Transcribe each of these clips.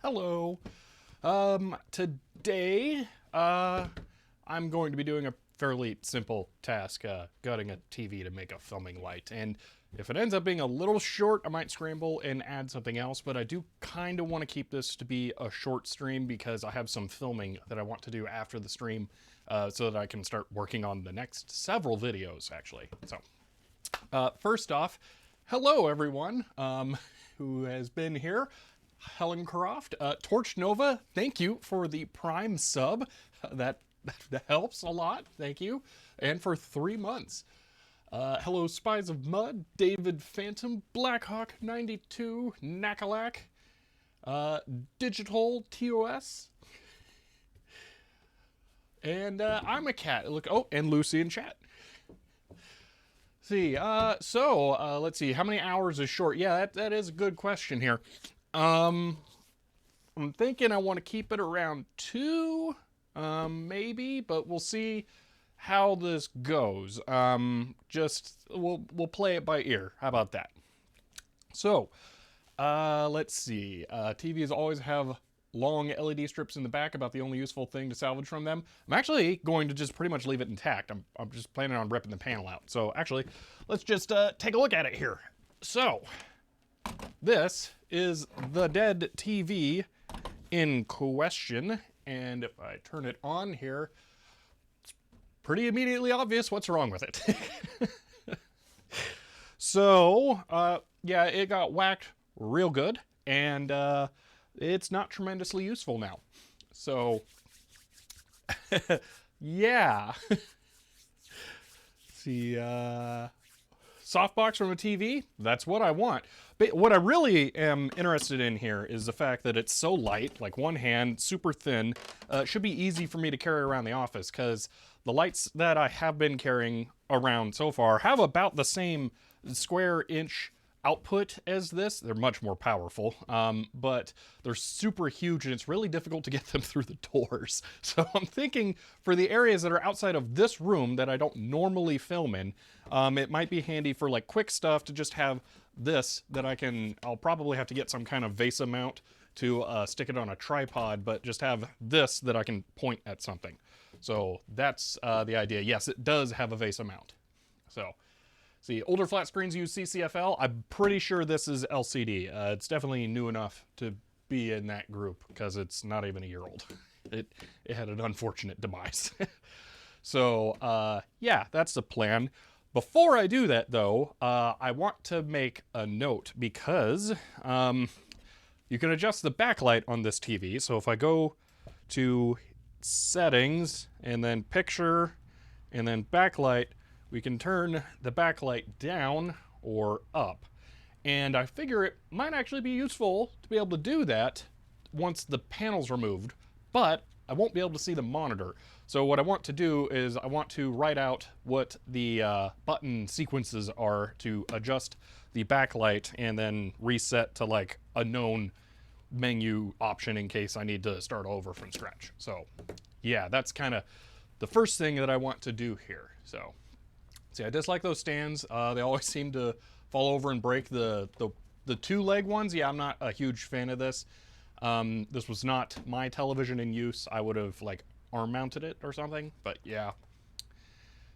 Hello. Today, I'm going to be doing a fairly simple task, gutting a TV to make a filming light. And if it ends up being a little short, I might scramble and add something else, but I do kind of want to keep this to be a short stream because I have some filming that I want to do after the stream, so that I can start working on the next several videos, actually. So, first off, hello everyone, who has been here. Helen Croft, Torch Nova, thank you for the Prime sub. That helps a lot, thank you. And for 3 months. Hello Spies of Mud, David Phantom, Blackhawk 92, Nakalak, Digital TOS, and I'm a cat. Look, oh, and Lucy in chat. See, let's see, how many hours is short? Yeah, that is a good question here. I'm thinking I want to keep it around 2, maybe, but we'll see how this goes. We'll play it by ear. How about that? So, let's see. TVs always have long LED strips in the back, about the only useful thing to salvage from them. I'm actually going to just pretty much leave it intact. I'm just planning on ripping the panel out. So actually, let's just take a look at it here. So, this is the dead TV in question, and if I turn it on here, it's pretty immediately obvious what's wrong with it. So, yeah, it got whacked real good, and it's not tremendously useful now. So, yeah. See, softbox from a TV, that's what I want. But what I really am interested in here is the fact that it's so light, like one hand, super thin. It should be easy for me to carry around the office, because the lights that I have been carrying around so far have about the same square inch output as this. They're much more powerful, but they're super huge and it's really difficult to get them through the doors. So I'm thinking for the areas that are outside of this room that I don't normally film in, it might be handy for like quick stuff to just have this that I'll probably have to get some kind of VESA mount to stick it on a tripod, but just have this that I can point at something. So that's the idea. Yes, it does have a VESA mount. So, see, older flat screens use CCFL. I'm pretty sure this is LCD. It's definitely new enough to be in that group because it's not even a year old. It had an unfortunate demise. So, yeah, that's the plan. Before I do that, though, I want to make a note because you can adjust the backlight on this TV. So if I go to settings and then picture and then backlight, we can turn the backlight down or up. And I figure it might actually be useful to be able to do that once the panel's removed, but I won't be able to see the monitor. So what I want to do is I want to write out what the button sequences are to adjust the backlight and then reset to like a known menu option in case I need to start over from scratch. So yeah, that's kind of the first thing that I want to do here. So see, I dislike those stands. They always seem to fall over and break. The 2-leg ones, yeah, I'm not a huge fan of this. This was not my television in use. I would have like arm mounted it or something, but yeah.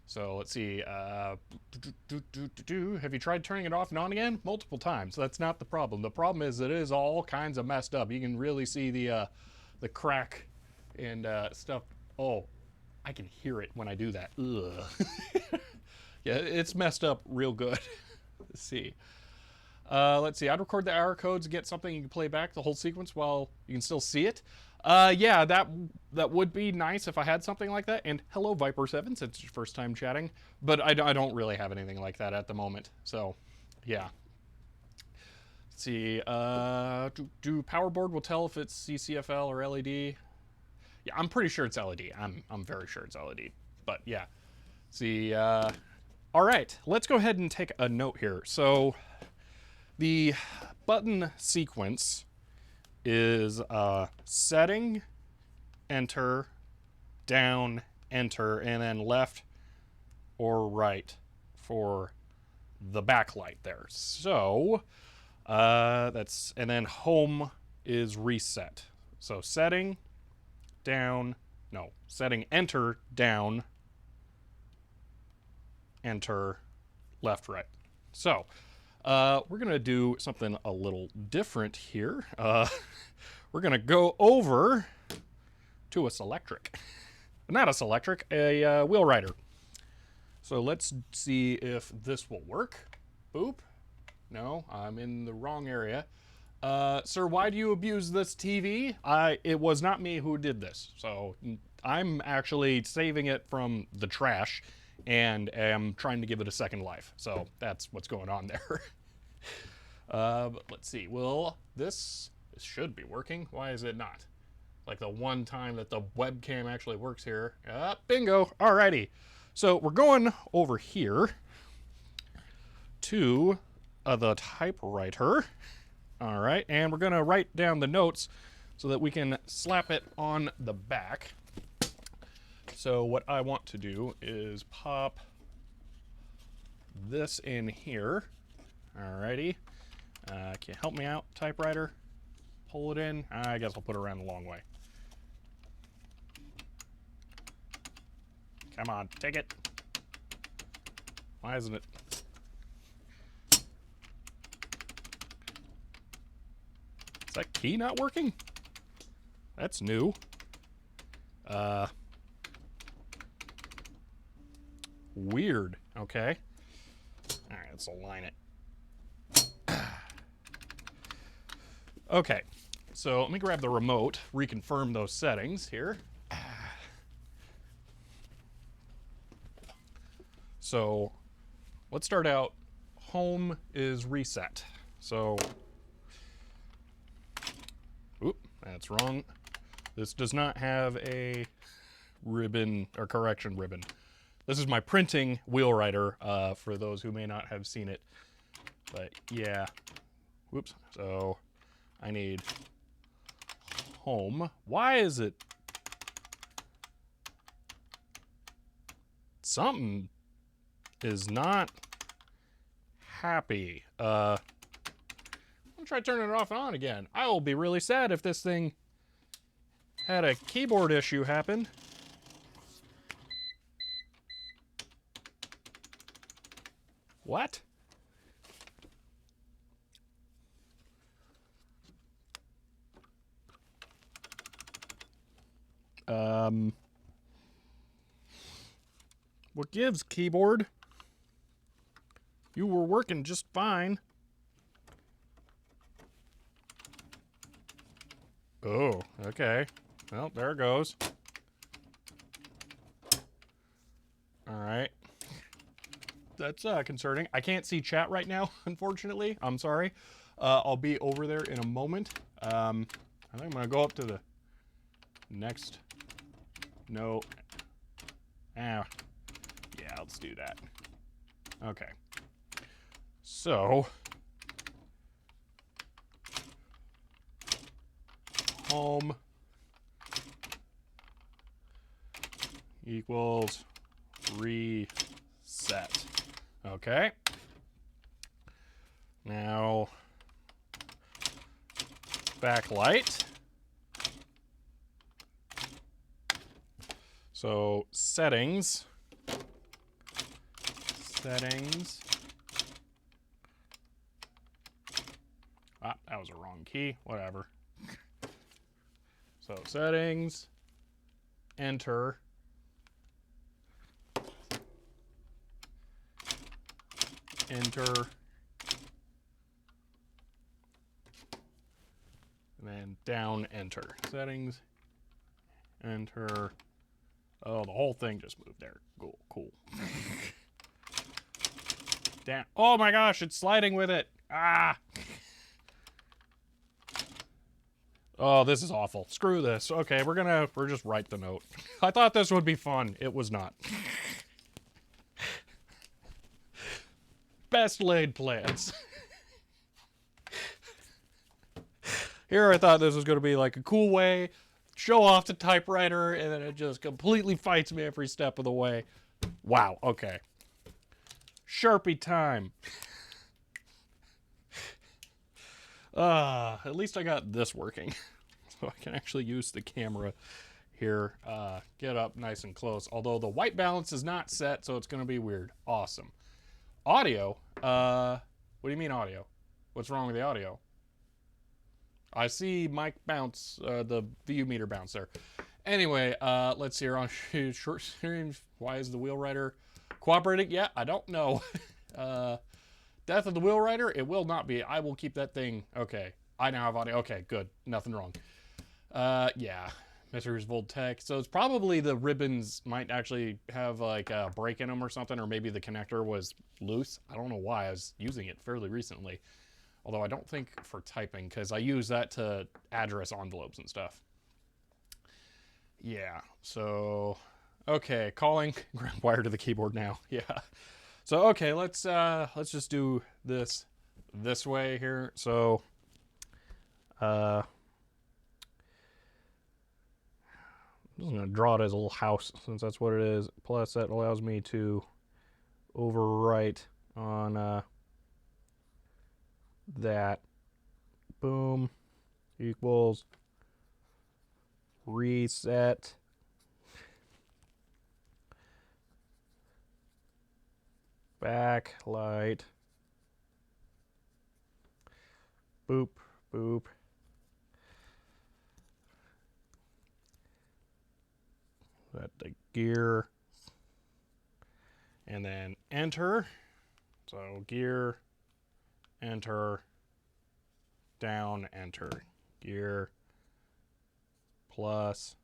So let's see. Have you tried turning it off and on again? Multiple times. That's not the problem. The problem is it is all kinds of messed up. You can really see the crack and stuff. Oh, I can hear it when I do that. Ugh. Yeah, it's messed up real good. Let's see. Let's see. I'd record the error codes, get something you can play back the whole sequence while you can still see it. Yeah, that would be nice if I had something like that. And hello, Viper7, since it's your first time chatting. But I don't really have anything like that at the moment. So, yeah. Let's see. Do PowerBoard will tell if it's CCFL or LED? Yeah, I'm pretty sure it's LED. I'm very sure it's LED. But yeah. See. All right. Let's go ahead and take a note here. So the button sequence is setting, enter, down, enter, and then left or right for the backlight there. So that's, and then home is reset. So setting, down, no, setting, enter, down, enter, left, right. So we're going to do something a little different here. We're going to go over to a Selectric. Not a Selectric, a wheel rider. So let's see if this will work. Boop. No, I'm in the wrong area. Sir, why do you abuse this TV? It was not me who did this. So I'm actually saving it from the trash and am trying to give it a second life. So that's what's going on there. But let's see. Well, this should be working. Why is it not? Like the one time that the webcam actually works here. Bingo. Alrighty. So we're going over here to the typewriter. All right. And we're going to write down the notes so that we can slap it on the back. So what I want to do is pop this in here. Alrighty. Can you help me out, typewriter? Pull it in. I guess I'll put it around the long way. Come on, take it. Why isn't it? Is that key not working? That's new. Weird. Okay. All right, let's align it. Okay, so let me grab the remote, reconfirm those settings here. So let's start out. Home is reset. So, oop, that's wrong. This does not have a ribbon or correction ribbon. This is my printing wheel rider for those who may not have seen it. But yeah, whoops. So I need home. Why is it? Something is not happy. I'm gonna try turning it off and on again. I will be really sad if this thing had a keyboard issue happen. What? What gives, keyboard? You were working just fine. Oh, okay. Well, there it goes. All right. That's concerning. I can't see chat right now, unfortunately. I'm sorry. I'll be over there in a moment. I think I'm going to go up to the next. No. Ah. Yeah, let's do that. Okay. So. Home equals reset. Okay. Now, backlight. So settings Settings. Ah, that was a wrong key. Whatever. So settings. Enter. Enter. And then down, enter. Settings. Enter. Oh, the whole thing just moved there. Cool, cool. Down. Oh my gosh, it's sliding with it. Ah. Oh, this is awful. Screw this. Okay, we're just write the note. I thought this would be fun. It was not. Best laid plans. Here I thought this was going to be like a cool way, show off the typewriter, and then it just completely fights me every step of the way. Wow, okay. Sharpie time. At least I got this working. So I can actually use the camera here. Get up nice and close. Although the white balance is not set, so it's going to be weird. Awesome. Audio? What do you mean audio? What's wrong with the audio? I see mic bounce, the VU meter bounce there. Anyway, let's see here on short streams. Why is the wheelwriter cooperating? Yeah, I don't know. Death of the wheelwriter? It will not be. I will keep that thing. Okay. I now have audio. Okay, good. Nothing wrong. Yeah. Mr. Voltec. So it's probably the ribbons might actually have like a break in them or something, or maybe the connector was loose. I don't know why. I was using it fairly recently. Although I don't think for typing, because I use that to address envelopes and stuff. Yeah, so, okay, calling, ground wire to the keyboard now, yeah. So, okay, let's just do this way here. So, I'm just gonna draw it as a little house, since that's what it is. Plus, that allows me to overwrite on, that. Boom equals reset backlight. Boop, boop. Set the gear. And then enter. So gear, enter, down, enter. Gear, plus,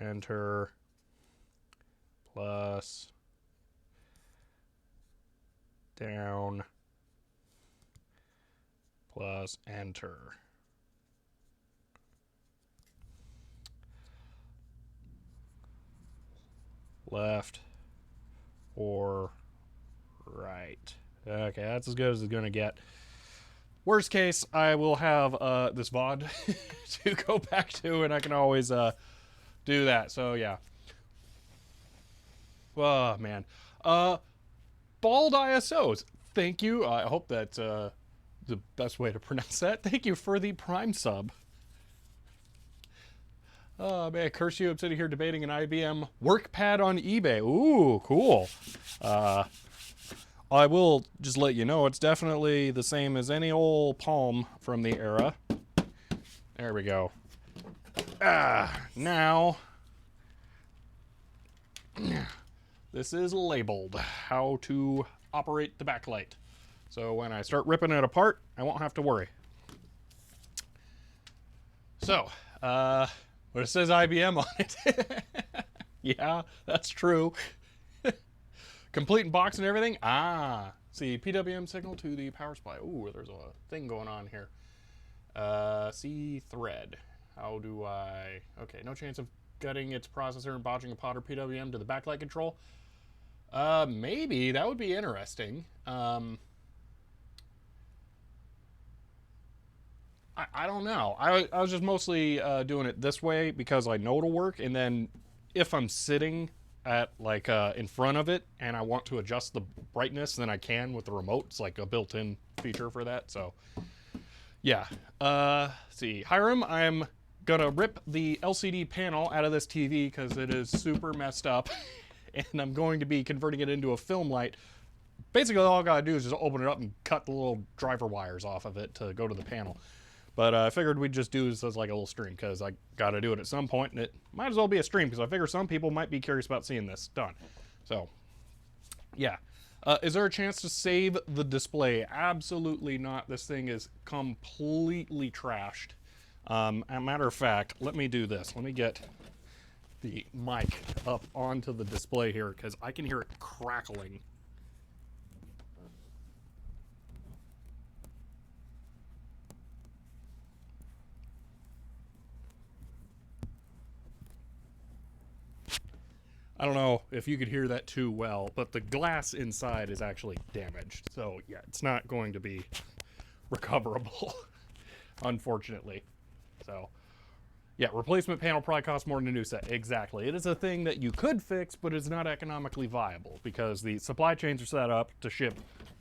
enter, plus, down, plus, enter. Left or right. Okay, that's as good as it's gonna get. Worst case, I will have this VOD to go back to, and I can always do that. So yeah. Oh man. Bald ISOs. Thank you. I hope that's the best way to pronounce that. Thank you for the Prime sub. Oh man, curse you! I'm sitting here debating an IBM WorkPad on eBay. Ooh, cool. I will just let you know it's definitely the same as any old Palm from the era. There we go. Now this is labeled how to operate the backlight. So when I start ripping it apart, I won't have to worry. So, but it says IBM on it. Yeah, that's true. Complete in box and everything. See, PWM signal to the power supply. Ooh, there's a thing going on here. See thread. How do I... Okay, no chance of gutting its processor and botching a pod or PWM to the backlight control. Maybe. That would be interesting. I don't know. I was just mostly doing it this way because I know it'll work, and then if I'm sitting at like in front of it and I want to adjust the brightness, then I can with the remote. It's like a built-in feature for that. So yeah. Let's see, Hiram, I'm gonna rip the LCD panel out of this TV because it is super messed up and I'm going to be converting it into a film light. Basically, all I gotta do is just open it up and cut the little driver wires off of it to go to the panel. But I figured we'd just do this as like a little stream, because I gotta do it at some point, and it might as well be a stream, because I figure some people might be curious about seeing this done. So, yeah. Is there a chance to save the display? Absolutely not. This thing is completely trashed. As a matter of fact, let me do this. Let me get the mic up onto the display here, because I can hear it crackling. I don't know if you could hear that too well, but the glass inside is actually damaged. So yeah, it's not going to be recoverable, unfortunately. So yeah, replacement panel probably costs more than a new set. Exactly. It is a thing that you could fix, but it's not economically viable, because the supply chains are set up to ship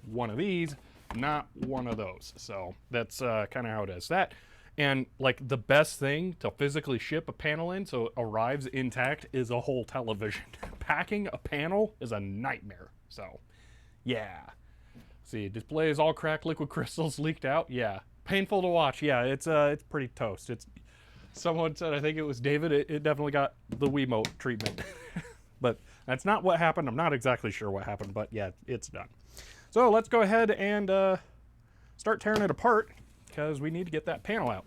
one of these, not one of those. So that's kind of how it is. That, and like the best thing to physically ship a panel in so it arrives intact is a whole television. Packing a panel is a nightmare. So yeah. See, display is all cracked, liquid crystals leaked out. Yeah. Painful to watch. Yeah, it's pretty toast. It's, someone said, I think it was David, it definitely got the Wiimote treatment. But that's not what happened. I'm not exactly sure what happened, but yeah, it's done. So let's go ahead and start tearing it apart, because we need to get that panel out.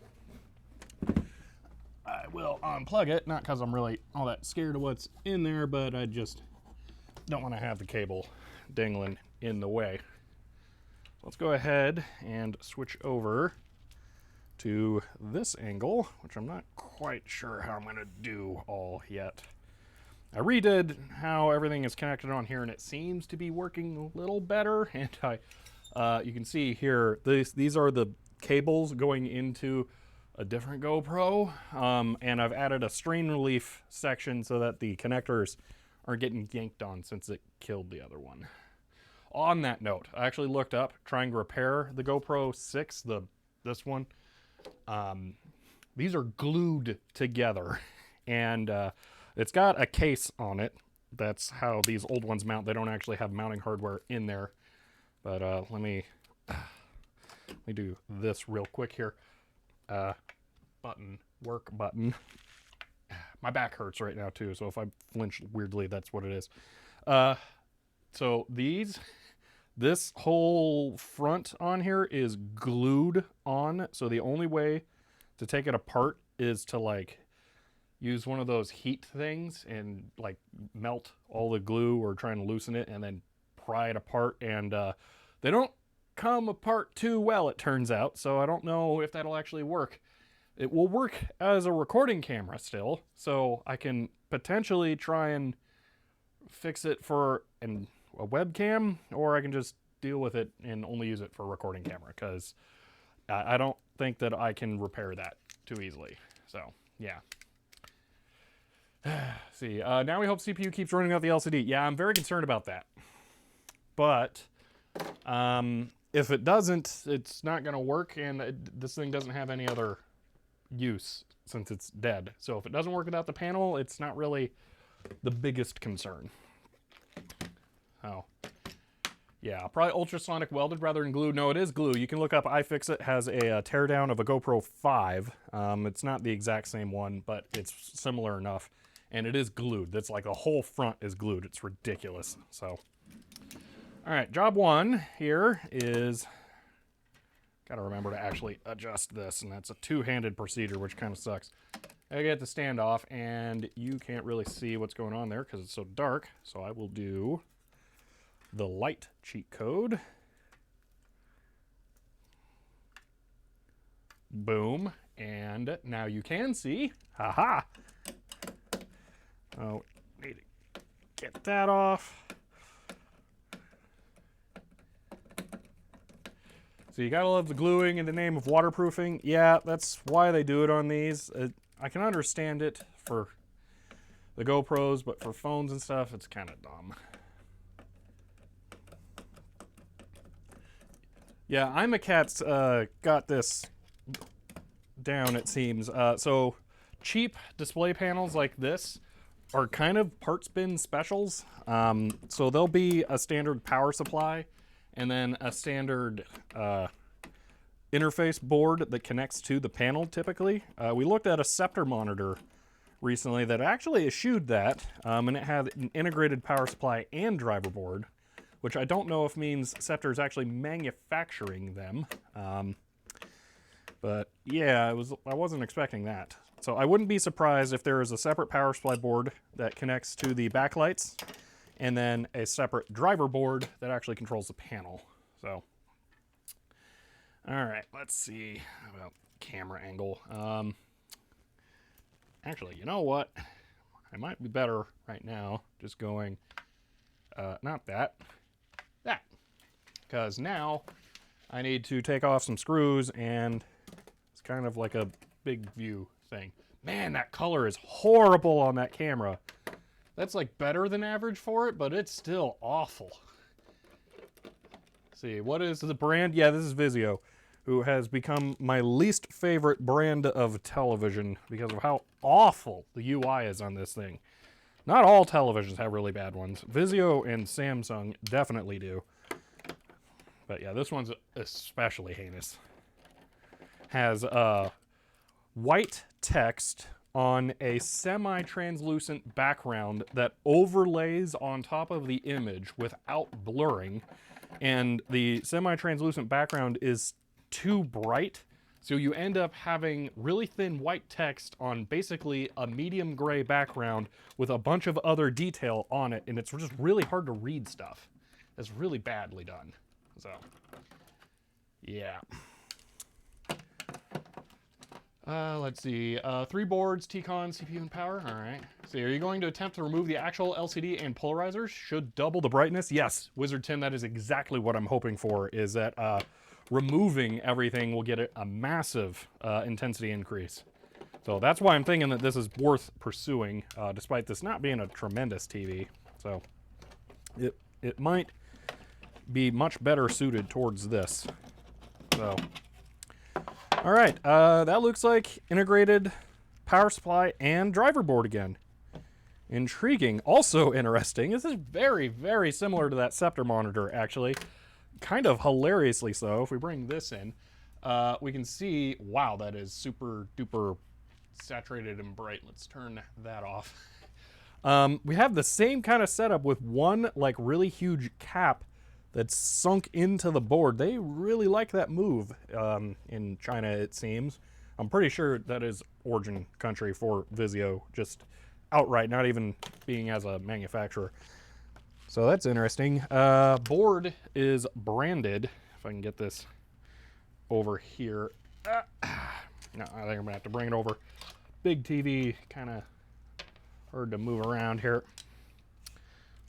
I will unplug it, not because I'm really all that scared of what's in there, but I just don't want to have the cable dangling in the way. Let's go ahead and switch over to this angle, which I'm not quite sure how I'm going to do all yet. I redid how everything is connected on here, and it seems to be working a little better. And you can see here, these are the cables going into a different GoPro, and I've added a strain relief section so that the connectors aren't getting yanked on, since it killed the other one. On that note, I actually looked up trying to repair the GoPro 6, this one. These are glued together, and it's got a case on it. That's how these old ones mount. They don't actually have mounting hardware in there. But let me do this real quick here. Work button. My back hurts right now too, so if I flinch weirdly, that's what it is. So this whole front on here is glued on, so the only way to take it apart is to like use one of those heat things and like melt all the glue, or try and loosen it and then pry it apart, and they don't come apart too well, it turns out, so I don't know if that'll actually work. It will work as a recording camera still, so I can potentially try and fix it for a webcam, or I can just deal with it and only use it for a recording camera, because I don't think that I can repair that too easily. So yeah. See, now we hope CPU keeps running out the LCD. Yeah, I'm very concerned about that. But if it doesn't, it's not going to work, and this thing doesn't have any other use since it's dead. So if it doesn't work without the panel, it's not really the biggest concern. Oh. Yeah, probably ultrasonic welded rather than glue. No, it is glue. You can look up iFixit, has a teardown of a GoPro 5. It's not the exact same one, but it's similar enough. And it is glued. That's like the whole front is glued. It's ridiculous. So, all right, job one here is, got to remember to actually adjust this, and that's a two-handed procedure, which kind of sucks. I get the standoff, and you can't really see what's going on there because it's so dark. So I will do the light cheat code. Boom. And now you can see. Haha. Oh, need to get that off. So you gotta love the gluing in the name of waterproofing. Yeah, that's why they do it on these. I can understand it for the GoPros, but for phones and stuff, it's kind of dumb. Yeah, iMacat's got this down, it seems. So cheap display panels like this are kind of parts bin specials. So there'll be a standard power supply and then a standard interface board that connects to the panel typically. We looked at a Scepter monitor recently that actually eschewed that, and it had an integrated power supply and driver board, which I don't know if means Scepter is actually manufacturing them. But yeah, I wasn't expecting that. So I wouldn't be surprised if there is a separate power supply board that connects to the backlights and then a separate driver board that actually controls the panel. So, all right, let's see about camera angle. Actually, you know what? I might be better right now just going, not that, that. Because now I need to take off some screws and it's kind of like a big view thing. Man, that color is horrible on that camera. That's like better than average for it, but it's still awful. Let's see, what is the brand? Yeah, this is Vizio, who has become my least favorite brand of television because of how awful the UI is on this thing. Not all televisions have really bad ones. Vizio and Samsung definitely do. But yeah, this one's especially heinous. Has white text on a semi-translucent background that overlays on top of the image without blurring. And the semi-translucent background is too bright, so you end up having really thin white text on basically a medium gray background with a bunch of other detail on it, and it's just really hard to read stuff. It's really badly done. So, yeah. Let's see, 3 boards, T-Con, CPU, and power. All right. So are you going to attempt to remove the actual LCD and polarizers? Should double the brightness? Yes, Wizard Tim, that is exactly what I'm hoping for, is that removing everything will get a massive intensity increase. So that's why I'm thinking that this is worth pursuing, despite this not being a tremendous TV. So it might be much better suited towards this. So, all right, that looks like integrated power supply and driver board again. Intriguing. Also interesting. This is very, very similar to that Scepter monitor, actually. Kind of hilariously so. If we bring this in, we can see, wow, that is super duper saturated and bright. Let's turn that off. We have the same kind of setup with one like really huge cap that's sunk into the board. They really like that move in China, it seems. I'm pretty sure that is origin country for Vizio, just outright, not even being as a manufacturer. So that's interesting. Board is branded. If I can get this over here. No, I think I'm gonna have to bring it over. Big TV, kind of hard to move around here.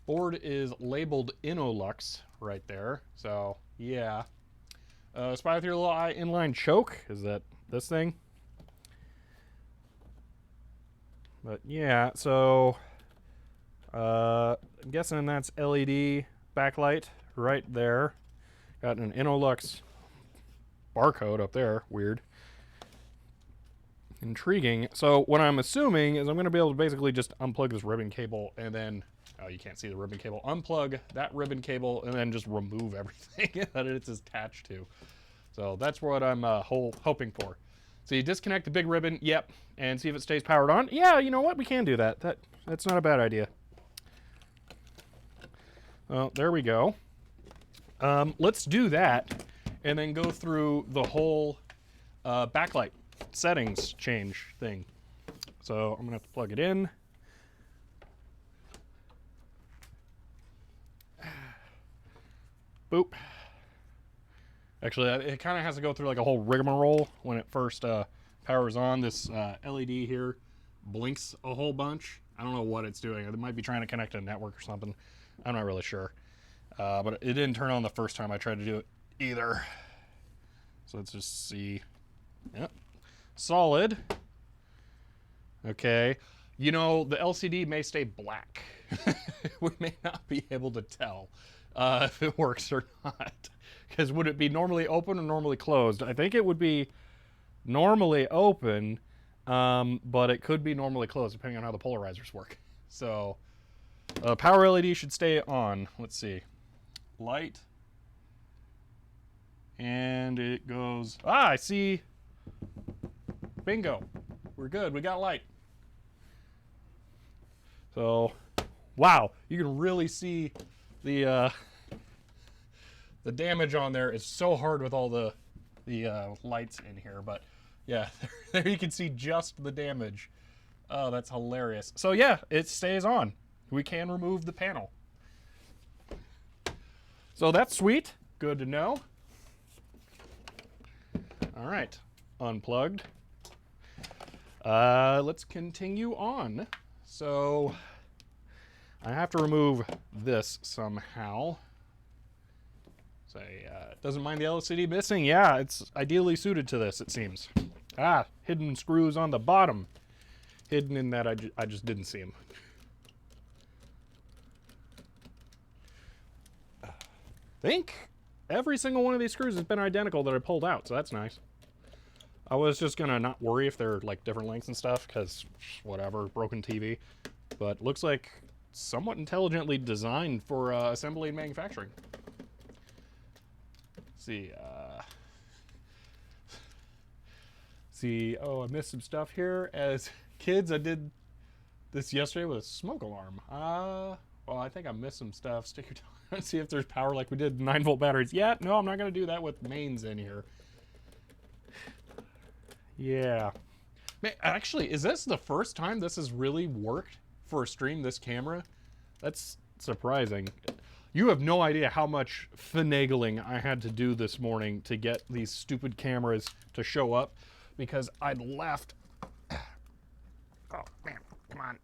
Board is labeled Innolux right there. So yeah. Spy with your little eye inline choke. Is that this thing? But yeah, so I'm guessing that's LED backlight right there. Got an Innolux barcode up there. Weird. Intriguing. So what I'm assuming is I'm going to be able to basically just unplug this ribbon cable and then, oh, you can't see the ribbon cable, unplug that ribbon cable and then just remove everything that it's attached to. So that's what I'm hoping for. So you disconnect the big ribbon, yep, and see if it stays powered on. Yeah, you know what? We can do that. That's not a bad idea. Well, there we go. Let's do that and then go through the whole backlight settings change thing. So I'm gonna have to plug it in. Boop. Actually, it kind of has to go through like a whole rigmarole when it first powers on. This LED here blinks a whole bunch. I don't know what it's doing. It might be trying to connect to a network or something. I'm not really sure. But it didn't turn on the first time I tried to do it either. So let's just see. Yep. Solid. Okay. You know, the LCD may stay black. We may not be able to tell if it works or not. Because would it be normally open or normally closed? I think it would be normally open, but it could be normally closed depending on how the polarizers work. So power LED should stay on. Let's see. Light. And it goes, I see. Bingo. We're good. We got light. So, wow. You can really see the damage on there. It's so hard with all the lights in here. But, yeah, there you can see just the damage. Oh, that's hilarious. So, yeah, it stays on. We can remove the panel. So, that's sweet. Good to know. All right, unplugged. Let's continue on. So I have to remove this somehow. Say, doesn't mind the LCD missing. Yeah, it's ideally suited to this, it seems. Hidden screws on the bottom. Hidden in that I just didn't see them. I think every single one of these screws has been identical that I pulled out, so that's nice. I was just gonna not worry if they're like different lengths and stuff, because whatever, broken TV. But looks like somewhat intelligently designed for assembly and manufacturing. Let's see. Oh, I missed some stuff here. As kids, I did this yesterday with a smoke alarm. Well, I think I missed some stuff. Stick your tongue. See if there's power like we did 9-volt batteries. Yeah, no, I'm not gonna do that with mains in here. Yeah. Man, actually, is this the first time this has really worked for a stream, this camera? That's surprising. You have no idea how much finagling I had to do this morning to get these stupid cameras to show up, because I'd left... Oh, man, come on.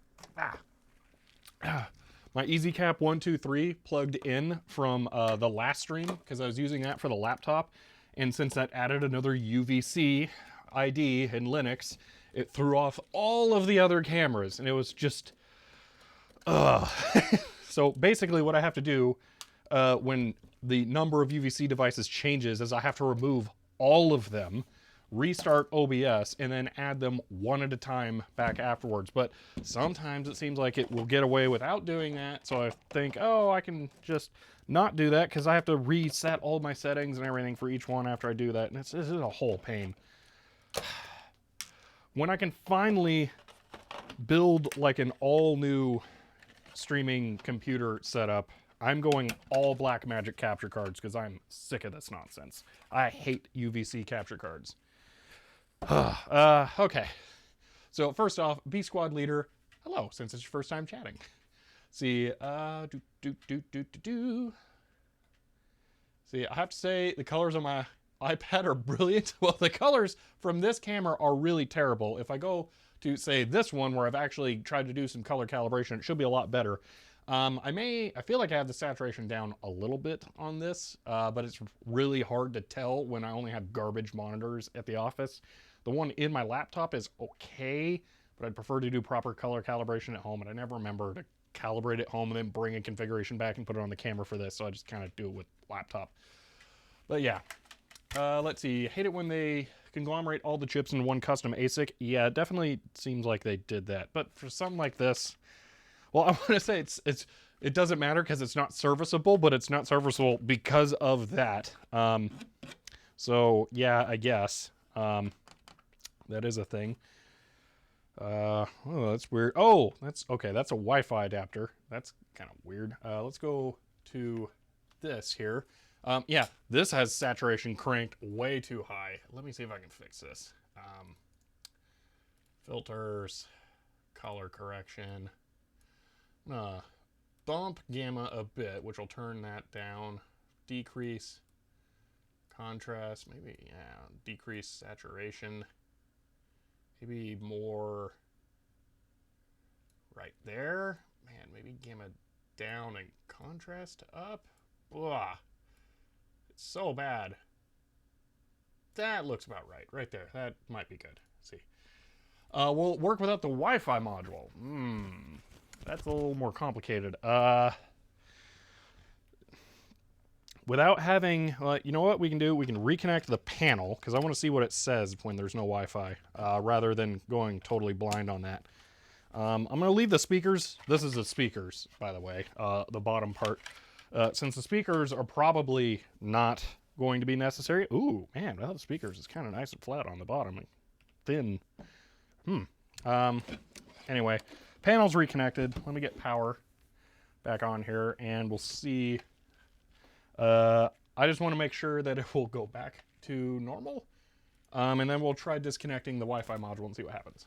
My EasyCap 123 plugged in from the last stream, because I was using that for the laptop, and since that added another UVC ID in Linux, it threw off all of the other cameras, and it was just So basically what I have to do when the number of UVC devices changes is I have to remove all of them, restart OBS, and then add them one at a time back afterwards. But sometimes it seems like it will get away without doing that, so I think, oh, I can just not do that, because I have to reset all my settings and everything for each one after I do that, and this is a whole pain. When I can finally build like an all-new streaming computer setup, I'm going all Blackmagic capture cards, because I'm sick of this nonsense. I hate UVC capture cards. Okay. So first off, B Squad leader, hello, since it's your first time chatting. See, See, I have to say the colors on my iPad are brilliant. Well, the colors from this camera are really terrible. If I go to, say, this one where I've actually tried to do some color calibration, it should be a lot better. I feel like I have the saturation down a little bit on this, but it's really hard to tell when I only have garbage monitors at the office. The one in my laptop is okay, but I'd prefer to do proper color calibration at home, and I never remember to calibrate at home and then bring a configuration back and put it on the camera for this, so I just kind of do it with laptop. But yeah. Let's see. Hate it when they conglomerate all the chips in one custom ASIC. Yeah, it definitely seems like they did that. But for something like this, well, I want to say it doesn't matter because it's not serviceable, but it's not serviceable because of that. So yeah, I guess that is a thing. Oh, that's weird. Oh, that's okay. That's a Wi-Fi adapter. That's kind of weird. Let's go to this here. Yeah, this has saturation cranked way too high. Let me see if I can fix this. Filters, color correction. Bump gamma a bit, which will turn that down. Decrease contrast, maybe, yeah, decrease saturation. Maybe more right there. Man, maybe gamma down and contrast up. Blah. It's so bad. That looks about right there. That might be good. Let's see. Will it work without the Wi-Fi module? That's a little more complicated. Without having, you know what we can do? We can reconnect the panel, because I want to see what it says when there's no Wi-Fi, rather than going totally blind on that. I'm going to leave the speakers. This is the speakers, by the way, the bottom part. Since the speakers are probably not going to be necessary. Ooh, man, well, the speakers is kind of nice and flat on the bottom. And thin. Anyway, panel's reconnected. Let me get power back on here, and we'll see. I just want to make sure that it will go back to normal. And then we'll try disconnecting the Wi-Fi module and see what happens.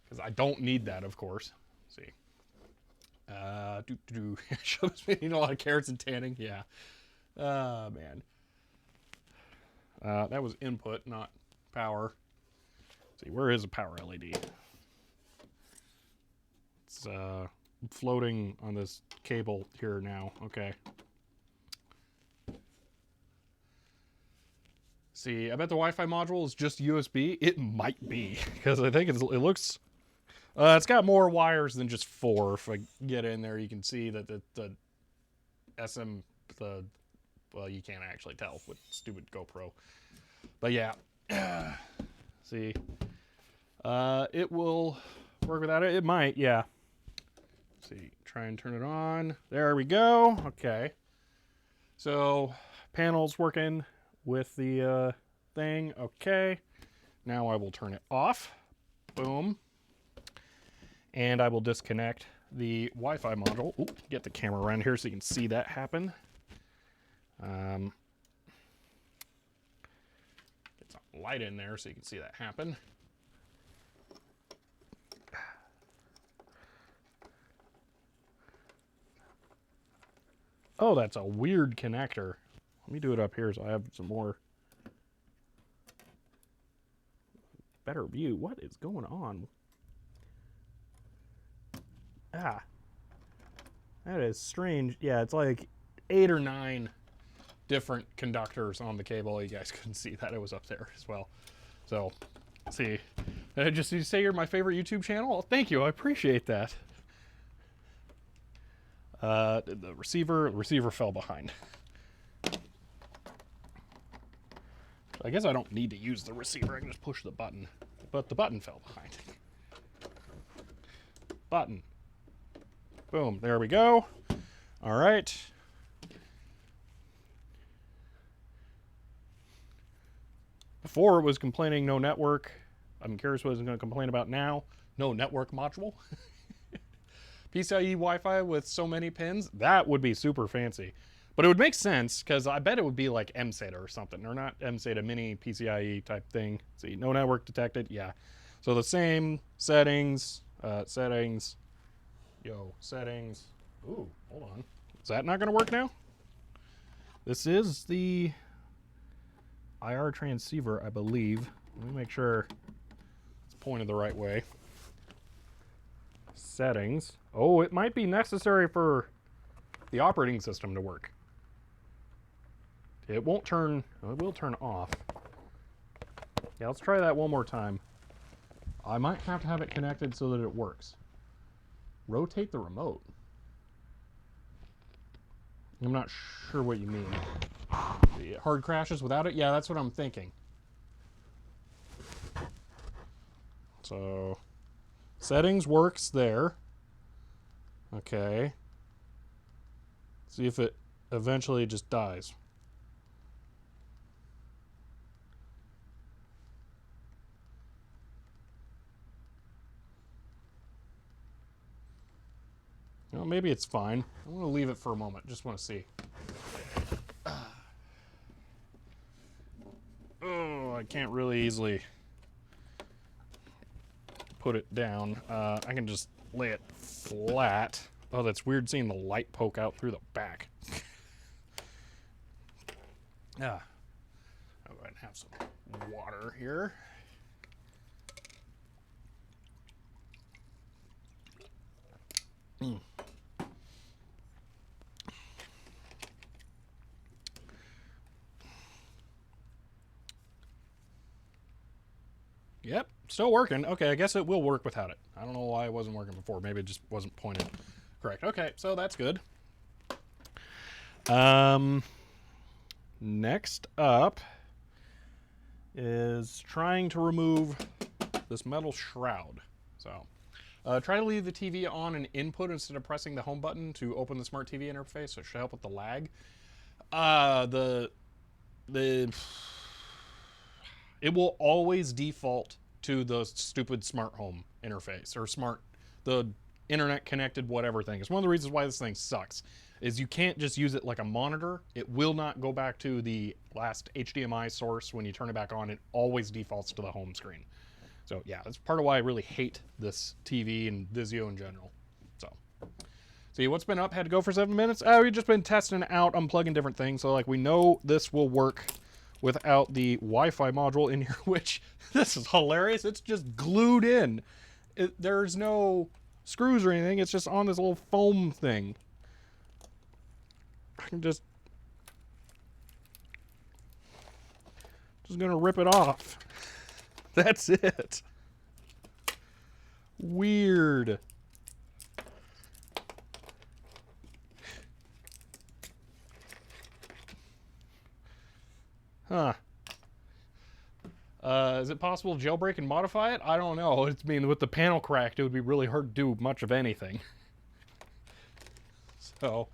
Because I don't need that, of course. Let's see. Shows me eating a lot of carrots and tanning. Yeah. Man. That was input, not power. Let's see, where is the power LED? It's floating on this cable here now. Okay. See, I bet the Wi-Fi module is just USB. It might be, because I think it looks... it's got more wires than just 4. If I get in there, you can see that the well, you can't actually tell with stupid GoPro. But yeah. See. It will work without it. It might, yeah. Let's see, try and turn it on. There we go. Okay. So, panel's working with the thing. Okay. Now I will turn it off. Boom. And I will disconnect the Wi-Fi module. Ooh, get the camera around here so you can see that happen. Get some light in there so you can see that happen. Oh, that's a weird connector. Let me do it up here so I have some more better view. What is going on? Ah, that is strange. Yeah, it's like 8 or 9 different conductors on the cable. You guys couldn't see that. It was up there as well. So, see, did I just say you're my favorite YouTube channel? Well, thank you. I appreciate that. The receiver fell behind. I guess I don't need to use the receiver. I can just push the button. But the button fell behind. Button. Boom. There we go. All right. Before it was complaining no network. I'm curious what it's going to complain about now. No network module. PCIe Wi-Fi with so many pins. That would be super fancy. But it would make sense, because I bet it would be like MSATA or something. Or not MSATA, mini PCIe type thing. See, no network detected. Yeah. So the same settings. Settings. Yo, settings. Ooh, hold on. Is that not going to work now? This is the IR transceiver, I believe. Let me make sure it's pointed the right way. Settings. Oh, it might be necessary for the operating system to work. It won't turn, it will turn off. Yeah, let's try that one more time. I might have to have it connected so that it works. Rotate the remote. I'm not sure what you mean. The hard crashes without it? Yeah, that's what I'm thinking. So, settings works there. Okay. See if it eventually just dies. Well, maybe it's fine. I'm going to leave it for a moment. Just want to see. Oh, I can't really easily put it down. I can just lay it flat. Oh, that's weird seeing the light poke out through the back. I'll go ahead and have some water here. Yep, still working. Okay, I guess it will work without it. I don't know why it wasn't working before. Maybe it just wasn't pointed correct. Okay, so that's good. Next up is trying to remove this metal shroud. So try to leave the TV on an input instead of pressing the home button to open the smart TV interface. So it should help with the lag. The it will always default to the stupid smart home interface or the internet connected whatever thing. It's one of the reasons why this thing sucks. Is you can't just use it like a monitor. It will not go back to the last HDMI source when you turn it back on. It always defaults to the home screen. So yeah, that's part of why I really hate this TV and Vizio in general. So, see what's been up? Had to go for 7 minutes. We've just been testing out, unplugging different things. So like we know this will work without the Wi-Fi module in here, which this is hilarious. It's just glued in. There's no screws or anything. It's just on this little foam thing. I can just gonna rip it off. That's it. Weird. Huh. Is it possible to jailbreak and modify it? I don't know. I mean, with the panel cracked, it would be really hard to do much of anything. So,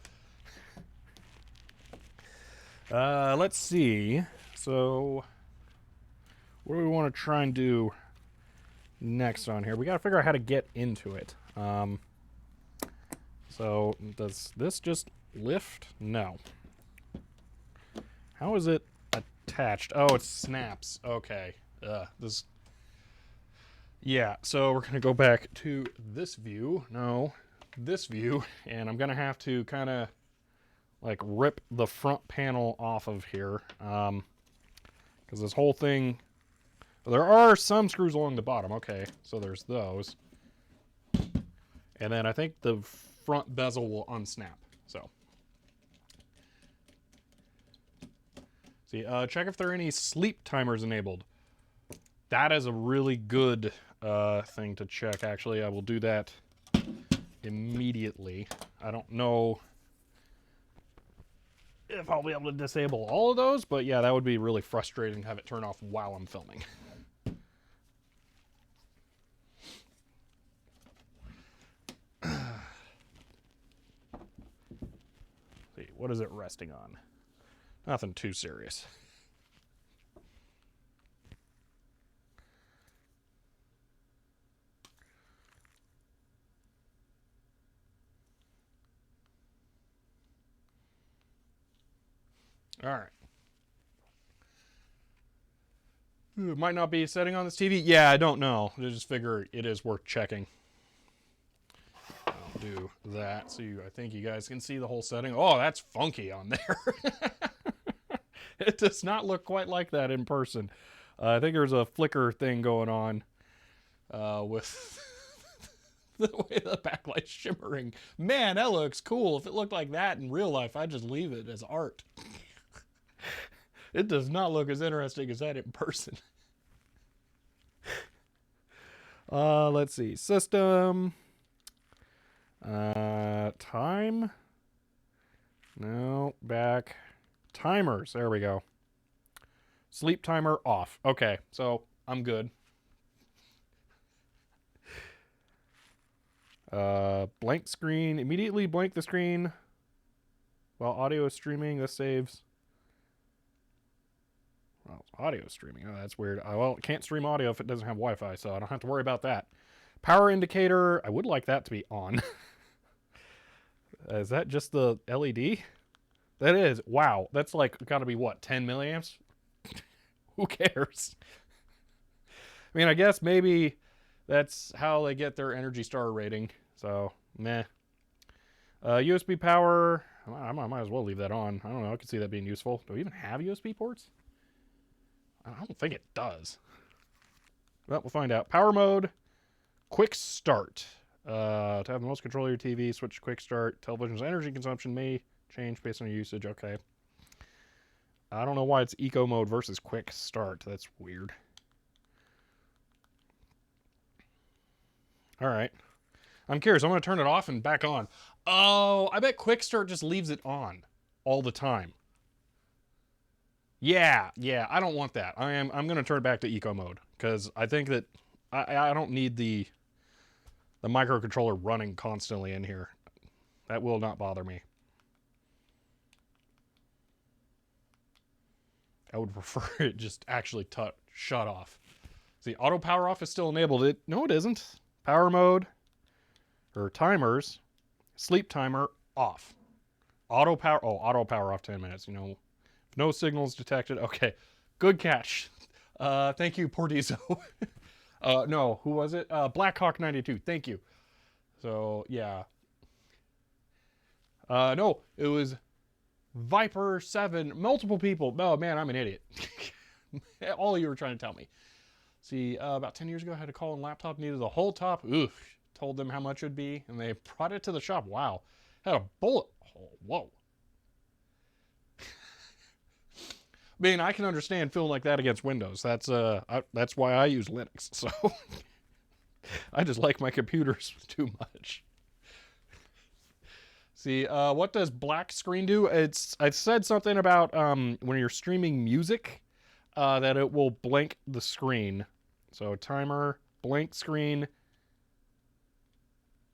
let's see. So, what do we want to try and do next on here? We got to figure out how to get into it. So, does this just lift? No. How is it attached? Oh, it snaps. Okay. Yeah, so we're going to go back to this view. No, this view. And I'm going to have to kind of like rip the front panel off of here. Because this whole thing... There are some screws along the bottom. Okay, so there's those. And then I think the front bezel will unsnap. So, see, check if there are any sleep timers enabled. That is a really good thing to check, actually. I will do that immediately. I don't know if I'll be able to disable all of those, but yeah, that would be really frustrating to have it turn off while I'm filming. See, what is it resting on? Nothing too serious. All right. It might not be a setting on this TV. Yeah, I don't know. I just figure it is worth checking. I'll do that so I think you guys can see the whole setting. Oh, that's funky on there. It does not look quite like that in person. I think there's a flicker thing going on with the way the backlight's shimmering. Man, that looks cool. If it looked like that in real life, I'd just leave it as art. It does not look as interesting as that in person. Let's see. System. Time. No, back. Timers. There we go. Sleep timer off. Okay, so I'm good. Blank screen. Immediately blank the screen while audio is streaming. This saves. Well, audio streaming. Oh, that's weird. Well, it can't stream audio if it doesn't have Wi-Fi, so I don't have to worry about that. Power indicator. I would like that to be on. Is that just the LED? That is. Wow. That's like got to be what? 10 milliamps? Who cares? I mean, I guess maybe that's how they get their Energy Star rating. So, meh. USB power. I might as well leave that on. I don't know. I could see that being useful. Do we even have USB ports? I don't think it does. Well, we'll find out. Power mode. Quick start. To have the most control of your TV, switch to quick start. Television's energy consumption may change based on your usage. Okay. I don't know why it's eco mode versus quick start. That's weird. All right. I'm curious. I'm going to turn it off and back on. Oh, I bet quick start just leaves it on all the time. Yeah, I don't want that. I'm going to turn it back to eco mode because I think that I don't need the the microcontroller running constantly in here. That will not bother me. I would prefer it just actually shut off. See, auto power off is still enabled. No, it isn't. Power mode or timers, sleep timer off. Auto power off 10 minutes. You know, no signals detected. Okay, good catch. Thank you, Portizo. No, who was it? Blackhawk 92. Thank you. So yeah. No, it was Viper 7. Multiple people. Oh man, I'm an idiot. All of you were trying to tell me. See, about 10 years ago, I had a call and laptop needed the whole top. Oof. Told them how much it would be, and they brought it to the shop. Wow. Had a bullet hole. Whoa. I mean, I can understand feeling like that against Windows. That's why I use Linux. So I just like my computers too much. See, what does black screen do? I said something about when you're streaming music, that it will blank the screen. So timer, blank screen.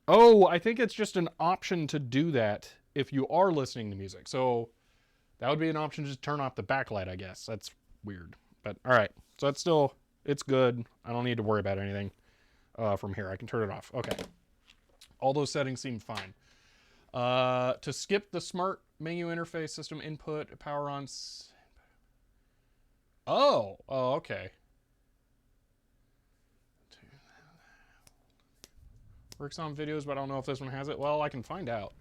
Oh, I think it's just an option to do that if you are listening to music. So that would be an option to just turn off the backlight, I guess. That's weird. But all right. So that's still, it's good. I don't need to worry about anything from here. I can turn it off. Okay. All those settings seem fine. To skip the smart menu interface, system input, power on. Oh, okay. Works on videos, but I don't know if this one has it. Well, I can find out.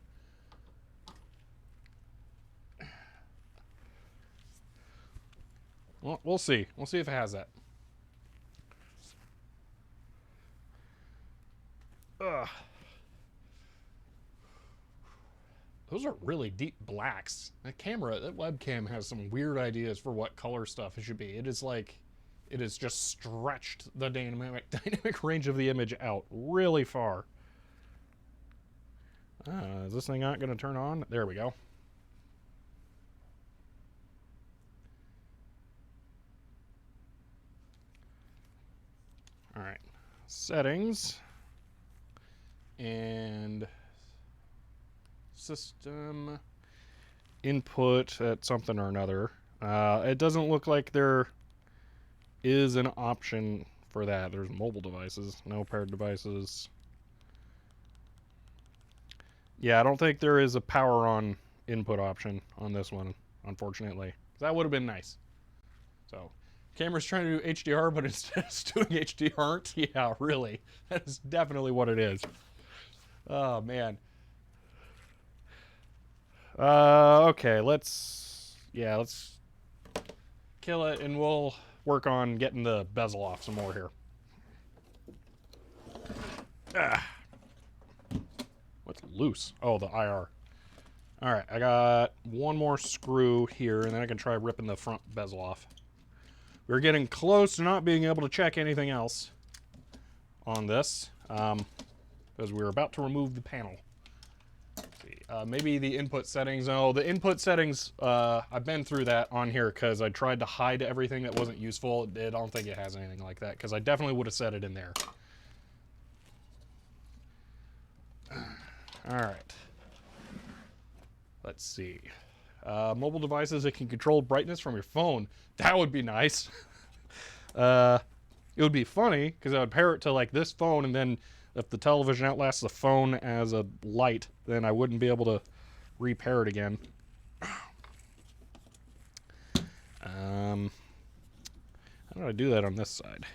Well, we'll see. We'll see if it has that. Ugh. Those are really deep blacks. That webcam has some weird ideas for what color stuff it should be. It is like, it has just stretched the dynamic range of the image out really far. Is this thing not going to turn on? There we go. All right, settings and system input at something or another. It doesn't look like there is an option for that. There's mobile devices, no paired devices. Yeah, I don't think there is a power on input option on this one, unfortunately. That would have been nice. So, camera's trying to do HDR, but instead of doing HDR, yeah, really. That is definitely what it is. Oh, man. Okay, let's kill it, and we'll work on getting the bezel off some more here. What's loose? Oh, the IR. All right, I got one more screw here, and then I can try ripping the front bezel off. We're getting close to not being able to check anything else on this, because we're about to remove the panel. Maybe the input settings. Oh, the input settings, I've been through that on here because I tried to hide everything that wasn't useful. I don't think it has anything like that because I definitely would have set it in there. All right. Let's see. Mobile devices that can control brightness from your phone. That would be nice. It would be funny because I would pair it to like this phone, and then if the television outlasts the phone as a light, then I wouldn't be able to repair it again. How do I do that on this side?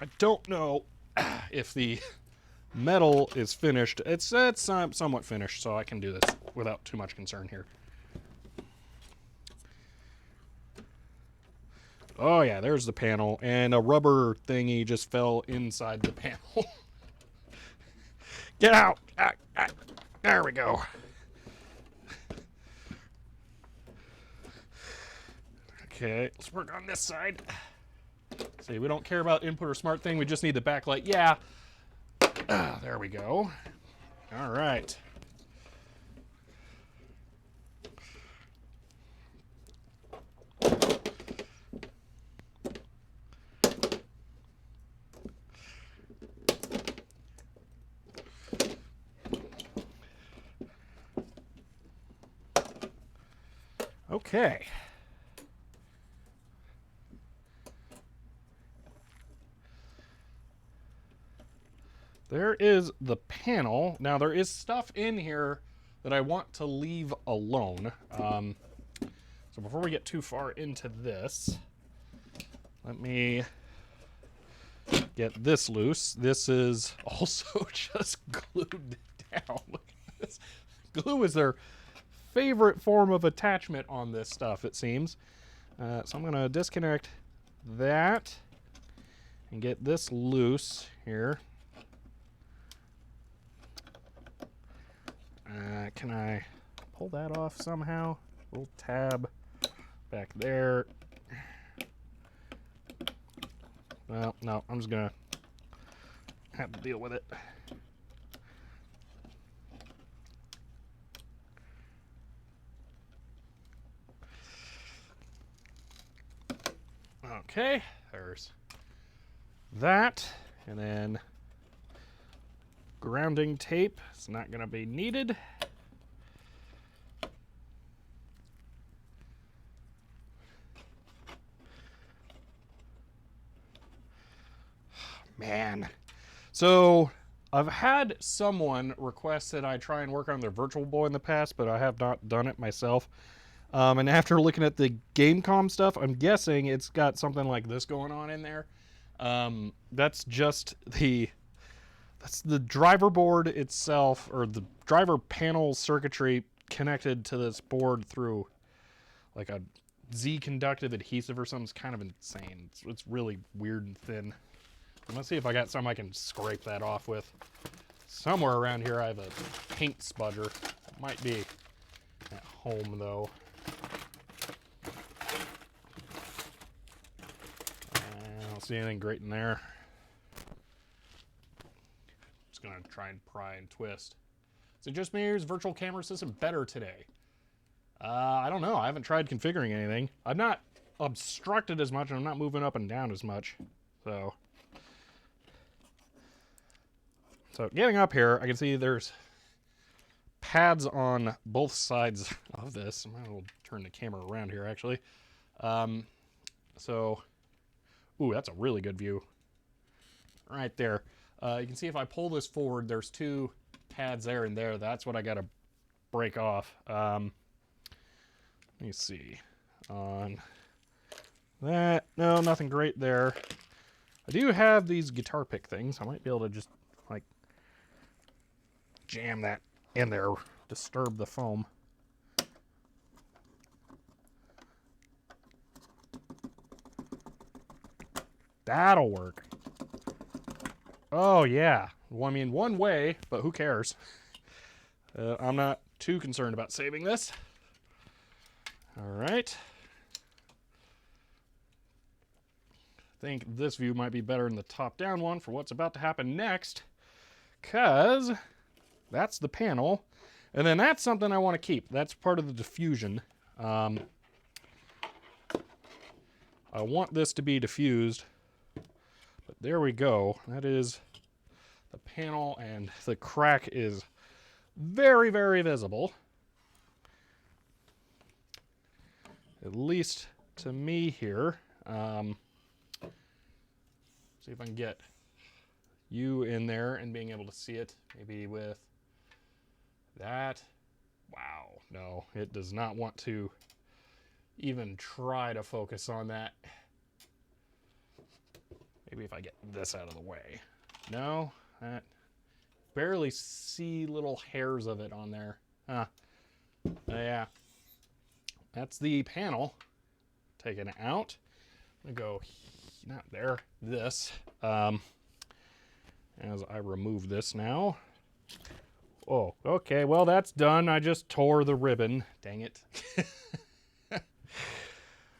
I don't know if the metal is finished. It's somewhat finished, so I can do this without too much concern here. Oh yeah, there's the panel, and a rubber thingy just fell inside the panel. Get out! There we go. Okay, let's work on this side. See, we don't care about input or smart thing. We just need the backlight. Yeah. There we go. All right. Okay. There is the panel. Now, there is stuff in here that I want to leave alone. So before we get too far into this, let me get this loose. This is also just glued down. Look at this. Glue is their favorite form of attachment on this stuff, it seems. So I'm going to disconnect that and get this loose here. Can I pull that off somehow? Little tab back there. Well, no, I'm just gonna have to deal with it. Okay, there's that, and then grounding tape. It's not gonna be needed. Man. So I've had someone request that I try and work on their Virtual Boy in the past, but I have not done it myself. And after looking at the Gamecom stuff, I'm guessing it's got something like this going on in there. That's just that's the driver board itself, or the driver panel circuitry connected to this board through like a Z-conductive adhesive or something. It's kind of insane. It's really weird and thin. Let's see if I got something I can scrape that off with. Somewhere around here I have a paint spudger. Might be at home though. I don't see anything great in there. Just gonna try and pry and twist. Is it just me or is virtual camera system better today? I don't know. I haven't tried configuring anything. I'm not obstructed as much and I'm not moving up and down as much. So getting up here, I can see there's pads on both sides of this. I might as well turn the camera around here, actually. Ooh, that's a really good view. Right there. You can see if I pull this forward, there's two pads there and there. That's what I got to break off. Let me see. On that, no, nothing great there. I do have these guitar pick things. I might be able to just, like, jam that in there, disturb the foam. That'll work. Oh, yeah. Well, I mean, one way, but who cares? I'm not too concerned about saving this. All right. I think this view might be better than the top-down one for what's about to happen next, because that's the panel, and then that's something I want to keep. That's part of the diffusion. I want this to be diffused, but there we go. That is the panel, and the crack is very, very visible. At least to me here. See if I can get you in there and being able to see it, maybe with that. Wow, no, it does not want to even try to focus on that. Maybe if I get this out of the way. No, that barely see little hairs of it on there. Yeah, that's the panel taken out. I'm gonna go, not there, this. As I remove this now. Oh, okay, well that's done. I just tore the ribbon. Dang it.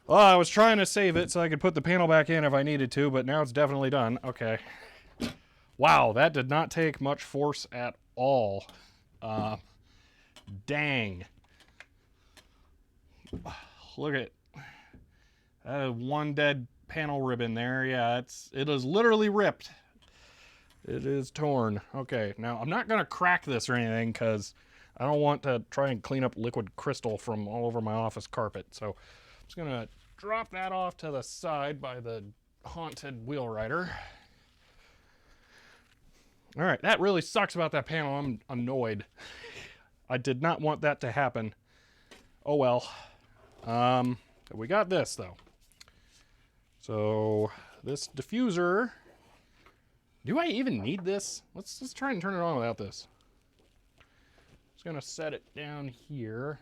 Well, I was trying to save it so I could put the panel back in if I needed to, but now it's definitely done. Okay. Wow, that did not take much force at all. Dang. Look at one dead panel ribbon there. Yeah, it is literally ripped. It is torn. Okay, now I'm not going to crack this or anything because I don't want to try and clean up liquid crystal from all over my office carpet. So I'm just gonna drop that off to the side by the haunted wheel rider. All right, that really sucks about that panel. I'm annoyed. I did not want that to happen. Oh well. We got this though. So this diffuser, do I even need this? Let's try and turn it on without this. Just gonna set it down here.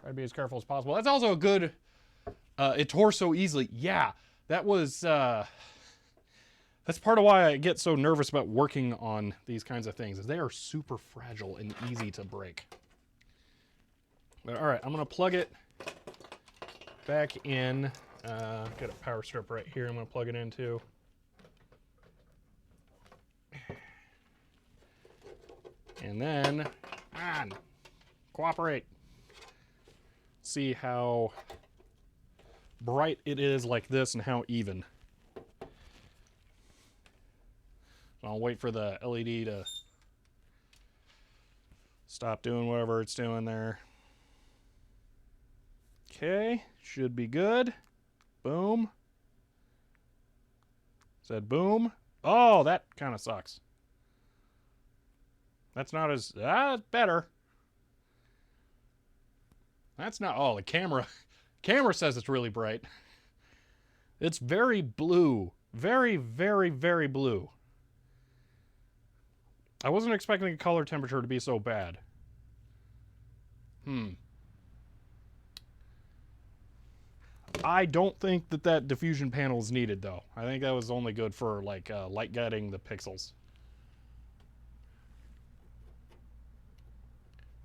Try to be as careful as possible. That's also a good, it tore so easily. Yeah, that was, that's part of why I get so nervous about working on these kinds of things, is they are super fragile and easy to break. But, all right, I'm gonna plug it back in. Got a power strip right here I'm gonna plug it into. And then, come on, cooperate. See how bright it is like this and how even. So I'll wait for the LED to stop doing whatever it's doing there. Okay, should be good. Boom. Said boom. Oh, that kind of sucks. That's not as, better. That's not, oh, the camera says it's really bright. It's very blue. Very, very, very blue. I wasn't expecting the color temperature to be so bad. I don't think that diffusion panel is needed though. I think that was only good for like light guiding the pixels.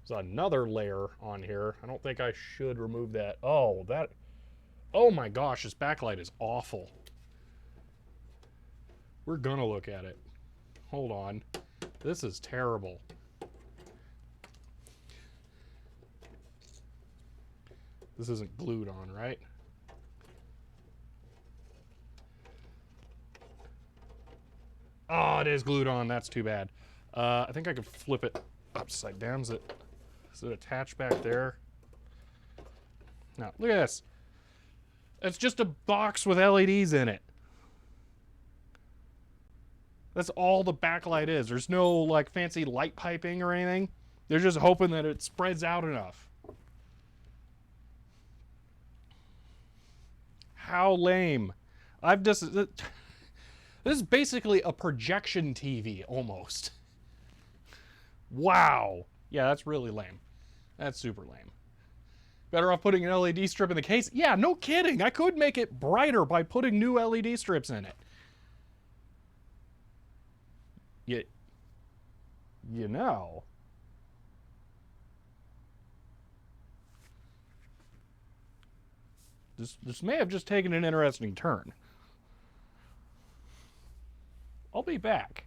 There's another layer on here. I don't think I should remove that. Oh, my gosh, this backlight is awful. We're gonna look at it. Hold on. This is terrible. This isn't glued on, right? Oh, it is glued on. That's too bad. I think I could flip it upside down. Is it attached back there? No, look at this. It's just a box with LEDs in it. That's all the backlight is. There's no like fancy light piping or anything. They're just hoping that it spreads out enough. How lame. This is basically a projection TV almost. Wow. Yeah, that's really lame. That's super lame. Better off putting an LED strip in the case? Yeah, no kidding. I could make it brighter by putting new LED strips in it. You know. This may have just taken an interesting turn. I'll be back.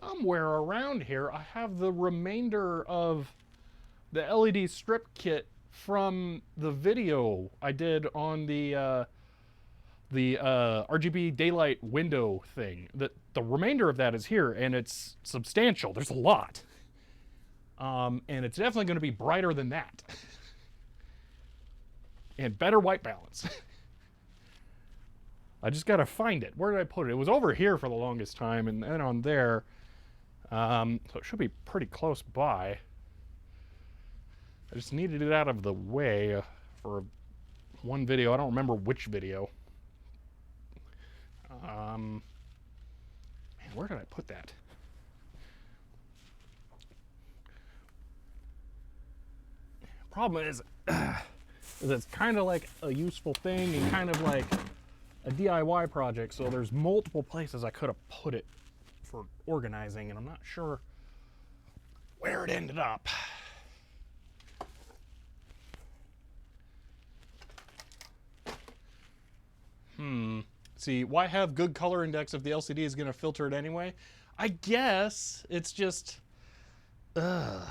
Somewhere around here, I have the remainder of the LED strip kit from the video I did on the RGB daylight window thing. The remainder of that is here, and it's substantial. There's a lot. And it's definitely going to be brighter than that. And better white balance. I just got to find it. Where did I put it? It was over here for the longest time, and then on there. So it should be pretty close by. I just needed it out of the way for one video. I don't remember which video. Man, where did I put that? Problem is it's kind of like a useful thing and kind of like a DIY project, so there's multiple places I could have put it for organizing, and I'm not sure where it ended up. See, why have good color index if the LCD is going to filter it anyway? I guess it's just... I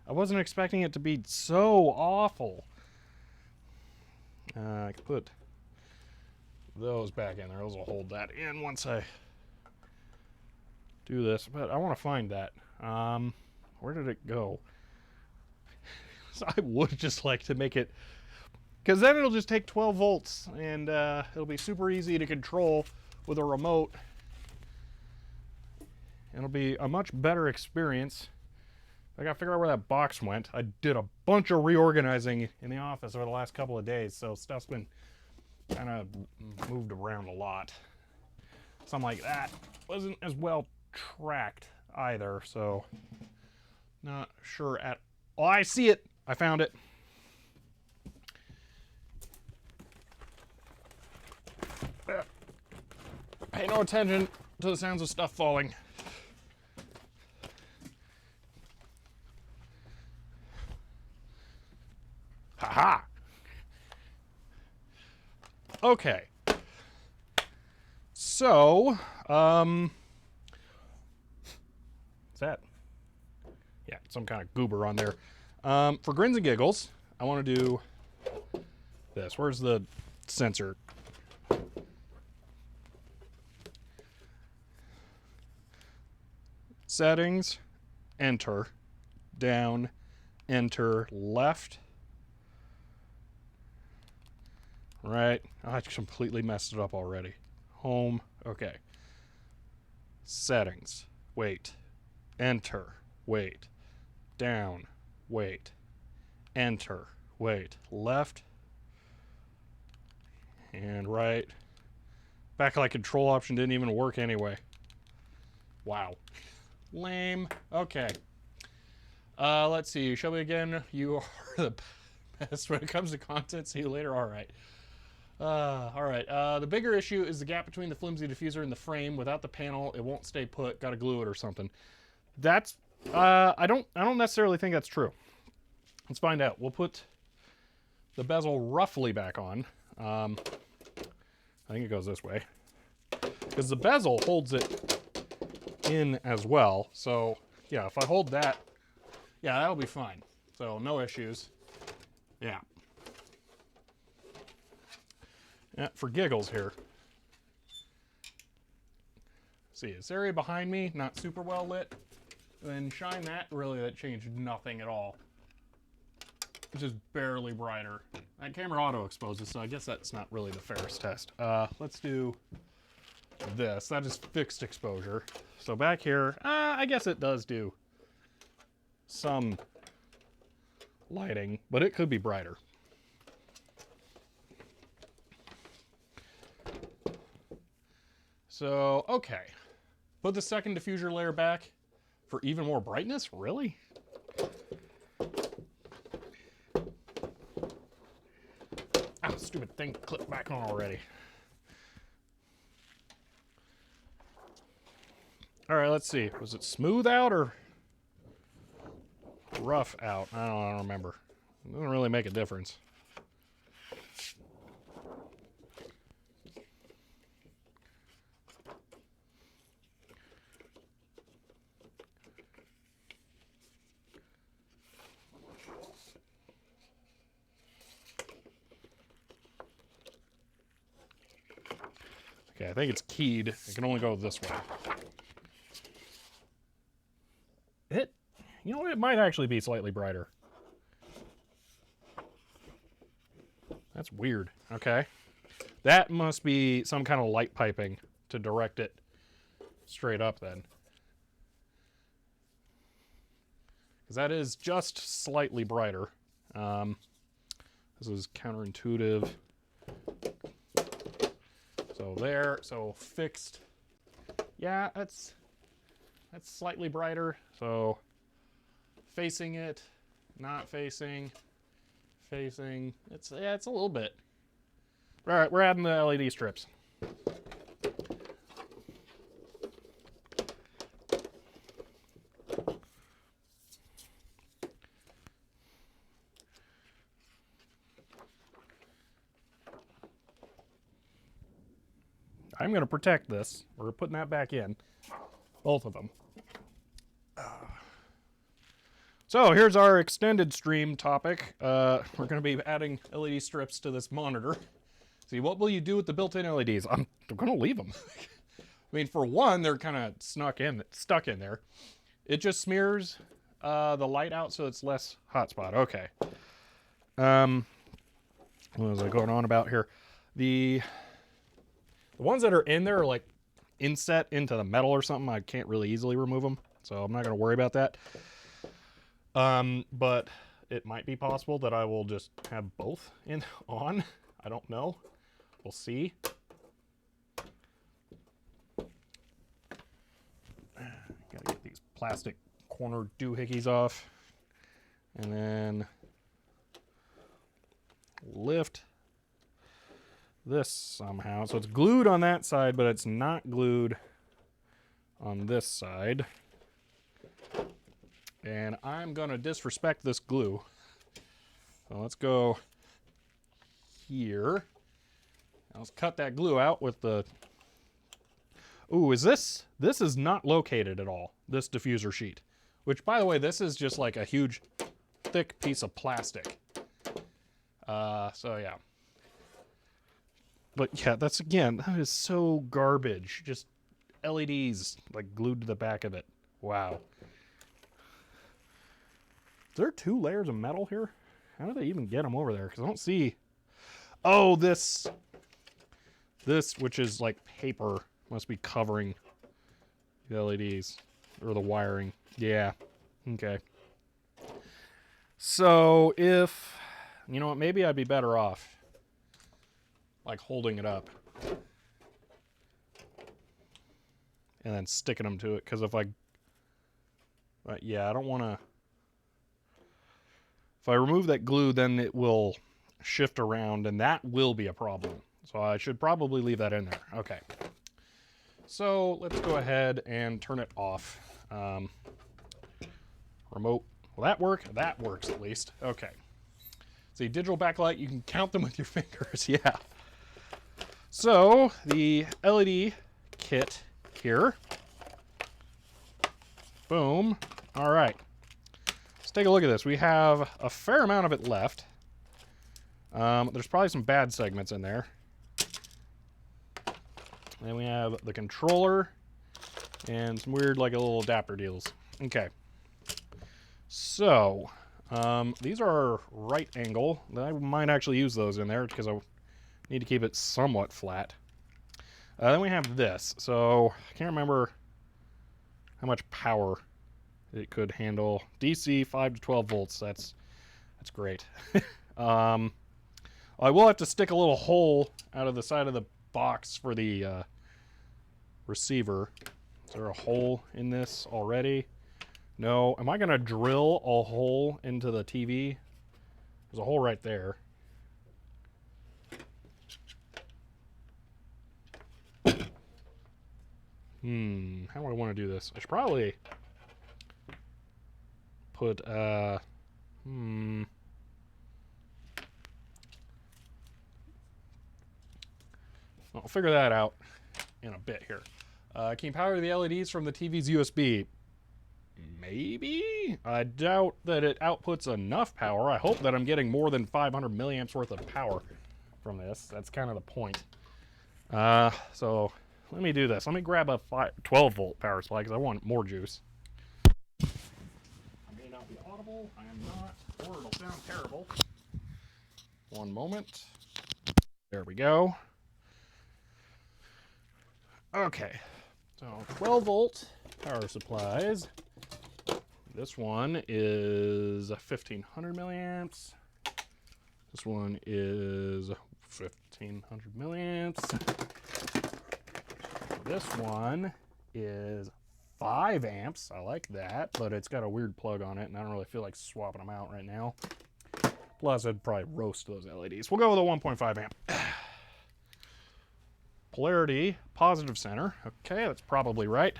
wasn't expecting it to be so awful. I could put those back in there. Those will hold that in once I do this. But I want to find that. Where did it go? So I would just like to make it... Because then it'll just take 12 volts, and it'll be super easy to control with a remote. It'll be a much better experience. I gotta figure out where that box went. I did a bunch of reorganizing in the office over the last couple of days, so stuff's been kind of moved around a lot. Something like that wasn't as well tracked either, so not sure at all. Oh, I see it! I found it. Pay no attention to the sounds of stuff falling. Haha. Okay. So, what's that? Yeah, some kind of goober on there. For grins and giggles, I want to do this. Where's the sensor? Settings, enter, down, enter, left, right. Oh, I completely messed it up already. Home, okay. Settings, wait, enter, wait, down, wait, enter, wait, left, and right. Backlight control option didn't even work anyway. Wow. Lame. Okay. Let's see. Show me again. You are the best when it comes to content. See you later. All right. All right. The bigger issue is the gap between the flimsy diffuser and the frame. Without the panel, it won't stay put. Got to glue it or something. That's. I don't necessarily think that's true. Let's find out. We'll put the bezel roughly back on. I think it goes this way because the bezel holds it in as well. So yeah, if I hold that, yeah, that'll be fine. So no issues. Yeah. Yeah, for giggles here. See, this area behind me, not super well lit. Then shine that, really that changed nothing at all. It's just barely brighter. That camera auto exposes, so I guess that's not really the fairest test. Let's do this. That is fixed exposure. So back here, I guess it does do some lighting, but it could be brighter. So, okay. Put the second diffuser layer back for even more brightness? Really? Ah, stupid thing clipped back on already. All right, let's see. Was it smooth out or rough out? I don't remember. It doesn't really make a difference. Okay, I think it's keyed. It can only go this way. You know what? It might actually be slightly brighter. That's weird. Okay. That must be some kind of light piping to direct it straight up then. Because that is just slightly brighter. This is counterintuitive. So there, so fixed. Yeah, that's slightly brighter. So facing it, not facing, facing. It's a little bit. All right, we're adding the LED strips. I'm going to protect this. We're putting that back in. Both of them. So here's our extended stream topic. We're going to be adding LED strips to this monitor. See, what will you do with the built-in LEDs? I'm going to leave them. I mean, for one, they're kind of stuck in there. It just smears the light out so it's less hotspot. Okay. What was I going on about here? The ones that are in there are like inset into the metal or something. I can't really easily remove them, so I'm not going to worry about that. But it might be possible that I will just have both on. I don't know. We'll see. Gotta get these plastic corner doohickeys off. And then lift this somehow. So it's glued on that side, but it's not glued on this side. And I'm going to disrespect this glue. So let's go here. Now let's cut that glue out with the... Ooh, is this? This is not located at all, this diffuser sheet. Which, by the way, this is just like a huge, thick piece of plastic. So yeah. But yeah, that's, again, that is so garbage. Just LEDs, like, glued to the back of it. Wow. Is there 2 layers of metal here? How do they even get them over there? Because I don't see... Oh, this, which is like paper, must be covering the LEDs. Or the wiring. Yeah. Okay. So, if... You know what? Maybe I'd be better off, like, holding it up. And then sticking them to it. Because if I... yeah, I don't want to... If I remove that glue, then it will shift around, and that will be a problem. So I should probably leave that in there. Okay. So let's go ahead and turn it off. Remote. Will that work? That works at least. Okay. See, digital backlight, you can count them with your fingers. Yeah. So the LED kit here. Boom. All right. Let's take a look at this. We have a fair amount of it left. There's probably some bad segments in there. Then we have the controller and some weird, like, a little adapter deals. Okay. So, these are right angle. I might actually use those in there because I need to keep it somewhat flat. Then we have this. So, I can't remember how much power it could handle. DC 5 to 12 volts. That's great. I will have to stick a little hole out of the side of the box for the receiver. Is there a hole in this already? No. Am I going to drill a hole into the TV? There's a hole right there. How do I want to do this? I should probably put, I'll figure that out in a bit here. Can you power the LEDs from the TV's USB? Maybe? I doubt that it outputs enough power. I hope that I'm getting more than 500 milliamps worth of power from this. That's kind of the point. So let me do this. Let me grab a 12 volt power supply because I want more juice. I may not be audible. I am not, or it'll sound terrible. One moment. There we go. Okay, so 12 volt power supplies. This one is 1500 milliamps. This one is 1500 milliamps. This one is 5 amps. I like that, but it's got a weird plug on it, and I don't really feel like swapping them out right now. Plus, I'd probably roast those LEDs. We'll go with a 1.5 amp. Polarity, positive center. Okay, that's probably right.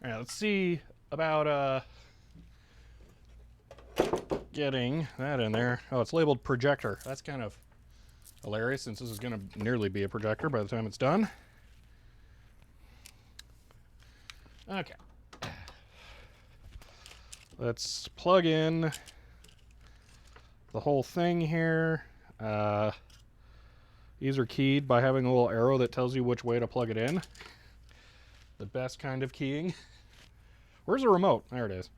All right, let's see about getting that in there. Oh, it's labeled projector. That's kind of hilarious since this is going to nearly be a projector by the time it's done. Okay. Let's plug in the whole thing here. These are keyed by having a little arrow that tells you which way to plug it in. The best kind of keying. Where's the remote? There it is.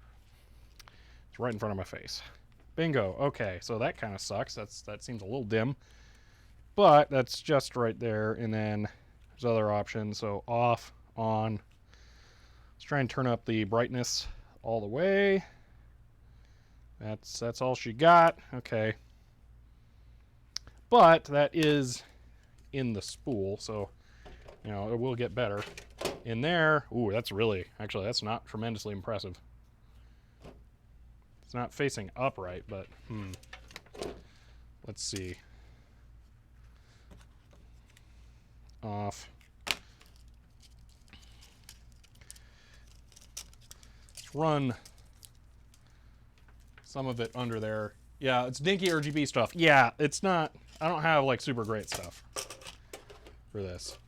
It's right in front of my face. Bingo. Okay, so that kind of sucks. That seems a little dim. But that's just right there. And then there's other options. So off, on. Let's try and turn up the brightness all the way. That's all she got. Okay. But that is in the spool, so you know it will get better. In there, ooh, that's not tremendously impressive. It's not facing upright, but let's see. Off. Let's run some of it under there. Yeah, it's dinky RGB stuff. Yeah, it's not, I don't have like super great stuff for this.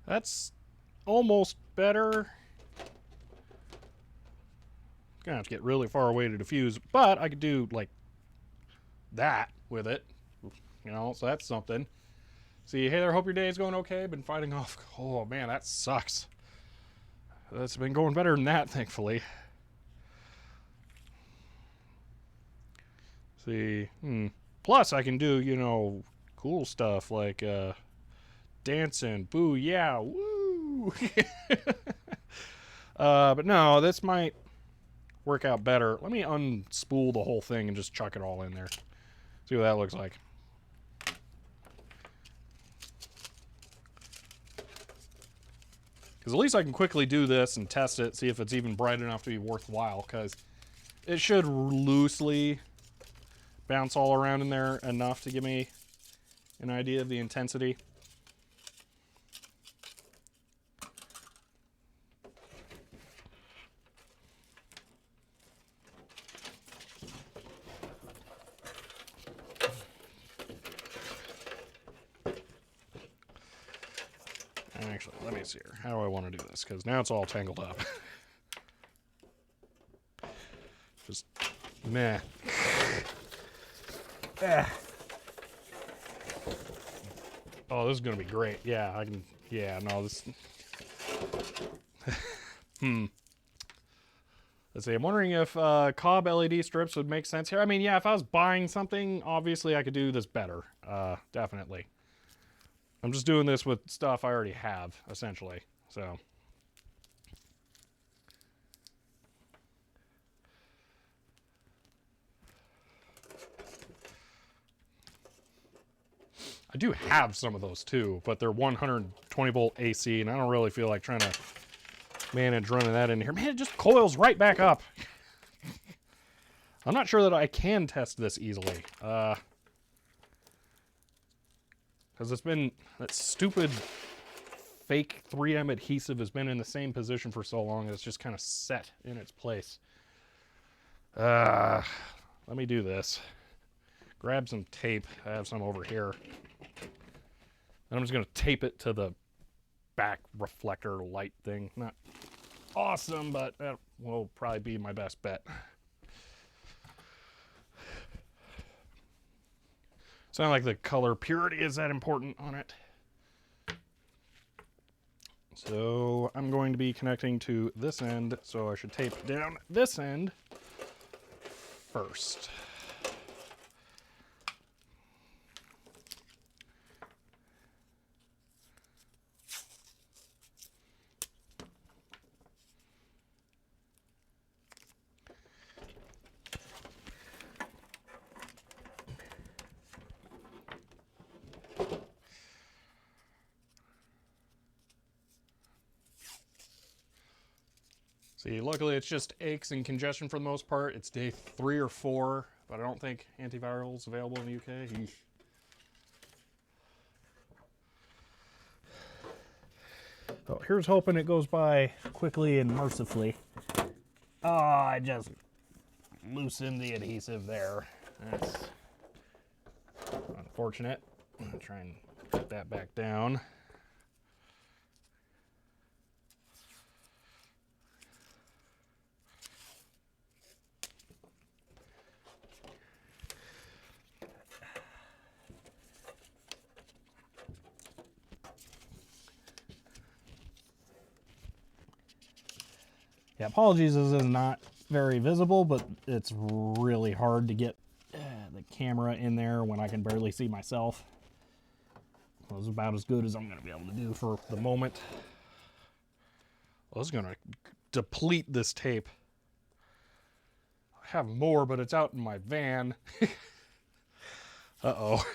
That's almost better. Gonna have to get really far away to diffuse, but I could do like that with it, you know, so that's something. See, hey there, hope your day is going okay. Been fighting off, oh man, that sucks. That's been going better than that, thankfully. See, plus I can do, you know, cool stuff like dancing, boo, yeah, woo. But no, this might work out better. Let me unspool the whole thing and just chuck it all in there. See what that looks like. Because at least I can quickly do this and test it, see if it's even bright enough to be worthwhile, because it should loosely bounce all around in there enough to give me an idea of the intensity. Actually, let me see here. How do I want to do this? Because now it's all tangled up. Just meh. Oh, this is gonna be great. Yeah, I can. Yeah, no, this. Let's see. I'm wondering if cob LED strips would make sense here. I mean, yeah, if I was buying something, obviously I could do this better. Definitely. I'm just doing this with stuff I already have, essentially. So. I do have some of those too, but they're 120 volt AC, and I don't really feel like trying to manage running that in here. Man, it just coils right back up. I'm not sure that I can test this easily. Because it's been, that stupid fake 3M adhesive has been in the same position for so long, it's just kind of set in its place. Let me do this. Grab some tape. I have some over here. And I'm just going to tape it to the back reflector light thing. Not awesome, but that will probably be my best bet. It's not like the color purity is that important on it. So I'm going to be connecting to this end, so I should tape down this end first. See, luckily it's just aches and congestion for the most part. It's day 3 or 4, but I don't think antiviral is available in the UK. Eesh. So here's hoping it goes by quickly and mercifully. Oh, I just loosened the adhesive there. That's unfortunate. I'm gonna try and put that back down. Yeah, apologies, this is not very visible, but it's really hard to get the camera in there when I can barely see myself. Well, it's about as good as I'm going to be able to do for the moment. Well, this is going to deplete this tape. I have more, but it's out in my van. Uh-oh.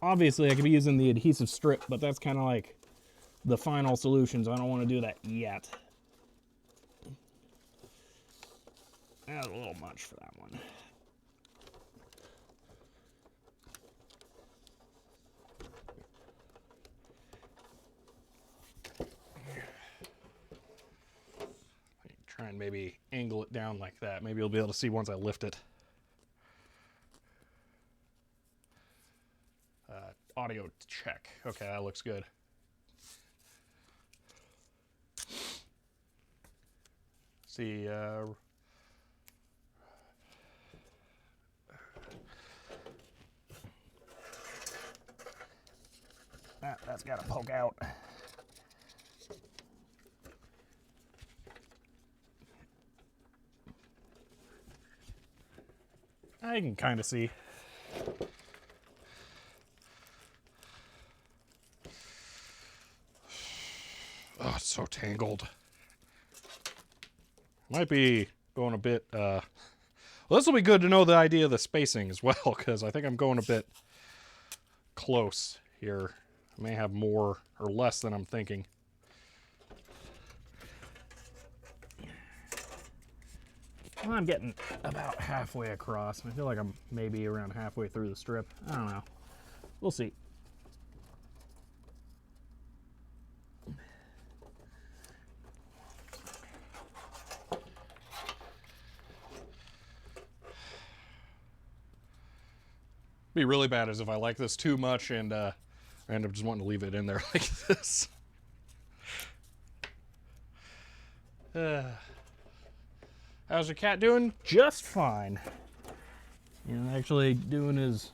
Obviously, I could be using the adhesive strip, but that's kind of like the final solution, so I don't want to do that yet. That's a little much for that one. Try and maybe angle it down like that. Maybe you'll be able to see once I lift it. Audio check. Okay, that looks good. See, that's got to poke out. I can kind of see. Oh, it's so tangled. Might be going a bit, well, this will be good to know the idea of the spacing as well, because I think I'm going a bit close here. I may have more or less than I'm thinking. Well, I'm getting about halfway across. I feel like I'm maybe around halfway through the strip. I don't know. We'll see. Be really bad as if I like this too much and I end up just wanting to leave it in there like this. How's your cat doing? Just fine. You know, actually doing his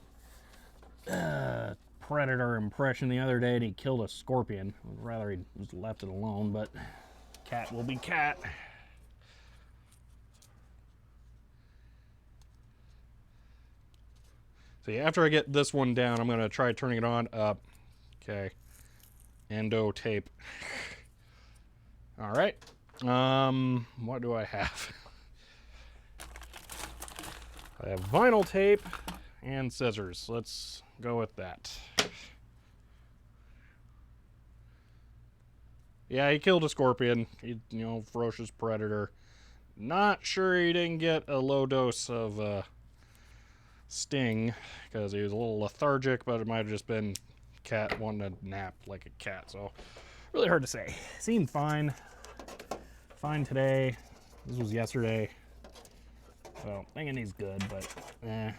predator impression the other day, and he killed a scorpion. I'd rather he just left it alone, but cat will be cat. See, after I get this one down, I'm going to try turning it on up. Okay. Endo tape. All right. What do I have? I have vinyl tape and scissors. Let's go with that. Yeah, he killed a scorpion. He, you know, ferocious predator. Not sure he didn't get a low dose of sting because he was a little lethargic, but it might have just been cat wanting to nap like a cat. So really hard to say. Seemed fine. Fine today. This was yesterday. So thinking he's good, but eh.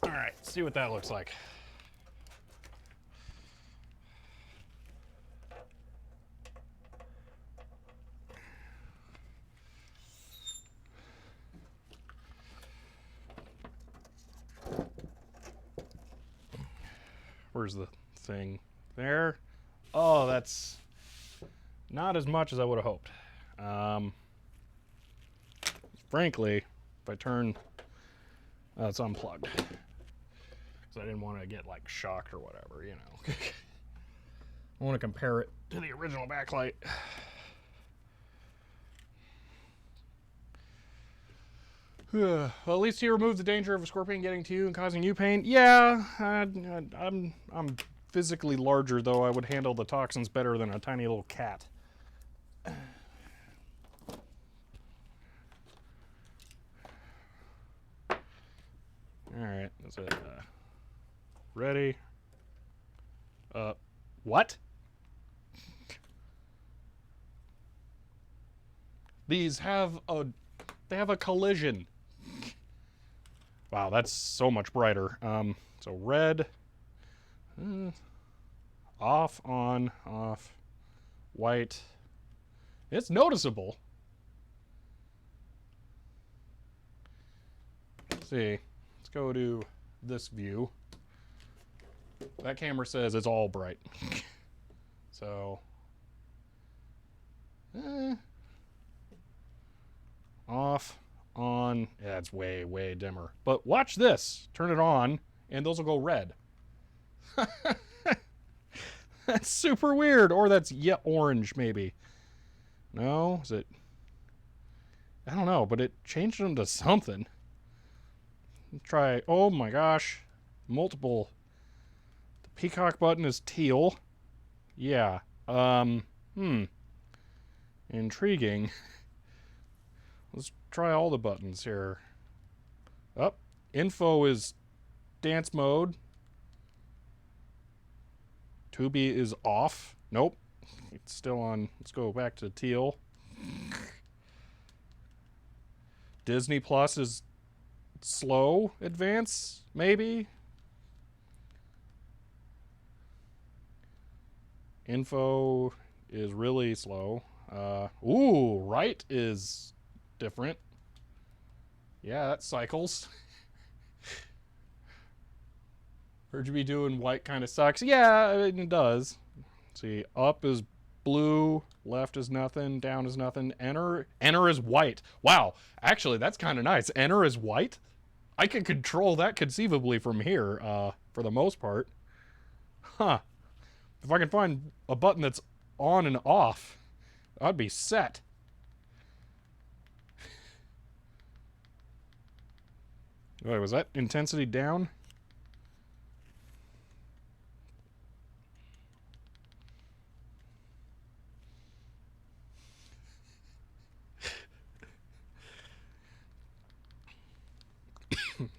All right, see what that looks like. Where's the thing? There. Oh, that's not as much as I would have hoped. Frankly, if I turn, it's unplugged. Because I didn't want to get like shocked or whatever, you know. I want to compare it to the original backlight. Well, at least he removed the danger of a scorpion getting to you and causing you pain. Yeah, I'm physically larger, though. I would handle the toxins better than a tiny little cat. Alright, is it ready? What? These have a collision. Wow, that's so much brighter. So red, off, on, off, white. It's noticeable. Let's see. Let's go to this view. That camera says it's all bright. So, off, on. Yeah, it's way, way dimmer. But watch this. Turn it on, and those will go red. That's super weird. Or that's orange, maybe. No? Is it? I don't know, but it changed them to something. Try. Oh my gosh. Multiple. The peacock button is teal. Yeah. Intriguing. Let's try all the buttons here. Up. Info is dance mode. Tubi is off. Nope. It's still on. Let's go back to teal. Disney Plus is slow advance, maybe. Info is really slow. Ooh, right is different. Yeah, that cycles. Heard you be doing white kind of sucks. Yeah, it does. Let's see, up is blue, left is nothing, down is nothing. Enter is white. Wow, actually, that's kind of nice. Enter is white. I can control that conceivably from here, for the most part. Huh. If I can find a button that's on and off, I'd be set. Wait, was that intensity down?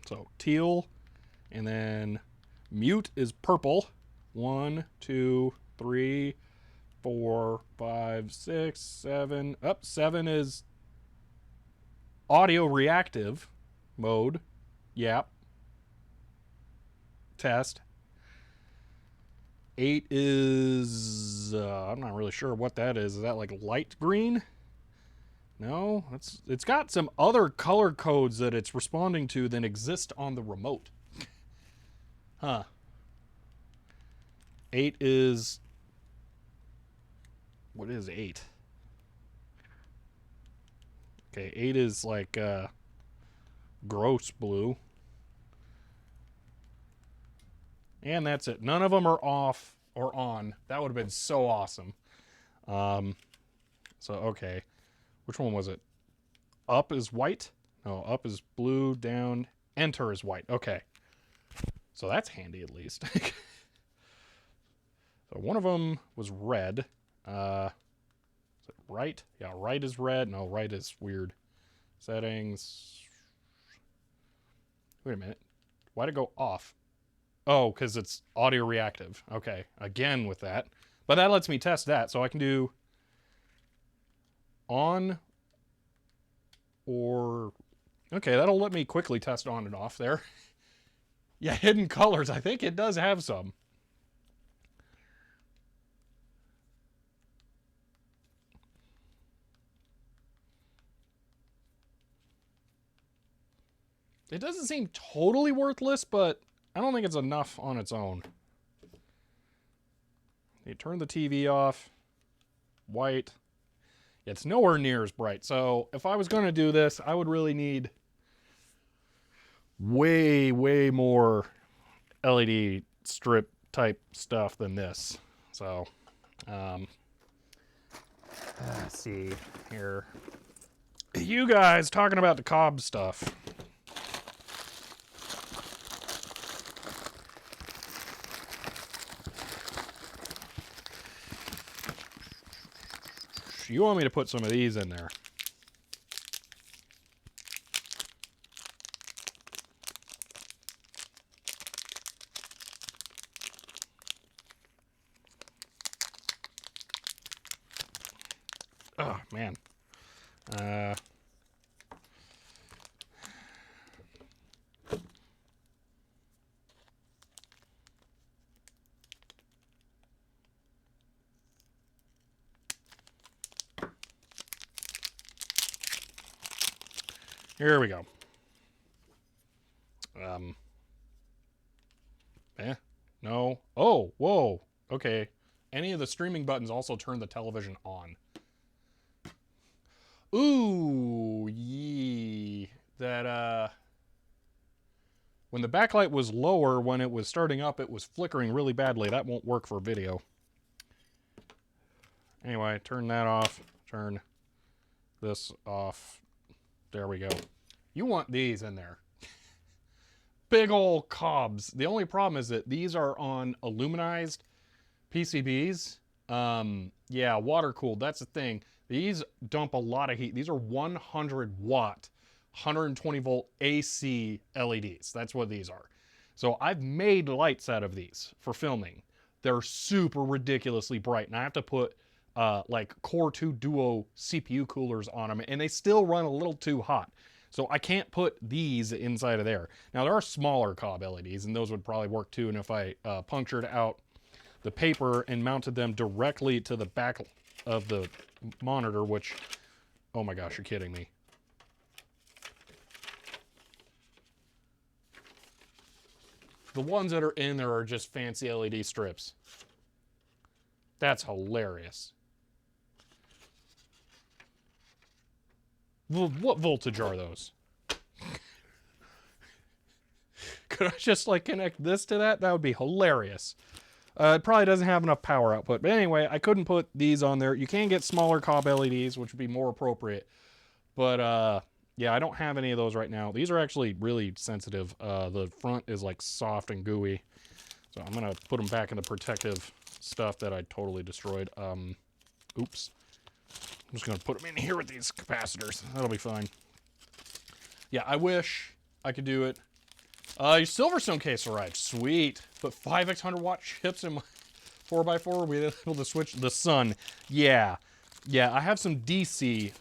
So teal, and then mute is purple. 1, 2, 3, 4, 5, 6, 7. Up, 7 is audio reactive mode. Yep. Test. 8 is I'm not really sure what that is. Is that like light green? No, it's got some other color codes that it's responding to than exist on the remote. Huh. 8 is... What is 8? Okay, 8 is like gross blue. And that's it. None of them are off or on. That would have been so awesome. So, okay. Which one was it? Up is white? No, up is blue, down. Enter is white. Okay. So that's handy at least. So one of them was red. Is it right? Yeah, right is red. No, right is weird. Settings. Wait a minute. Why'd it go off? Oh, because it's audio reactive. Okay, again with that. But that lets me test that, so I can do on or... Okay, that'll let me quickly test on and off there. Yeah, hidden colors. I think it does have some. It doesn't seem totally worthless, but I don't think it's enough on its own. You turn the TV off. White. It's nowhere near as bright. So if I was going to do this, I would really need way, way more LED strip type stuff than this. So, let's see here. You guys talking about the Cobb stuff. You want me to put some of these in there? Oh, man. Here we go. No. Oh, whoa. Okay. Any of the streaming buttons also turn the television on. Ooh, yee. That, when the backlight was lower, when it was starting up, it was flickering really badly. That won't work for video. Anyway, turn that off. Turn this off. There we go. You want these in there. Big old cobs. The only problem is that these are on aluminized PCBs. Yeah, water cooled. That's the thing. These dump a lot of heat. These are 100 watt, 120 volt AC LEDs. That's what these are. So I've made lights out of these for filming. They're super ridiculously bright, and I have to put like Core 2 Duo CPU coolers on them, and they still run a little too hot. So I can't put these inside of there. Now there are smaller Cobb LEDs, and those would probably work too. And if I punctured out the paper and mounted them directly to the back of the monitor, which, oh my gosh, you're kidding me. The ones that are in there are just fancy LED strips. That's hilarious. What voltage are those? Could I just like connect this to that? That would be hilarious. It probably doesn't have enough power output. But anyway, I couldn't put these on there. You can get smaller Cobb LEDs, which would be more appropriate. But yeah, I don't have any of those right now. These are actually really sensitive. The front is like soft and gooey. So I'm going to put them back in the protective stuff that I totally destroyed. Oops. I'm just going to put them in here with these capacitors. That'll be fine. Yeah, I wish I could do it. Your Silverstone case arrived. Sweet. Put 5x100 watt chips in my 4x4. We'll be able to switch the sun. Yeah. Yeah, I have some DC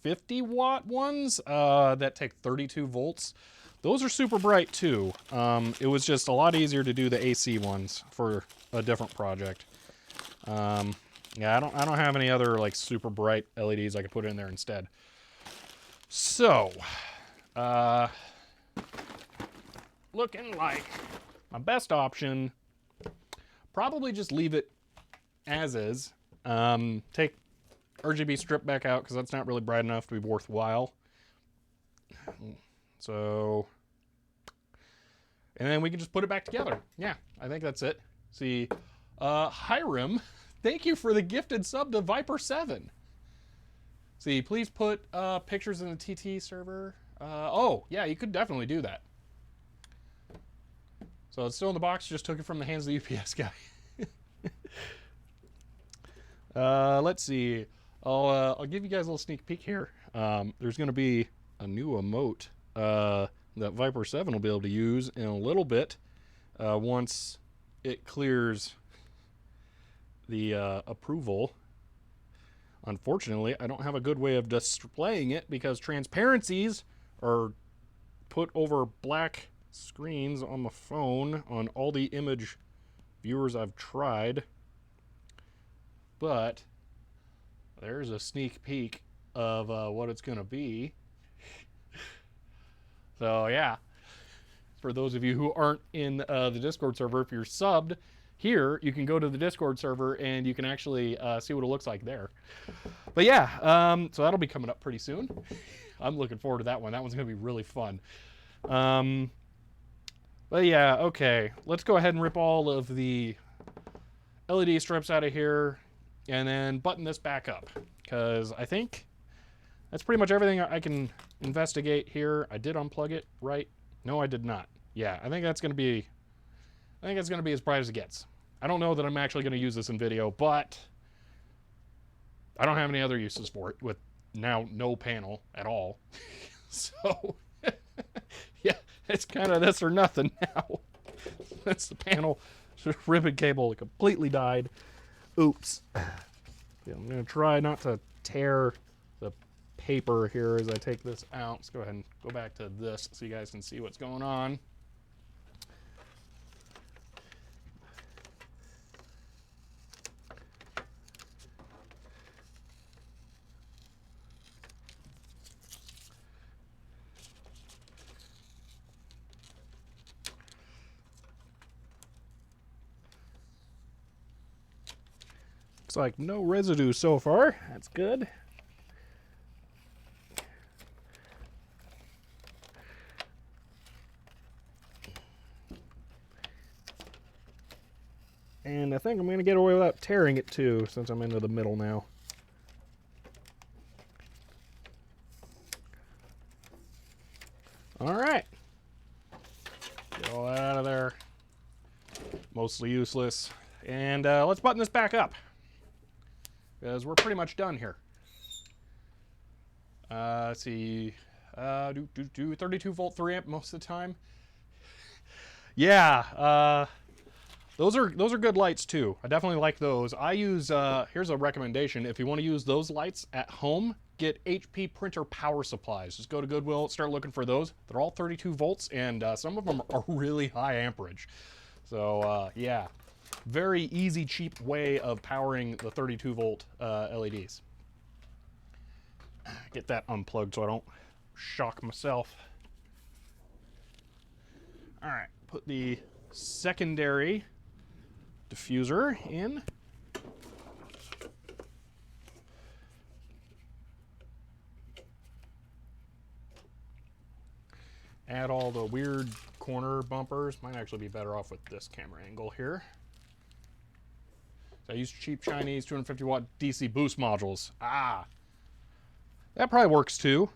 50 watt ones that take 32 volts. Those are super bright too. It was just a lot easier to do the AC ones for a different project. Yeah, I don't have any other like super bright LEDs I could put in there instead. So, looking like my best option, probably just leave it as is. Take RGB strip back out because that's not really bright enough to be worthwhile. So, and then we can just put it back together. Yeah, I think that's it. See, Hiram, thank you for the gifted sub to Viper7. See, please put pictures in the TT server. Oh, yeah, you could definitely do that. So it's still in the box, just took it from the hands of the UPS guy. Let's see. I'll give you guys a little sneak peek here. There's going to be a new emote that Viper7 will be able to use in a little bit once it clears the approval. Unfortunately, I don't have a good way of displaying it because transparencies are put over black screens on the phone on all the image viewers I've tried. But there's a sneak peek of what it's going to be. So yeah, for those of you who aren't in the Discord server, if you're subbed here, you can go to the Discord server and you can actually see what it looks like there. But yeah, so that'll be coming up pretty soon. I'm looking forward to that one. That one's going to be really fun. But yeah, okay. Let's go ahead and rip all of the LED strips out of here and then button this back up. Because I think that's pretty much everything I can investigate here. I did unplug it, right? No, I did not. Yeah, I think that's going to be as bright as it gets. I don't know that I'm actually going to use this in video, but I don't have any other uses for it with now no panel at all. So, yeah, it's kind of this or nothing now. That's the panel. Ribbon cable completely died. Oops. Yeah, I'm going to try not to tear the paper here as I take this out. Let's go ahead and go back to this so you guys can see what's going on. Looks like no residue so far. That's good. And I think I'm going to get away without tearing it too, since I'm into the middle now. All right. Get all that out of there. Mostly useless. And let's button this back up, because we're pretty much done here. Let's see. 32 volt 3 amp most of the time. Yeah, those are good lights too. I definitely like those. I use, here's a recommendation. If you want to use those lights at home, get HP printer power supplies. Just go to Goodwill, start looking for those. They're all 32 volts, and some of them are really high amperage. So yeah, very easy, cheap way of powering the 32 volt LEDs. Get that unplugged so I don't shock myself. All right, put the secondary diffuser in. Add all the weird corner bumpers. Might actually be better off with this camera angle here. So I use cheap Chinese 250 watt DC boost modules. Ah, that probably works too.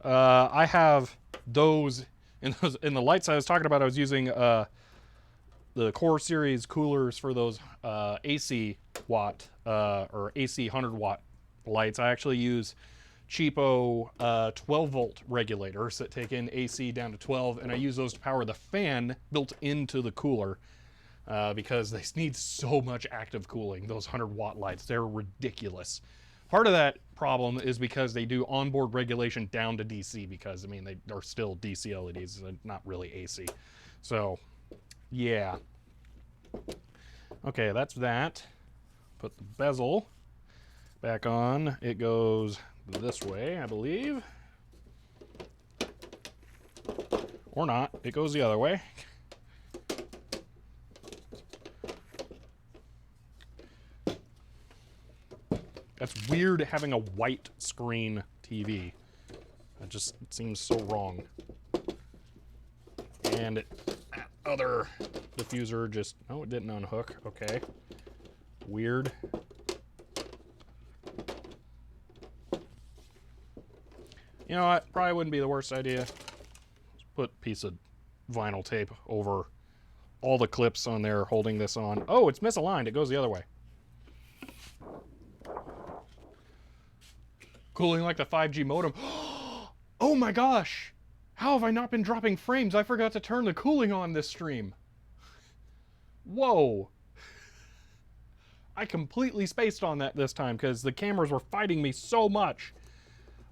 I have those in the lights I was talking about. I was using the Core Series coolers for those AC watt or AC 100 watt lights. I actually use cheapo 12 volt regulators that take in AC down to 12, and I use those to power the fan built into the cooler because they need so much active cooling. Those 100 watt lights, they're ridiculous. Part of that problem is because they do onboard regulation down to DC, because I mean they are still DC LEDs, not really AC. So yeah. Okay, that's that. Put the bezel back on. It goes this way, I believe. Or not. It goes the other way. That's weird having a white screen TV. It just seems so wrong. And that other diffuser just, oh, it didn't unhook. Okay. Weird. You know what? Probably wouldn't be the worst idea. Just put a piece of vinyl tape over all the clips on there holding this on. Oh, it's misaligned. It goes the other way. Cooling like the 5G modem. Oh my gosh! How have I not been dropping frames? I forgot to turn the cooling on this stream. Whoa. I completely spaced on that this time because the cameras were fighting me so much.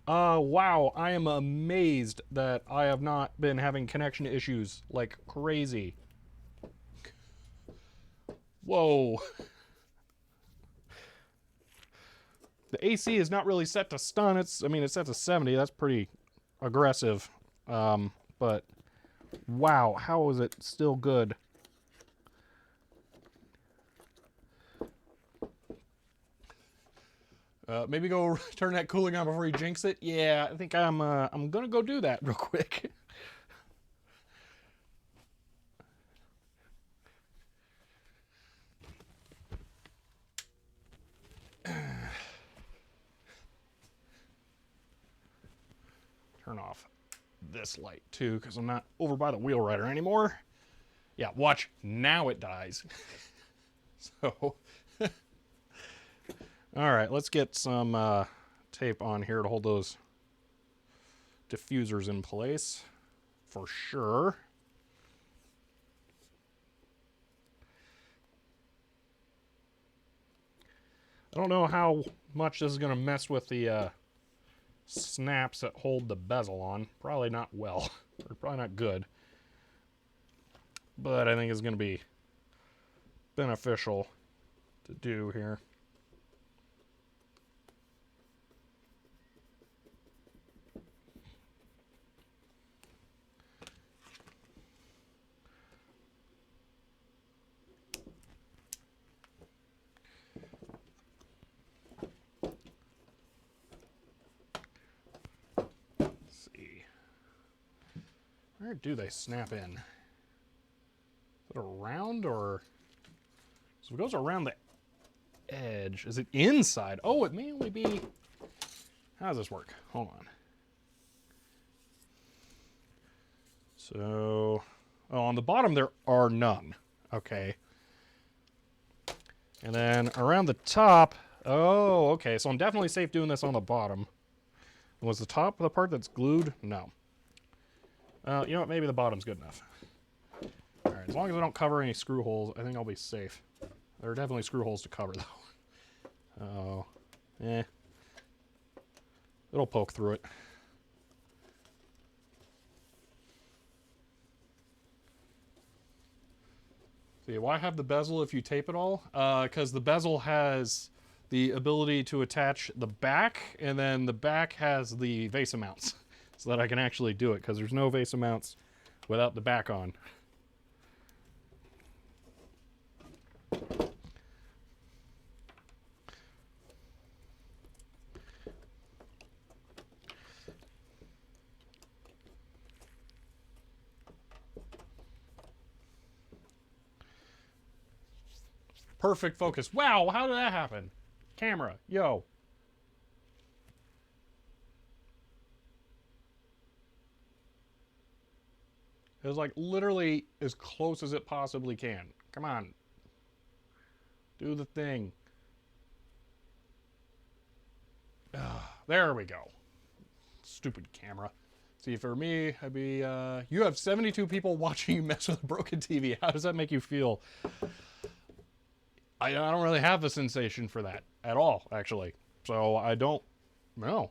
Wow, I am amazed that I have not been having connection issues like crazy. Whoa. The AC is not really set to stun. It's set to 70. That's pretty aggressive. But wow, how is it still good? Maybe go turn that cooling on before you jinx it. Yeah, I think I'm gonna go do that real quick. this light too, because I'm not over by the wheel rider anymore. Yeah, watch, now it dies. So, all right, let's get some tape on here to hold those diffusers in place for sure. I don't know how much this is going to mess with the snaps that hold the bezel on. Probably not well, or probably not good. But I think it's going to be beneficial to do here. Where do they snap in? Is it around or? So it goes around the edge. Is it inside? Oh, it may only be. How does this work? Hold on. So, oh, on the bottom there are none. Okay. And then around the top. Oh, okay. So I'm definitely safe doing this on the bottom. Was the top the part that's glued? No. You know what? Maybe the bottom's good enough. All right, as long as I don't cover any screw holes, I think I'll be safe. There are definitely screw holes to cover, though. Oh, it'll poke through it. See, why have the bezel if you tape it all? Because the bezel has the ability to attach the back, and then the back has the VESA mounts. So that I can actually do it, because there's no VESA mounts without the back on. Perfect focus. Wow, how did that happen? Camera, yo. It was like literally as close as it possibly can. Come on. Do the thing. There we go. Stupid camera. See, for me, I'd be, you have 72 people watching you mess with a broken TV. How does that make you feel? I don't really have the sensation for that at all, actually. So I don't know.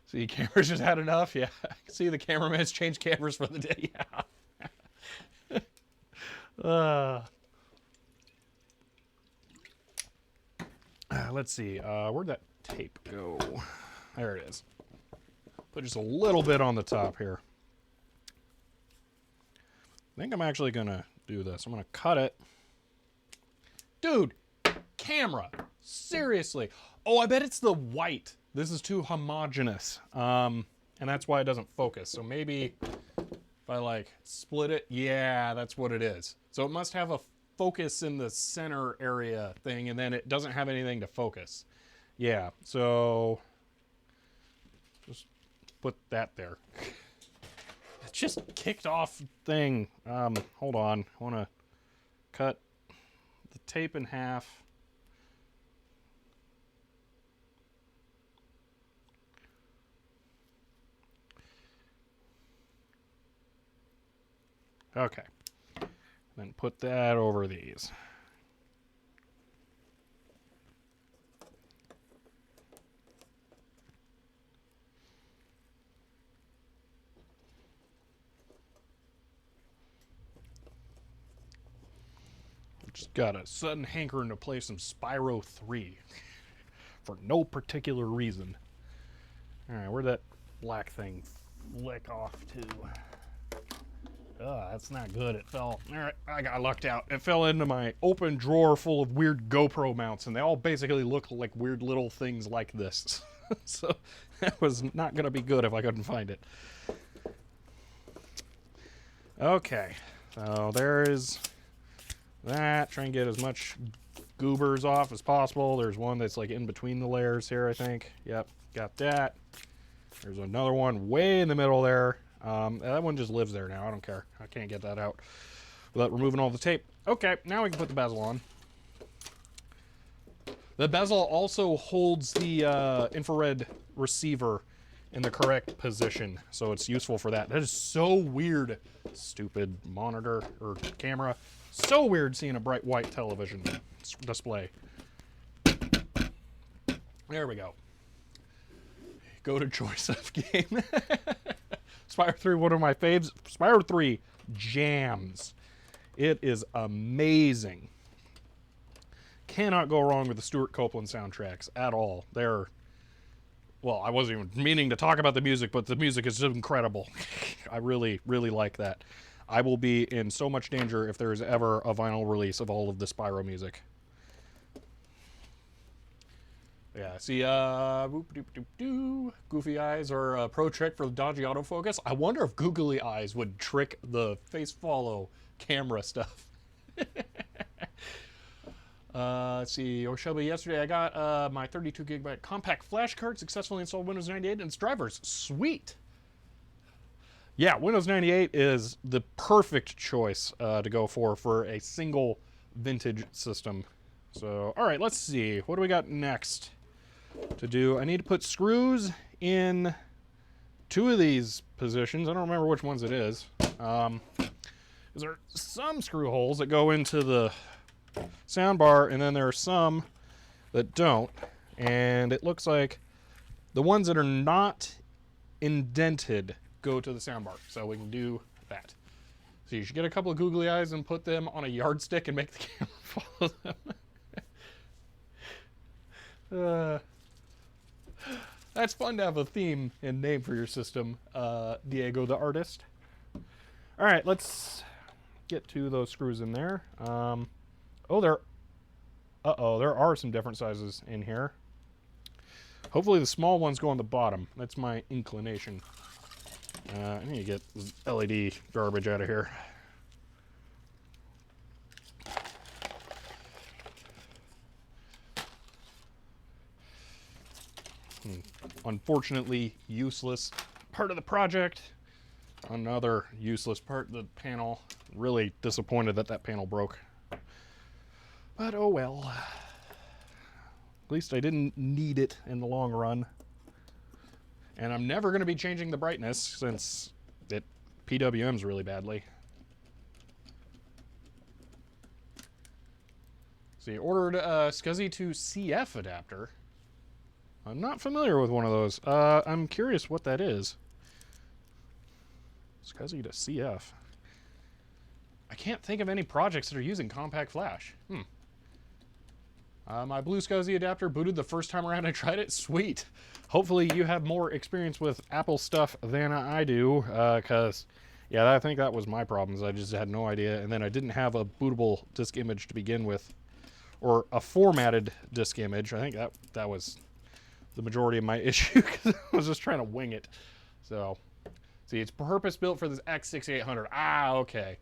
See, cameras just had enough? Yeah. See, the cameraman's changed cameras for the day. Yeah. Let's see. Where'd that tape go? There it is. Put just a little bit on the top here. I think I'm actually going to do this. I'm going to cut it. Dude, camera. Seriously. Oh, I bet it's the white. This is too homogeneous, and that's why it doesn't focus. So maybe if I like split it, yeah, that's what it is. So it must have a focus in the center area thing, and then it doesn't have anything to focus. Yeah, so just put that there. It's just kicked off thing. Hold on, I want to cut the tape in half. Okay, then put that over these. Just got a sudden hankering to play some Spyro 3 for no particular reason. All right, where'd that black thing flick off to? That's not good. It fell. All right, I got lucked out. It fell into my open drawer full of weird GoPro mounts, and they all basically look like weird little things like this. So that was not going to be good if I couldn't find it. Okay, so there's that. Try and get as much goobers off as possible. There's one that's like in between the layers here, I think. Yep, got that. There's another one way in the middle there. That one just lives there now. I don't care. I can't get that out without removing all the tape. Okay, now we can put the bezel on. The bezel also holds the infrared receiver in the correct position, so it's useful for that. That is so weird. Stupid monitor or camera. So weird seeing a bright white television display. There we go. Go to choice of game. Spyro 3, one of my faves. Spyro 3 jams. It is amazing. Cannot go wrong with the Stuart Copeland soundtracks at all. They're, well, I wasn't even meaning to talk about the music, but the music is incredible. I really, really like that. I will be in so much danger if there is ever a vinyl release of all of the Spyro music. Yeah, see, goofy eyes are a pro trick for the dodgy autofocus. I wonder if googly eyes would trick the face follow camera stuff. Let's see, or Shelby, yesterday I got my 32 gigabyte compact flash card, successfully installed Windows 98 and its drivers. Sweet! Yeah, Windows 98 is the perfect choice to go for a single vintage system. So, all right, let's see. What do we got next to do? I need to put screws in 2 of these positions. I don't remember which ones it is. There are some screw holes that go into the soundbar, and then there are some that don't. And it looks like the ones that are not indented go to the soundbar, so we can do that. So you should get a couple of googly eyes and put them on a yardstick and make the camera follow them. That's fun to have a theme and name for your system, Diego the artist. All right, let's get to those screws in there. There are some different sizes in here. Hopefully the small ones go on the bottom. That's my inclination. I need to get this LED garbage out of here. Unfortunately, useless part of the project. Another useless part of the panel. Really disappointed that that panel broke. But oh well. At least I didn't need it in the long run. And I'm never going to be changing the brightness since it PWMs really badly. See, ordered a SCSI to CF adapter. I'm not familiar with one of those. I'm curious what that is. SCSI to CF. I can't think of any projects that are using compact flash. My blue SCSI adapter booted the first time around I tried it. Sweet. Hopefully you have more experience with Apple stuff than I do, because, yeah, I think that was my problems. I just had no idea, and then I didn't have a bootable disk image to begin with, or a formatted disk image. I think that was the majority of my issue, because I was just trying to wing it. So, see, it's purpose-built for this X6800. Ah, okay.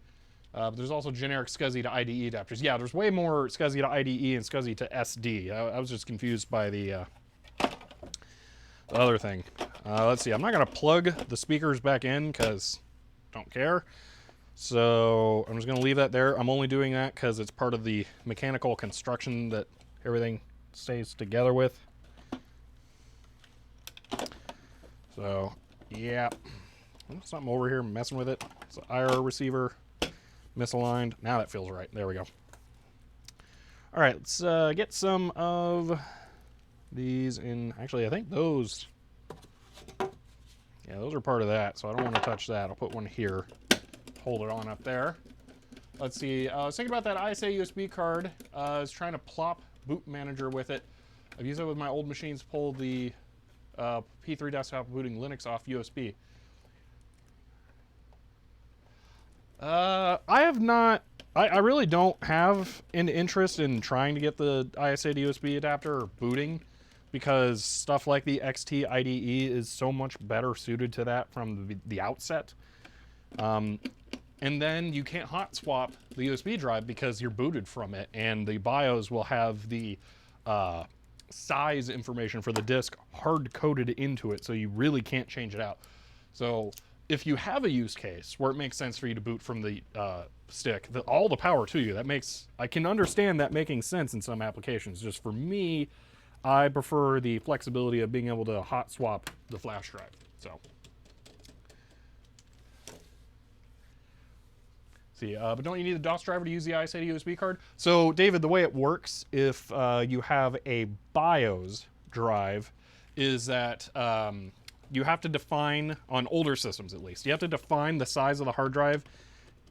But there's also generic SCSI to IDE adapters. Yeah, there's way more SCSI to IDE and SCSI to SD. I was just confused by the other thing. Let's see. I'm not going to plug the speakers back in because I don't care. So I'm just going to leave that there. I'm only doing that because it's part of the mechanical construction that everything stays together with. So, yeah. Something over here messing with it. It's an IR receiver. Misaligned. Now that feels right. There we go. All right, let's get some of these in. Actually, I think those. Yeah, those are part of that, so I don't want to touch that. I'll put one here. Hold it on up there. Let's see. I was thinking about that ISA USB card. I was trying to plop Boot Manager with it. I've used it with my old machines to pull the P3 desktop booting Linux off USB. I have not. I really don't have an interest in trying to get the ISA to USB adapter or booting, because stuff like the XT IDE is so much better suited to that from the outset. And then you can't hot swap the USB drive because you're booted from it, and the BIOS will have the size information for the disk hard coded into it, so you really can't change it out. So if you have a use case where it makes sense for you to boot from the stick, all the power to you. I can understand that making sense in some applications. Just for me, I prefer the flexibility of being able to hot swap the flash drive. So. See, but don't you need a DOS driver to use the iSATA USB card? So, David, the way it works, if you have a BIOS drive, is that you have to define, on older systems at least, you have to define the size of the hard drive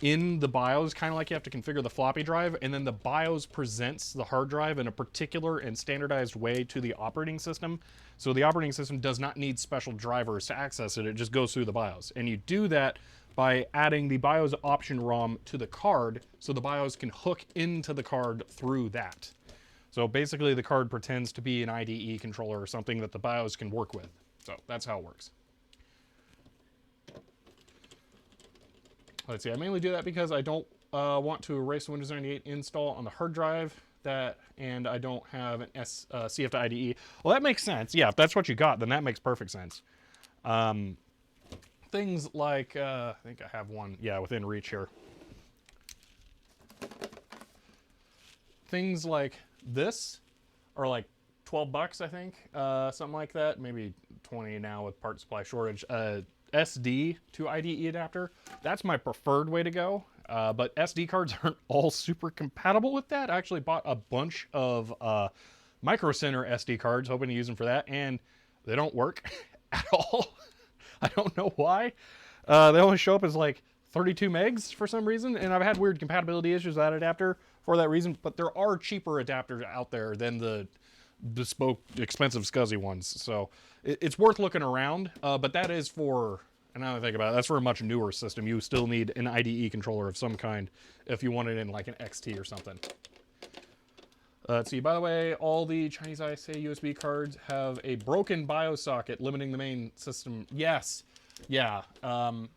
in the BIOS, kind of like you have to configure the floppy drive, and then the BIOS presents the hard drive in a particular and standardized way to the operating system. So the operating system does not need special drivers to access it, it just goes through the BIOS. And you do that by adding the BIOS option ROM to the card, so the BIOS can hook into the card through that. So basically the card pretends to be an IDE controller or something that the BIOS can work with. So that's how it works. Let's see, I mainly do that because I don't want to erase the Windows 98 install on the hard drive, and I don't have an CF to IDE. Well, that makes sense. Yeah, if that's what you got, then that makes perfect sense. Things like, I think I have one, yeah, within reach here. Things like this are like 12 bucks, I think, something like that. Maybe 20 now with part supply shortage. SD to IDE adapter, that's my preferred way to go. But SD cards aren't all super compatible with that. I actually bought a bunch of Micro Center SD cards, hoping to use them for that, and they don't work at all. I don't know why. They only show up as like 32 megs for some reason, and I've had weird compatibility issues with that adapter for that reason, but there are cheaper adapters out there than the bespoke, expensive, scuzzy ones, so it's worth looking around, but that is for, and now that I think about it, that's for a much newer system. You still need an IDE controller of some kind if you want it in like an XT or something. Let's see, by the way, all the Chinese ISA USB cards have a broken BIOS socket limiting the main system. Yes, yeah. But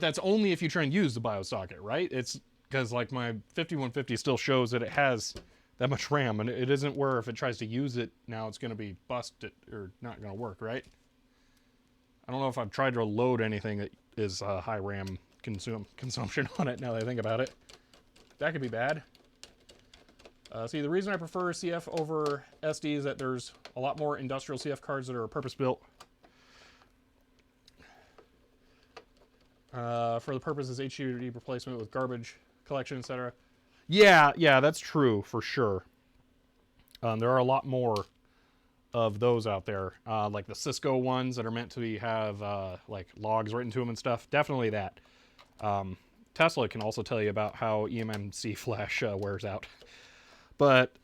that's only if you try and use the BIOS socket, right? It's because like my 5150 still shows that it has that much RAM, and it isn't where if it tries to use it, now it's going to be busted or not going to work, right? I don't know if I've tried to load anything that is high RAM consumption on it now that I think about it. That could be bad. See, the reason I prefer CF over SD is that there's a lot more industrial CF cards that are purpose-built for the purposes HDD replacement with garbage collection, etc. Yeah, that's true for sure. There are a lot more of those out there, like the Cisco ones that are meant to have like logs written to them and stuff. Definitely that. Tesla can also tell you about how eMMC flash wears out. But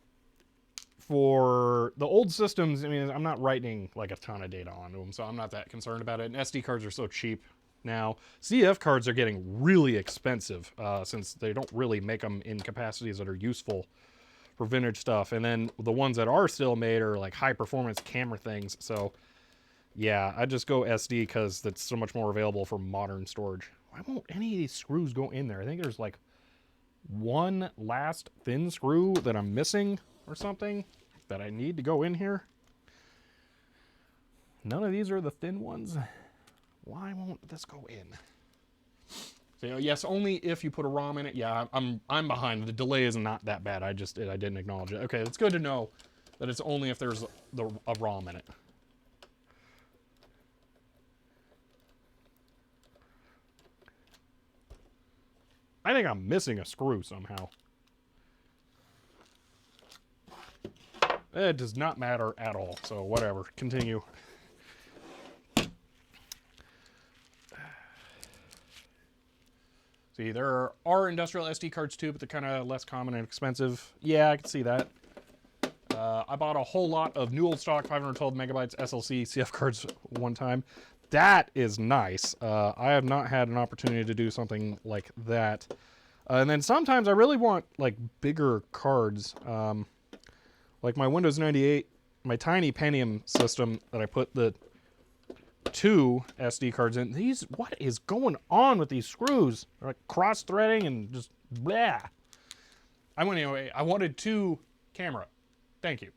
for the old systems, I mean, I'm not writing like a ton of data onto them, so I'm not that concerned about it. And SD cards are so cheap now. CF cards are getting really expensive since they don't really make them in capacities that are useful for vintage stuff. And then the ones that are still made are like high performance camera things. So yeah, I just go SD because that's so much more available for modern storage. Why won't any of these screws go in there? I think there's like one last thin screw that I'm missing or something that I need to go in here. None of these are the thin ones. Why won't this go in? So, yes, only if you put a ROM in it. Yeah, I'm behind. The delay is not that bad. I didn't acknowledge it. Okay, it's good to know that it's only if there's a ROM in it. I think I'm missing a screw somehow. It does not matter at all, so whatever. Continue. See, there are industrial SD cards too, but they're kind of less common and expensive. Yeah, I can see that. I bought a whole lot of new old stock 512 megabytes SLC CF cards one time. That is nice. I have not had an opportunity to do something like that. And then sometimes I really want like bigger cards. Like my Windows 98, my tiny Pentium system that I put the 2 SD cards in. What is going on with these screws? They're like cross-threading and just blah. I wanted 2 camera Thank you.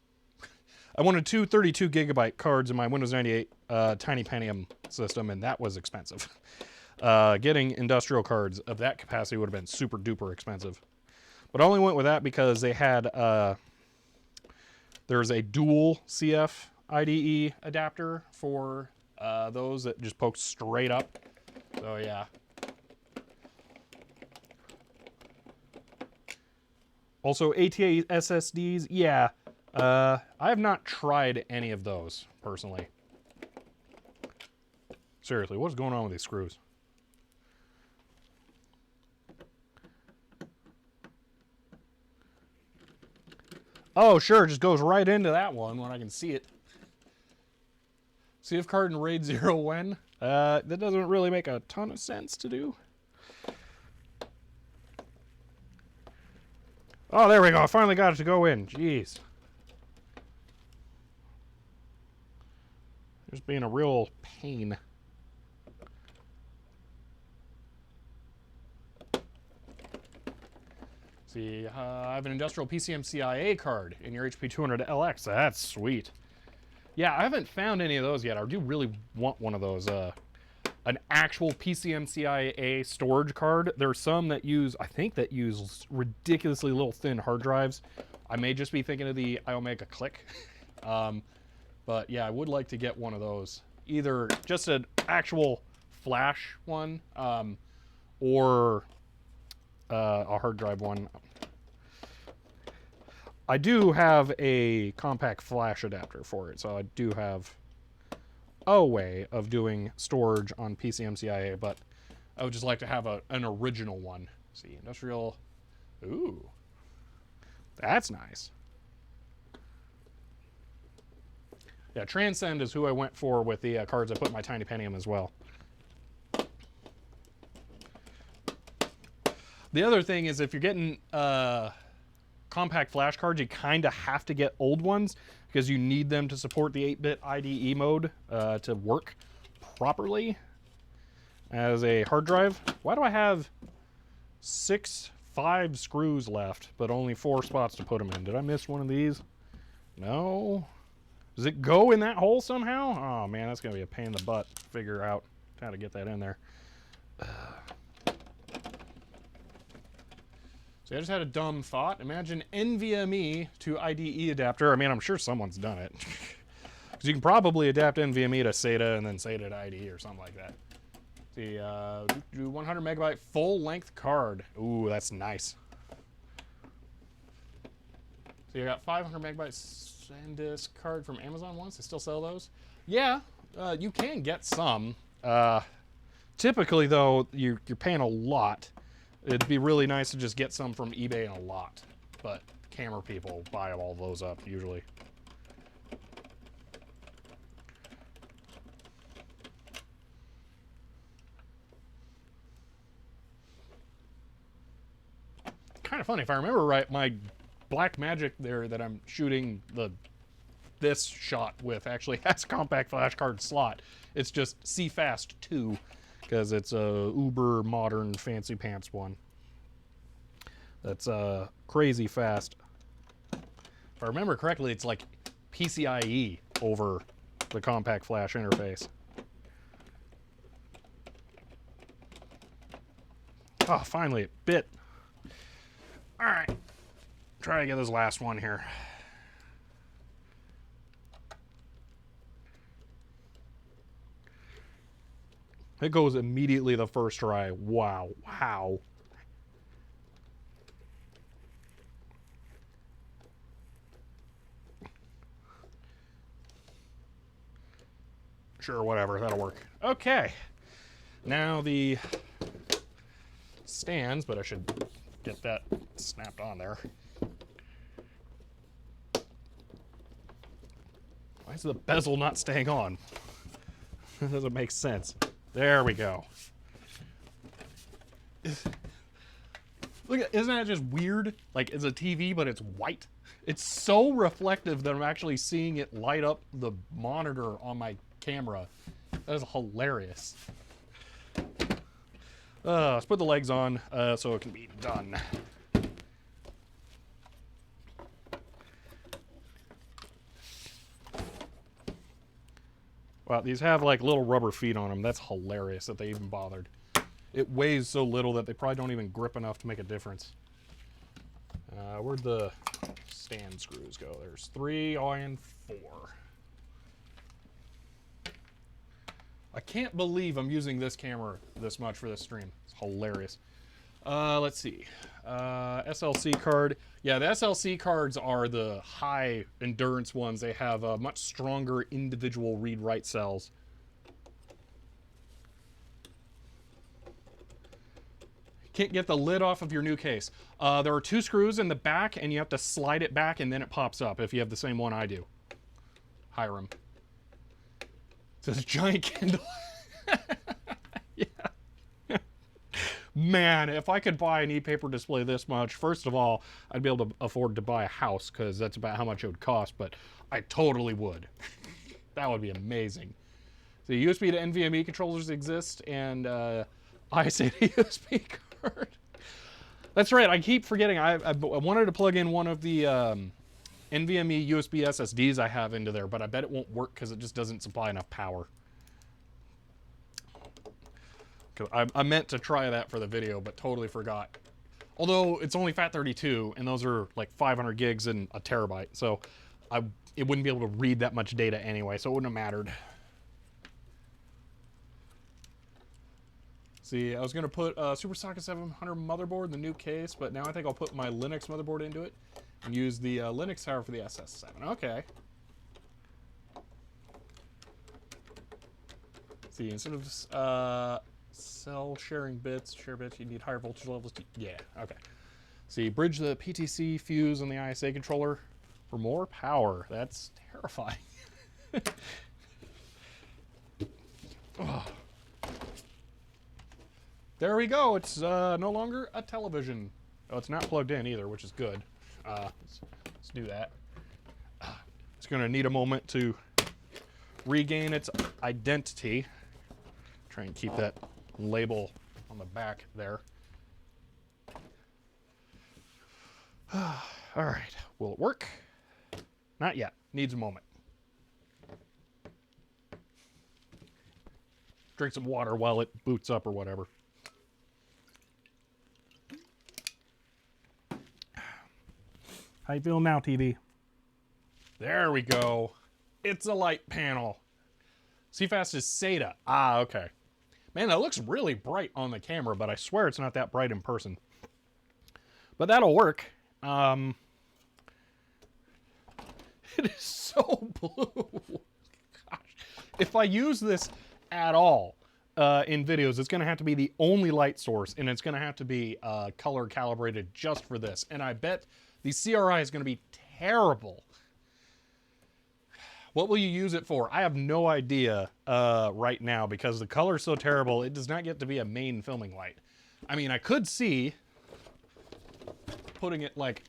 I wanted two 32 gigabyte cards in my Windows 98 Tiny Pentium system, and that was expensive. Getting industrial cards of that capacity would have been super duper expensive. But I only went with that because they had, there's a dual CF IDE adapter for those that just poke straight up. So yeah. Also ATA SSDs, yeah. I have not tried any of those, personally. Seriously, what's going on with these screws? Oh, sure, it just goes right into that one when I can see it. CF card in RAID 0 when? That doesn't really make a ton of sense to do. Oh, there we go. I finally got it to go in. Jeez. Just being a real pain. See, I have an industrial PCMCIA card in your HP 200LX. That's sweet. Yeah, I haven't found any of those yet. I do really want one of those. An actual PCMCIA storage card. There are some that use, I think that use ridiculously little thin hard drives. I may just be thinking of the Iomega Click. But yeah, I would like to get one of those. Either just an actual flash one, or a hard drive one. I do have a compact flash adapter for it, so I do have a way of doing storage on PCMCIA, but I would just like to have an original one. Let's see, industrial, ooh, that's nice. Yeah, Transcend is who I went for with the cards I put in my Tiny Pentium as well. The other thing is if you're getting compact flash cards, you kind of have to get old ones because you need them to support the 8-bit IDE mode to work properly as a hard drive. Why do I have 5 screws left, but only 4 spots to put them in? Did I miss one of these? No. Does it go in that hole somehow? Oh man, that's gonna be a pain in the butt to figure out how to get that in there. So I just had a dumb thought. Imagine NVMe to IDE adapter. I mean, I'm sure someone's done it. Because you can probably adapt NVMe to SATA and then SATA to IDE or something like that. The 100 megabyte full length card. Ooh, that's nice. So you got 500 megabytes SanDisk card from Amazon once. They still sell those? Yeah, you can get some. Typically, though, you're paying a lot. It'd be really nice to just get some from eBay in a lot, but camera people buy all those up usually. Kind of funny. If I remember right, my Blackmagic there that I'm shooting this shot with actually has compact flash card slot. It's just CFast 2 because it's a uber modern fancy pants one. That's crazy fast. If I remember correctly, it's like PCIe over the compact flash interface. Oh, finally it bit. All right, try to get this last one here. It goes immediately the first try. Wow, wow. Sure, whatever, that'll work. Okay, now the stands, but I should get that snapped on there. Why is the bezel not staying on? That doesn't make sense. There we go. Look at, isn't that just weird? Like it's a TV, but it's white. It's so reflective that I'm actually seeing it light up the monitor on my camera. That is hilarious. Let's put the legs on so it can be done. Well, these have like little rubber feet on them. That's hilarious that they even bothered. It weighs so little that they probably don't even grip enough to make a difference. Where'd the stand screws go? There's 3 and 4. I can't believe I'm using this camera this much for this stream. It's hilarious. Let's see. SLC card. Yeah, the SLC cards are the high endurance ones. They have much stronger individual read-write cells. Can't get the lid off of your new case. There are 2 screws in the back, and you have to slide it back, and then it pops up if you have the same one I do. Hiram. It's this giant Kindle. Yeah. Man, if I could buy an e-paper display this much, first of all, I'd be able to afford to buy a house, because that's about how much it would cost, but I totally would. That would be amazing. So USB to NVMe controllers exist, and I say the USB card. That's right, I keep forgetting. I wanted to plug in one of the NVMe USB SSDs I have into there, but I bet it won't work because it just doesn't supply enough power. I meant to try that for the video, but totally forgot. Although it's only FAT32, and those are like 500 gigs and a terabyte, so it wouldn't be able to read that much data anyway, so it wouldn't have mattered. See, I was going to put a Supersocket 700 motherboard in the new case, but now I think I'll put my Linux motherboard into it and use the Linux tower for the SS7. Okay. See, instead of cell sharing bits, share bits, you need higher voltage levels. Yeah, okay. See, bridge the PTC fuse on the ISA controller for more power. That's terrifying. Oh. There we go. It's no longer a television. Oh, it's not plugged in either, which is good. Let's do that. It's going to need a moment to regain its identity. Try and keep that label on the back there. All right. Will it work? Not yet. Needs a moment. Drink some water while it boots up or whatever. How you feeling now, TV? There we go. It's a light panel. CFast is SATA. Ah, okay. Man, that looks really bright on the camera, but I swear it's not that bright in person. But that'll work. It is so blue. Gosh. If I use this at all in videos, it's going to have to be the only light source, and it's going to have to be color calibrated just for this. And I bet the CRI is going to be terrible. What will you use it for? I have no idea right now because the color is so terrible, it does not get to be a main filming light. I mean, I could see putting it like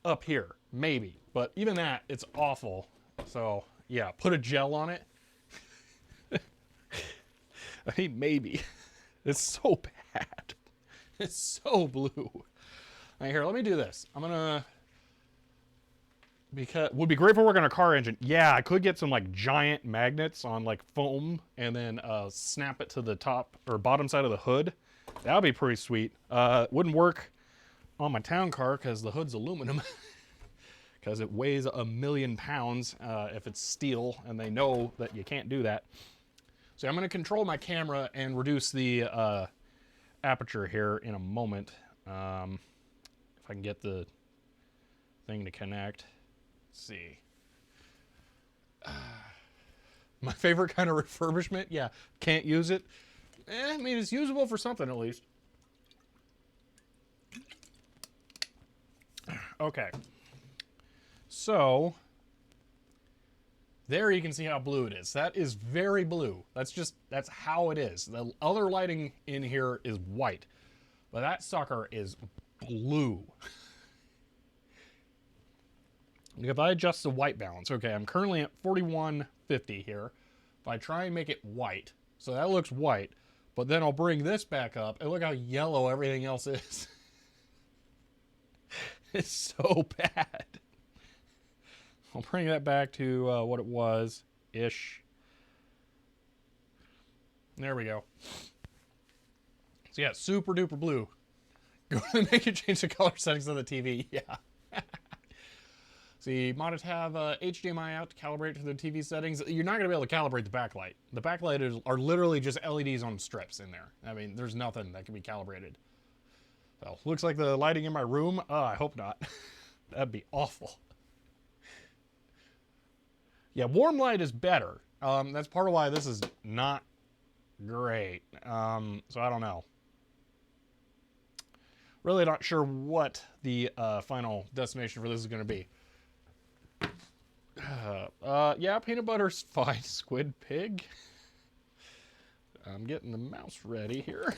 up here, maybe. But even that, it's awful. So, yeah, put a gel on it. I mean, maybe. It's so bad. It's so blue. All right, here, let me do this. I'm gonna, because would be great for working on a car engine. Yeah, I could get some like giant magnets on like foam and then snap it to the top or bottom side of the hood. That would be pretty sweet. Wouldn't work on my town car because the hood's aluminum. Because it weighs 1,000,000 pounds if it's steel, and they know that you can't do that. So I'm going to control my camera and reduce the aperture here in a moment. If I can get the thing to connect. Let's see. My favorite kind of refurbishment? Yeah, can't use it. I mean, it's usable for something at least. Okay. So, there you can see how blue it is. That is very blue. That's how it is. The other lighting in here is white, but that sucker is blue. If I adjust the white balance, okay, I'm currently at 4150 here. If I try and make it white, so that looks white, but then I'll bring this back up, and look how yellow everything else is. It's so bad. I'll bring that back to what it was-ish. There we go. So yeah, super duper blue. Go and make you change the color settings of the TV. Yeah. So you might have HDMI out to calibrate to the TV settings. You're not going to be able to calibrate the backlight. The backlight are literally just LEDs on strips in there. I mean, there's nothing that can be calibrated. So looks like the lighting in my room. I hope not. That'd be awful. Yeah, warm light is better. That's part of why this is not great. So I don't know. Really not sure what the final destination for this is going to be. Yeah, peanut butter's fine. Squid pig. I'm getting the mouse ready here.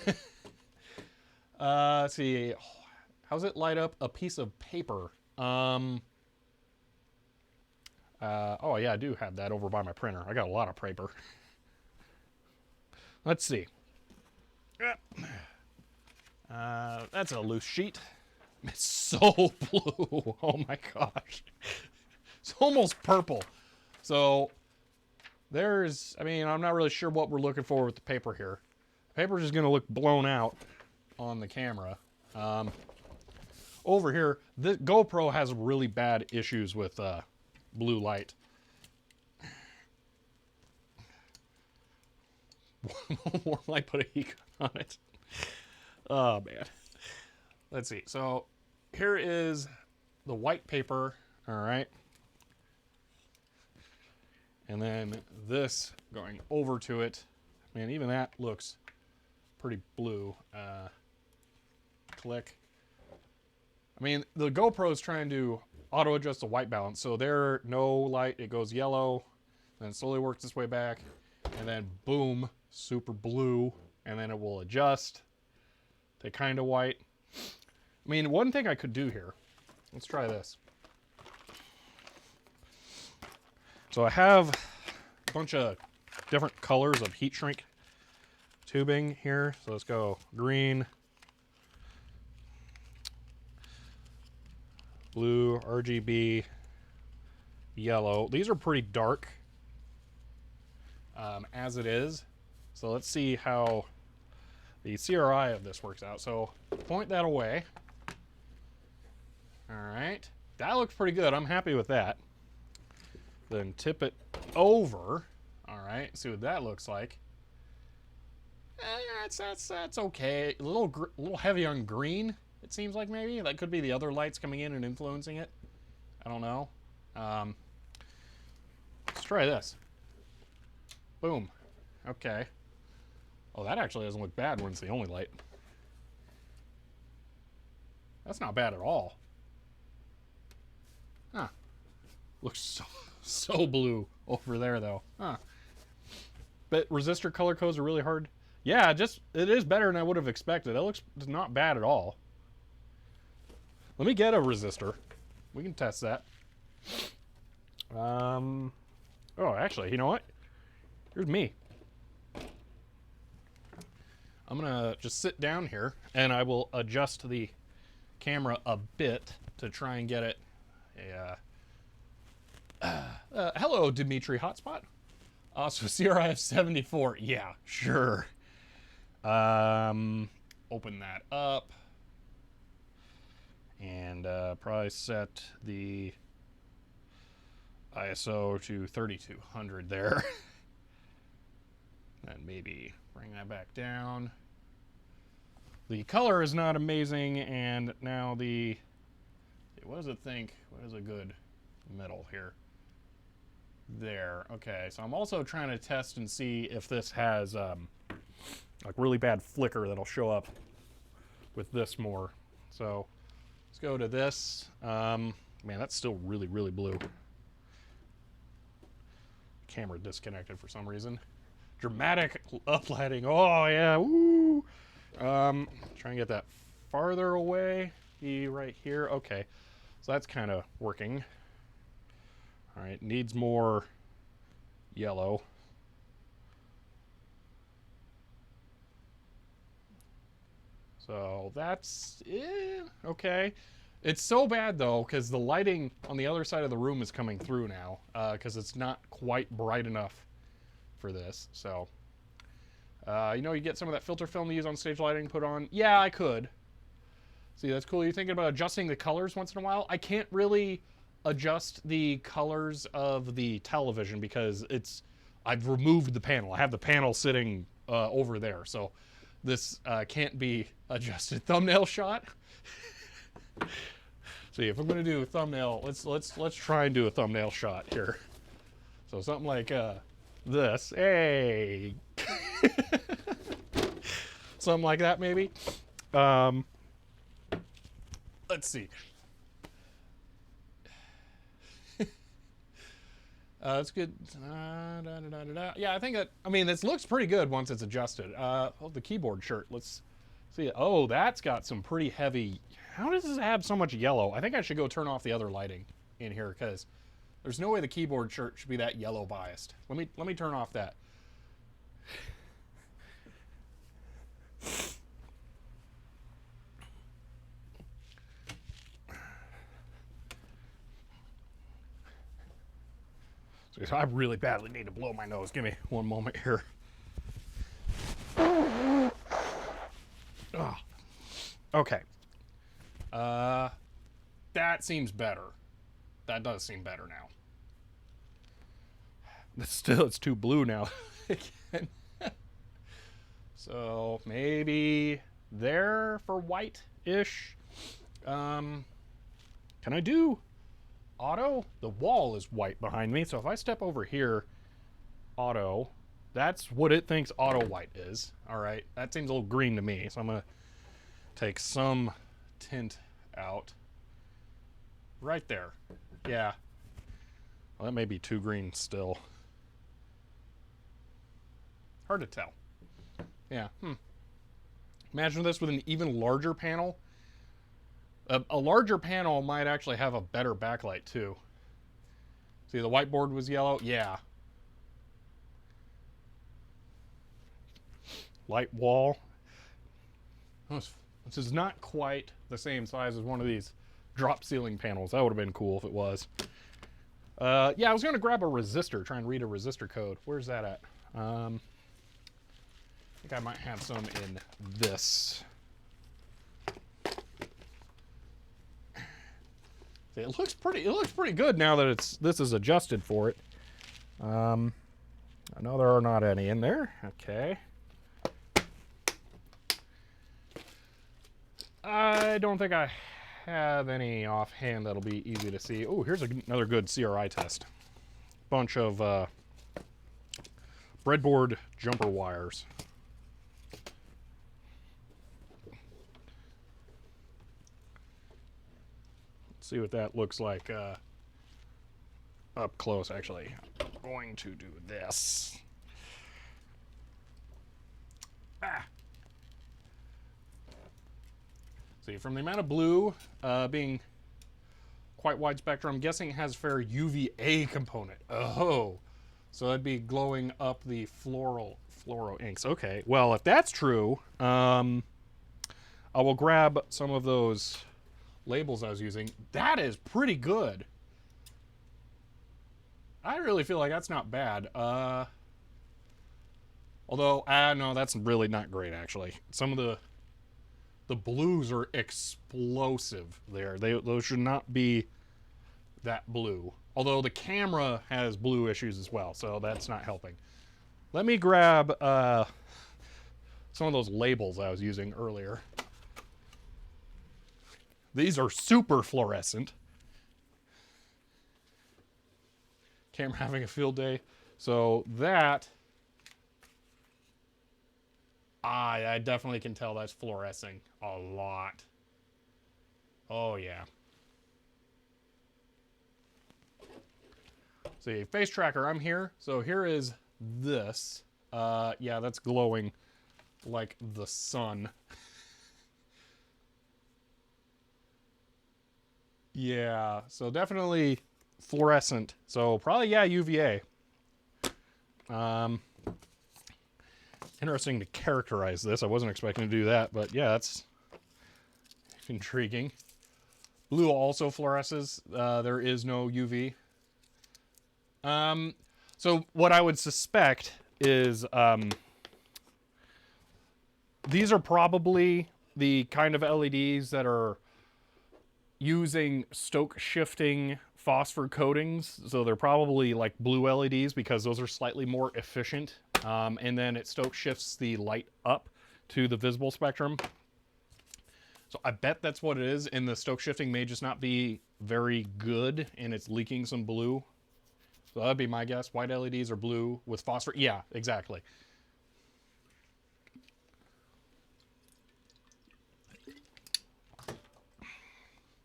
Let's see. How's it light up a piece of paper? Oh yeah, I do have that over by my printer. I got a lot of paper. Let's see. That's a loose sheet. It's so blue. Oh my gosh. It's almost purple. So there's, I mean, I'm not really sure what we're looking for with the paper here. The paper's just gonna look blown out on the camera. Over here, the GoPro has really bad issues with blue light. Warm light, put a heat gun on it. Oh man. Let's see. So here is the white paper. All right. And then this going over to it. Man, even that looks pretty blue. Click. I mean, the GoPro is trying to auto adjust the white balance. So there, no light, it goes yellow, then it slowly works its way back, and then boom, super blue, and then it will adjust to kind of white. I mean, one thing I could do here, let's try this. So I have a bunch of different colors of heat shrink tubing here. So let's go green, blue, RGB, yellow. These are pretty dark as it is. So let's see how the CRI of this works out. So point that away. All right, that looks pretty good. I'm happy with that. Then tip it over. All right, see what that looks like. That's okay. A little heavy on green. It seems like maybe that could be the other lights coming in and influencing it. I don't know. Let's try this. Boom. Okay. Oh, that actually doesn't look bad when it's the only light. That's not bad at all. Huh. Looks so blue over there though. Huh. But resistor color codes are really hard. Yeah, it is better than I would have expected. It looks not bad at all. Let me get a resistor. We can test that. Oh, actually, you know what? Here's me. I'm gonna just sit down here and I will adjust the camera a bit to try and get it hello, Dimitri Hotspot. So CRI of 74. Yeah, sure. Open that up. And probably set the ISO to 3200 there. And maybe bring that back down. The color is not amazing, and now what does it think? What is a good middle here? There. Okay, so I'm also trying to test and see if this has like really bad flicker that'll show up with this more. So let's go to this. Man, that's still really, really blue. Camera disconnected for some reason. Dramatic uplighting. Oh yeah, woo! Try and get that farther away. Be right here. Okay, so that's kind of working. All right, needs more yellow. So that's okay. It's so bad though, because the lighting on the other side of the room is coming through now, because it's not quite bright enough for this. So You know, you get some of that filter film to use on stage lighting, put on. Yeah, I could. See, that's cool. You're thinking about adjusting the colors once in a while? I can't really adjust the colors of the television because I've removed the panel. I have the panel sitting over there, so this can't be adjusted. Thumbnail shot. See, if I'm gonna do a thumbnail, let's try and do a thumbnail shot here. So something like this. Hey, something like that maybe. Let's see. That's good. Yeah, I think that, I mean, this looks pretty good once it's adjusted. Oh, the keyboard shirt. Let's see. Oh, that's got some pretty heavy. How does this have so much yellow? I think I should go turn off the other lighting in here because there's no way the keyboard shirt should be that yellow biased. Let me turn off that. So I really badly need to blow my nose. Give me one moment here. Oh. Okay. That seems better. That does seem better now. But still, it's too blue now. Again. So maybe there for white-ish. Can I do auto? The wall is white behind me, so if I step over here, auto, that's what it thinks auto white is. All right, that seems a little green to me, so I'm gonna take some tint out right there. Yeah, well, that may be too green still. Hard to tell. Yeah. Imagine this with an even larger panel. A larger panel might actually have a better backlight too. See, the whiteboard was yellow. Yeah. Light wall. This is not quite the same size as one of these drop ceiling panels. That would have been cool if it was. Yeah, I was going to grab a resistor, try and read a resistor code. Where's that at? I think I might have some in this. It looks pretty good now that this is adjusted for it. I know there are not any in there. Okay. I don't think I have any offhand that'll be easy to see. Oh, here's another good CRI test. Bunch of breadboard jumper wires. See what that looks like up close. Actually, I'm going to do this. See, from the amount of blue being quite wide spectrum, I'm guessing it has a fair UVA component. Oh, so that'd be glowing up the fluoro inks. Okay, well, if that's true, I will grab some of those labels I was using. That is pretty good. I really feel like that's not bad. Although, no, that's really not great, actually. Some of the blues are explosive there. Those should not be that blue. Although the camera has blue issues as well, so that's not helping. Let me grab some of those labels I was using earlier. These are super fluorescent. Camera having a field day. So that, I definitely can tell that's fluorescing a lot. Oh yeah. See, face tracker, I'm here. So here is this. Yeah, that's glowing like the sun. Yeah, so definitely fluorescent. So probably, yeah, UVA. Interesting to characterize this. I wasn't expecting to do that, but yeah, that's intriguing. Blue also fluoresces. There is no UV. So what I would suspect is these are probably the kind of LEDs that are using Stoke shifting phosphor coatings. So they're probably like blue LEDs because those are slightly more efficient. And then it Stoke shifts the light up to the visible spectrum. So I bet that's what it is, and the Stoke shifting may just not be very good, and it's leaking some blue. So that'd be my guess. White LEDs are blue with phosphor. Yeah, exactly.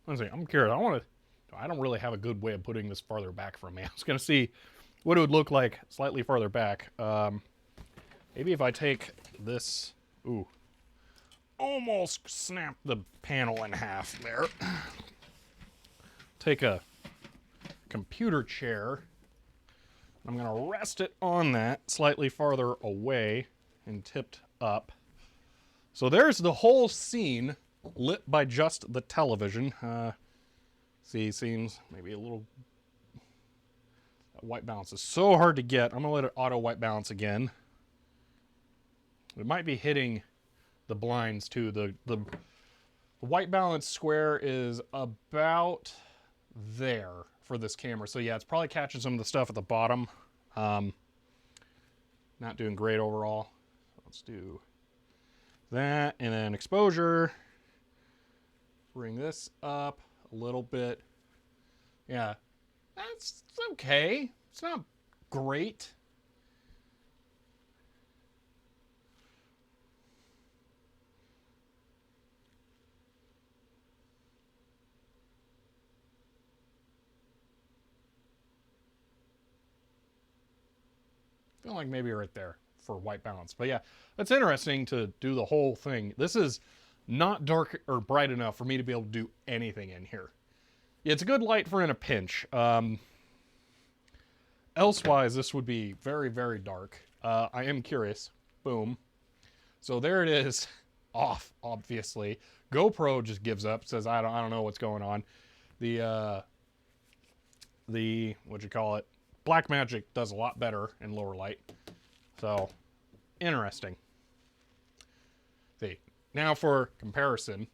Let's see. I'm curious. I don't really have a good way of putting this farther back from me. I was gonna see what it would look like slightly farther back. Maybe if I take this. Ooh. Almost snapped the panel in half there. Take a computer chair. I'm going to rest it on that slightly farther away and tipped up. So there's the whole scene lit by just the television. See, seems maybe a little... That white balance is so hard to get. I'm going to let it auto white balance again. It might be hitting the blinds too. The white balance square is about there for this camera. So yeah, it's probably catching some of the stuff at the bottom. Not doing great overall. So let's do that, and then exposure. Bring this up a little bit. Yeah, that's okay. It's not great. I feel like maybe right there for white balance. But yeah, that's interesting to do the whole thing. This is not dark or bright enough for me to be able to do anything in here. Yeah, it's a good light for in a pinch. Elsewise, this would be very, very dark. I am curious. Boom. So there it is. Off, obviously. GoPro just gives up. Says, I don't know what's going on. The what'd you call it? Blackmagic does a lot better in lower light. So, interesting. See, now for comparison,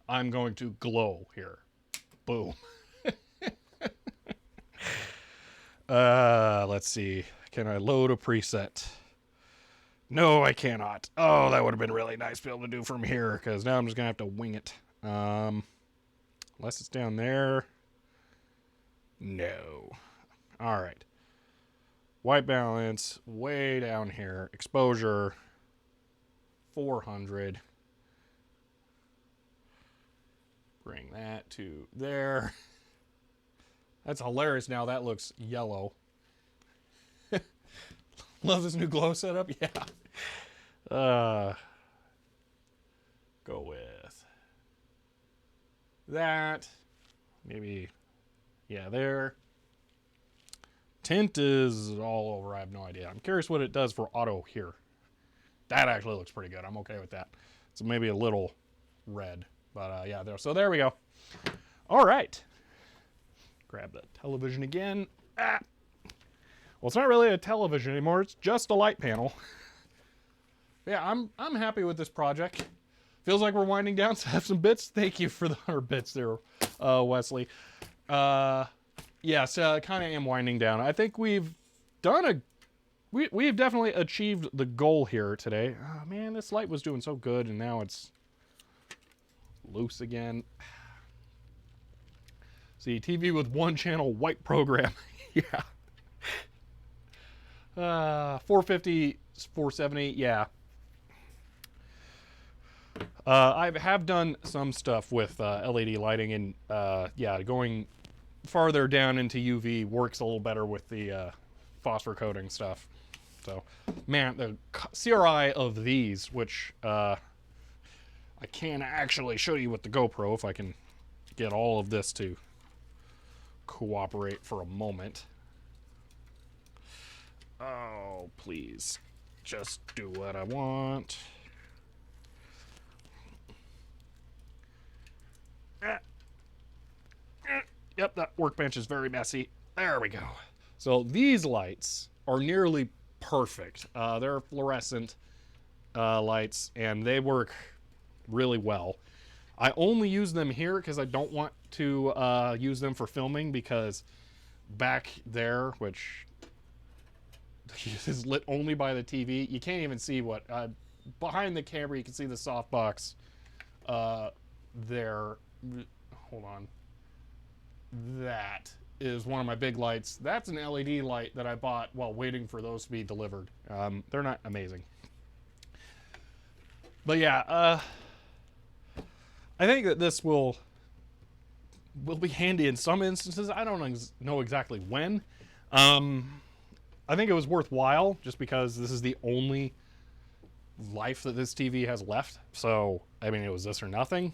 I'm going to glow here. Boom. Let's see. Can I load a preset? No, I cannot. Oh, that would have been really nice to be able to do from here, because now I'm just going to have to wing it. Unless it's down there. No. All right. White balance, way down here. Exposure, 400. Bring that to there. That's hilarious now. That looks yellow. Love this new glow setup. Yeah. Go with that. Maybe, yeah, there. Tint is all over. I have no idea. I'm curious what it does for auto here. That actually looks pretty good. I'm okay with that. So maybe a little red. But yeah, there. So there we go. All right. Grab the television again. Ah. Well, it's not really a television anymore. It's just a light panel. Yeah, I'm happy with this project. Feels like we're winding down, so I have some bits. Thank you for the 100 bits there, Wesley. Yes, kind of am winding down. I think we've done we've definitely achieved the goal here today. Oh, man, this light was doing so good, and now it's loose again. See, TV with one channel, white program. Yeah. 450, 470, yeah. I have done some stuff with LED lighting, and yeah, going farther down into UV works a little better with the phosphor coating stuff. So, man, the CRI of these, which I can actually show you with the GoPro if I can get all of this to cooperate for a moment. Oh, please, just do what I want. Yep, that workbench is very messy. There we go. So these lights are nearly perfect. They're fluorescent. lights, and they work really well. I only use them here because I don't want to use them for filming, because back there, which is lit only by the TV, you can't even see what behind the camera. You can see the softbox there. Hold on. That is one of my big lights. That's an LED light that I bought while waiting for those to be delivered. They're not amazing, but yeah, I think that this will be handy in some instances. I don't know exactly when. I think it was worthwhile just because this is the only life that this TV has left. So, I mean, it was this or nothing.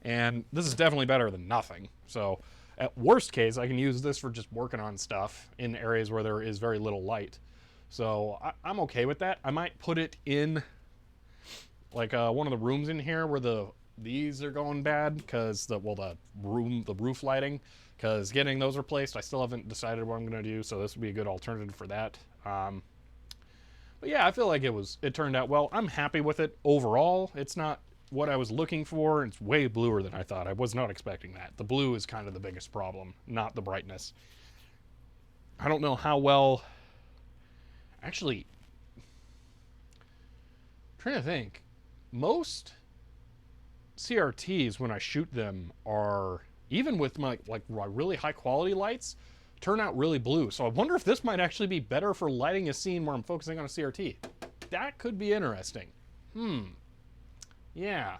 And this is definitely better than nothing. So, at worst case, I can use this for just working on stuff in areas where there is very little light. So, I'm okay with that. I might put it in like one of the rooms in here where these are going bad, because the roof lighting, because getting those replaced, I still haven't decided what I'm going to do, so this would be a good alternative for that. But yeah, I feel like it turned out well. I'm happy with it overall. It's not what I was looking for. It's way bluer than I thought. I was not expecting that. The blue is kind of the biggest problem, not the brightness. I don't know how well... Actually, I'm trying to think. Most CRTs, when I shoot them, are, even with my really high quality lights, turn out really blue. So I wonder if this might actually be better for lighting a scene where I'm focusing on a CRT. That could be interesting. Yeah.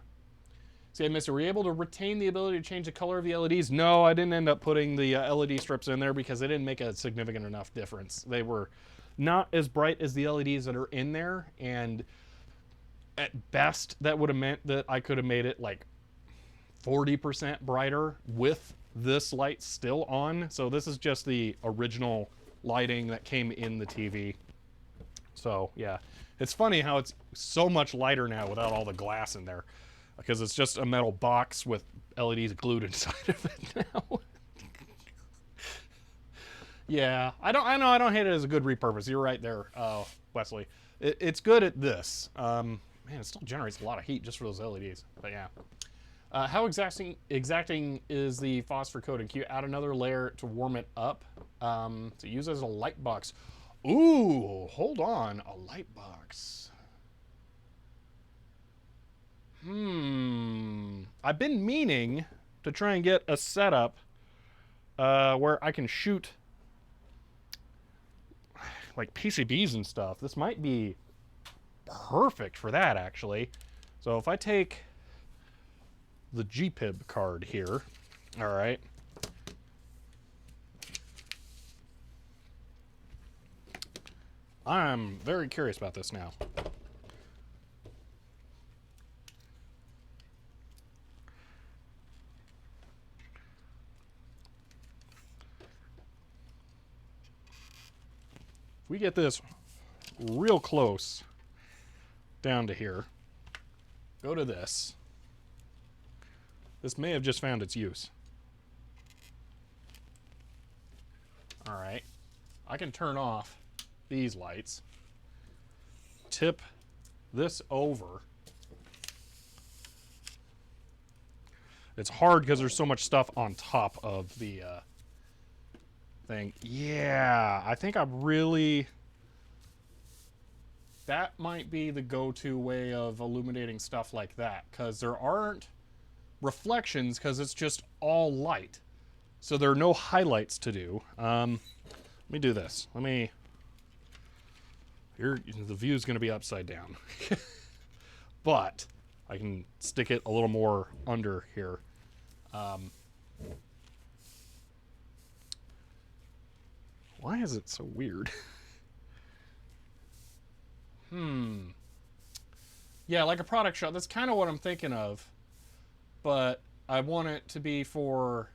See, Mister, were you able to retain the ability to change the color of the LEDs? No, I didn't end up putting the LED strips in there because they didn't make a significant enough difference. They were not as bright as the LEDs that are in there, and at best, that would have meant that I could have made it like 40% brighter with this light still on. So this is just the original lighting that came in the TV. So yeah, it's funny how it's so much lighter now without all the glass in there, because it's just a metal box with LEDs glued inside of it now. Yeah, I don't hate it as a good repurpose. You're right there, Wesley. It's good at this. Man, it still generates a lot of heat just for those LEDs. But yeah. How exacting is the phosphor coating? Can you add another layer to warm it up to use as a light box? Ooh, hold on. A light box. I've been meaning to try and get a setup where I can shoot like PCBs and stuff. This might be perfect for that, actually. So if I take the GPIB card here, all right, I'm very curious about this now. If we get this real close down to here, go to this. This may have just found its use. All right, I can turn off these lights, tip this over. It's hard because there's so much stuff on top of the thing. Yeah, I think that might be the go-to way of illuminating stuff like that, because there aren't reflections because it's just all light. So there are no highlights to do. Let me do this. The view's going to be upside down. But I can stick it a little more under here. Why is it so weird? Yeah, like a product shot. That's kind of what I'm thinking of. But I want it to be for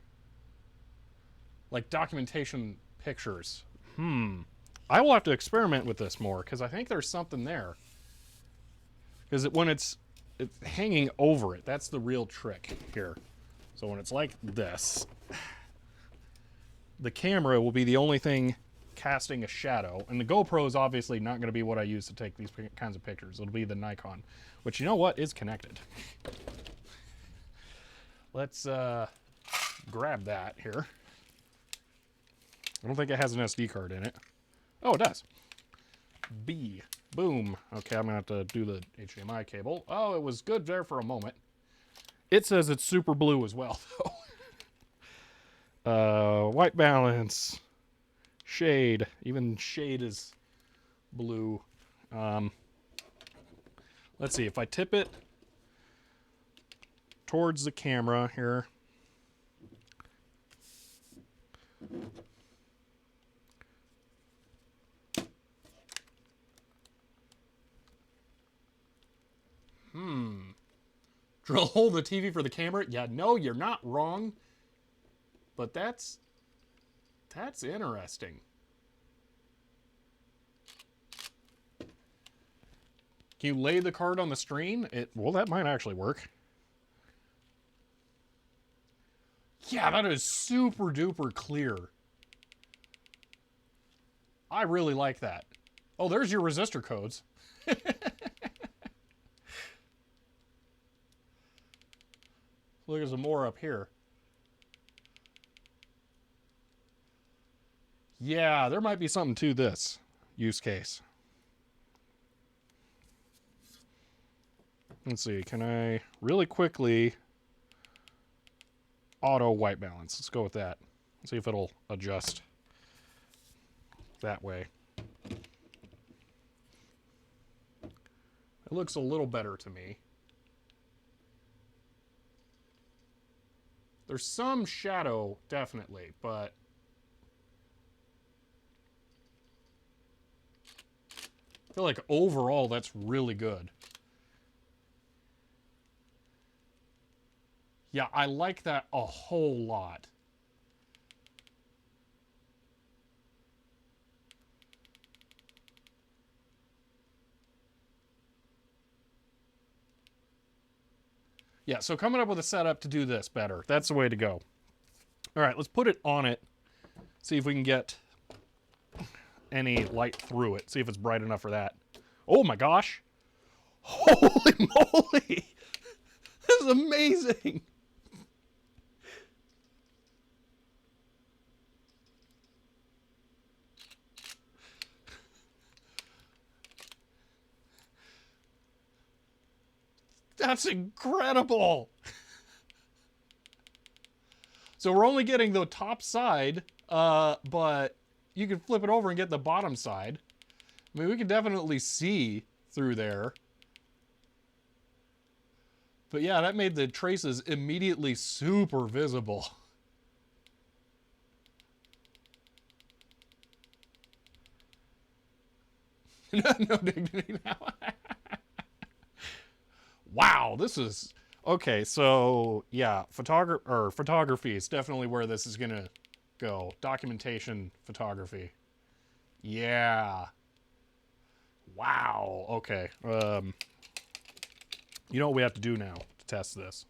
like documentation pictures. I will have to experiment with this more, because I think there's something there. Because when it's hanging over it, that's the real trick here. So when it's like this, the camera will be the only thing casting a shadow. And the GoPro is obviously not going to be what I use to take these kinds of pictures. It'll be the Nikon, which, you know what, is connected. Let's grab that here. I don't think it has an SD card in it. Oh, it does. B. Boom. Okay, I'm going to have to do the HDMI cable. Oh, it was good there for a moment. It says it's super blue as well, though. White balance. Shade. Even shade is blue. Let's see. If I tip it towards the camera here. Drill hole in the TV for the camera? Yeah, no, you're not wrong. But that's interesting. Can you lay the card on the screen? Well, that might actually work. Yeah, that is super duper clear. I really like that. Oh, there's your resistor codes. Look at some more up here. Yeah, there might be something to this use case. Let's see, can I really quickly auto white balance? Let's go with that. Let's see if it'll adjust that way. It looks a little better to me. There's some shadow, definitely, but I feel like overall that's really good. Yeah, I like that a whole lot. Yeah, so coming up with a setup to do this better. That's the way to go. All right, let's put it on it. See if we can get any light through it. See if it's bright enough for that. Oh my gosh. Holy moly. This is amazing. That's incredible. So we're only getting the top side, but you can flip it over and get the bottom side. I mean, we can definitely see through there. But yeah, that made the traces immediately super visible. No dignity now. Wow, this is... Okay, so yeah, photography is definitely where this is gonna go. Documentation photography. Yeah. Wow, okay. You know what we have to do now to test this?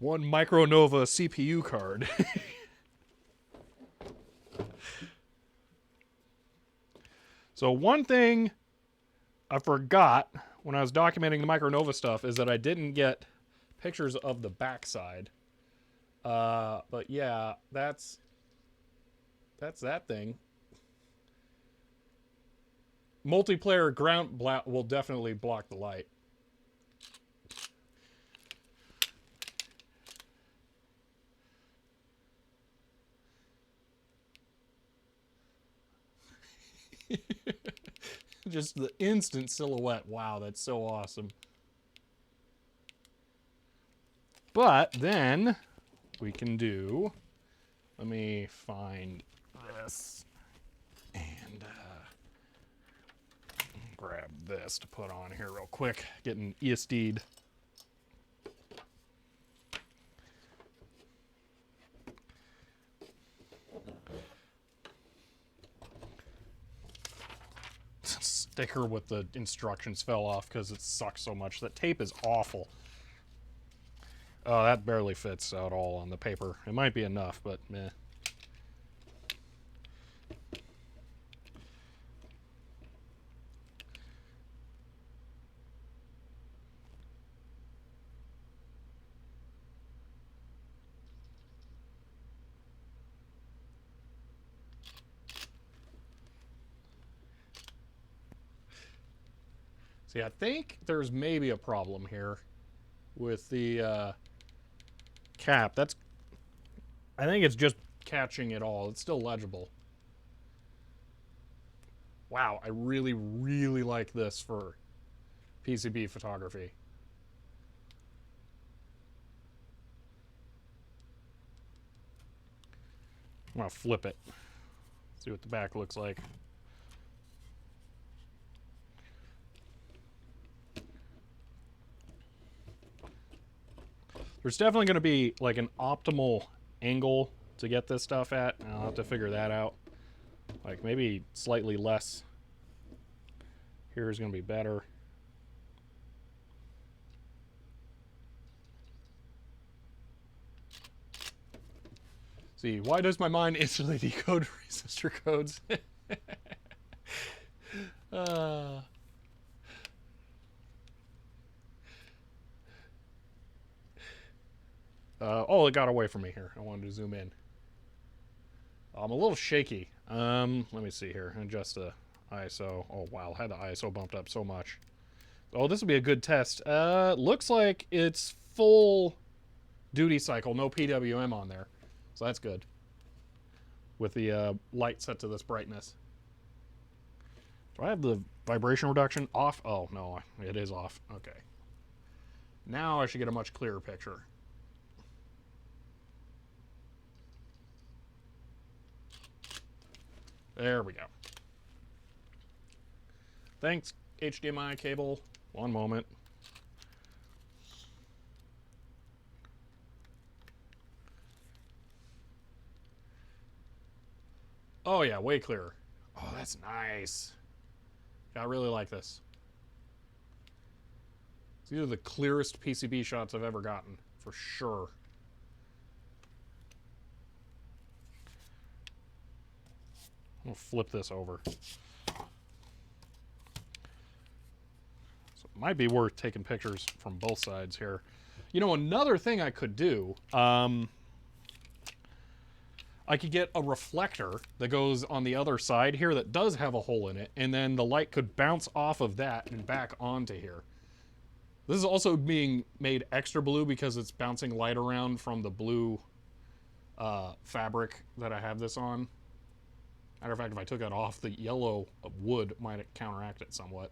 One Micronova CPU card. So one thing I forgot when I was documenting the Micronova stuff is that I didn't get pictures of the backside. But yeah, that's that thing. Multiplayer ground will definitely block the light. Just the instant silhouette. Wow, that's so awesome. But then we can do... Let me find this and grab this to put on here real quick. Getting ESD'd. sticker with the instructions fell off because it sucks so much. That tape is awful. Oh, that barely fits at all on the paper. It might be enough, but meh. See, I think there's maybe a problem here with the cap. I think it's just catching it all. It's still legible. Wow, I really, really like this for PCB photography. I'm gonna flip it. See what the back looks like. There's definitely going to be like an optimal angle to get this stuff at. I'll have to figure that out. Like maybe slightly less. Here is going to be better. See, why does my mind instantly decode resistor codes? Oh, it got away from me here. I wanted to zoom in. I'm a little shaky. Let me see here. Adjust the ISO. Oh, wow. I had the ISO bumped up so much. Oh, this will be a good test. Looks like it's full duty cycle. No PWM on there. So that's good. With the light set to this brightness. Do I have the vibration reduction off? Oh, no. It is off. Okay. Now I should get a much clearer picture. There we go. Thanks, HDMI cable. One moment. Oh yeah, way clearer. Oh, that's nice. Yeah, I really like this. These are the clearest PCB shots I've ever gotten, for sure. I'm gonna flip this over. So it might be worth taking pictures from both sides here. You know, another thing I could do, I could get a reflector that goes on the other side here that does have a hole in it, and then the light could bounce off of that and back onto here. This is also being made extra blue because it's bouncing light around from the blue fabric that I have this on. Matter of fact, if I took that off, the yellow wood might counteract it somewhat.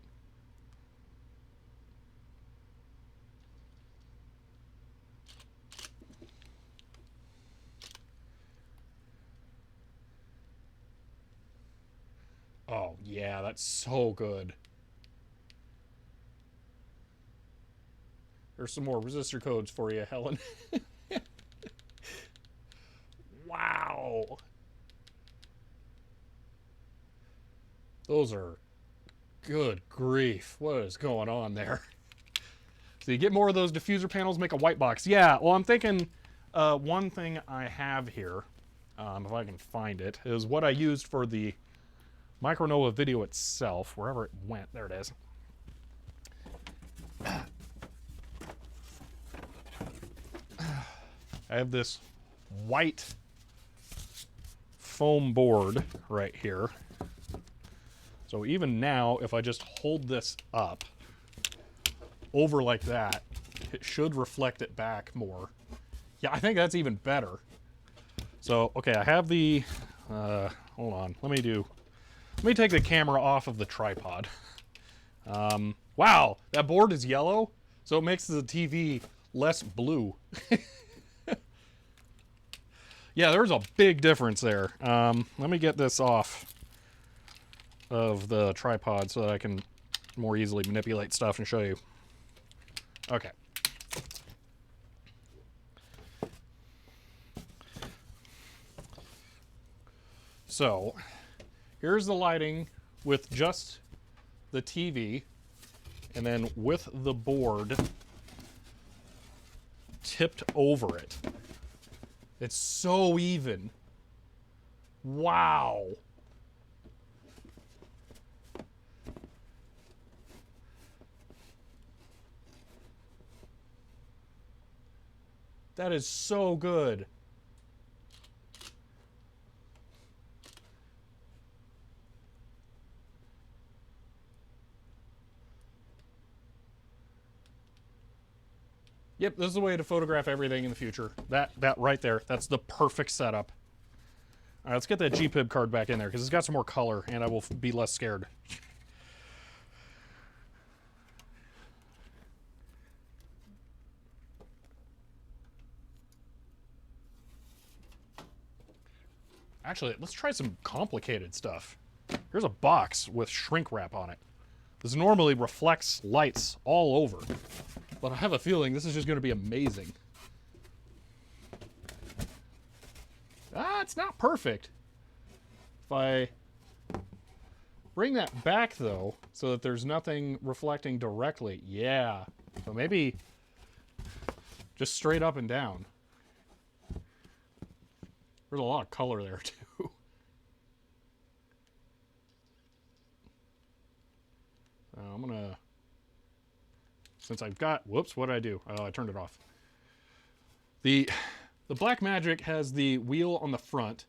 Oh, yeah, that's so good. There's some more resistor codes for you, Helen. Wow. Those are... Good grief. What is going on there? So you get more of those diffuser panels, make a white box. Yeah, well, I'm thinking one thing I have here, if I can find it, is what I used for the Micronova video itself, wherever it went. There it is. I have this white foam board right here. So even now, if I just hold this up over like that, it should reflect it back more. Yeah, I think that's even better. So, okay, I have the, hold on, let me take the camera off of the tripod. Wow, that board is yellow, so it makes the TV less blue. Yeah, there's a big difference there. Let me get this off of the tripod so that I can more easily manipulate stuff and show you. Okay. So, here's the lighting with just the TV, and then with the board tipped over it. It's so even. Wow. That is so good. Yep, this is the way to photograph everything in the future. That right there, that's the perfect setup. All right, let's get that GPIB card back in there because it's got some more color and I will be less scared. Actually, let's try some complicated stuff. Here's a box with shrink wrap on it. This normally reflects lights all over, but I have a feeling this is just going to be amazing. It's not perfect. If I bring that back, though, so that there's nothing reflecting directly, yeah. So maybe just straight up and down. There's a lot of color there, too. I'm gonna, since I've got, whoops, what did I do? Oh, I turned it off. The Blackmagic has the wheel on the front,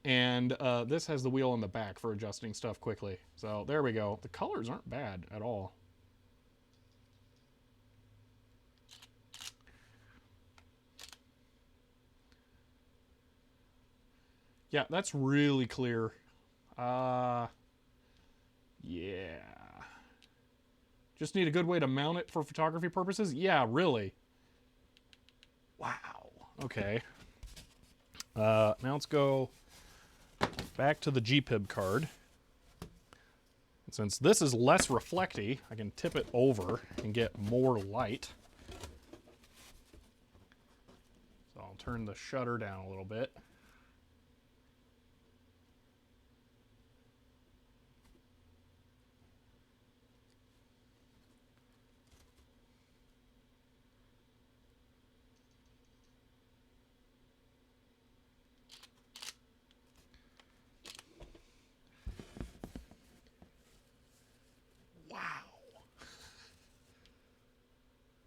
and this has the wheel on the back for adjusting stuff quickly. So there we go. The colors aren't bad at all. Yeah, that's really clear. Yeah. Just need a good way to mount it for photography purposes? Yeah, really. Wow. Okay. Now let's go back to the GPIB card. And since this is less reflecty, I can tip it over and get more light. So I'll turn the shutter down a little bit.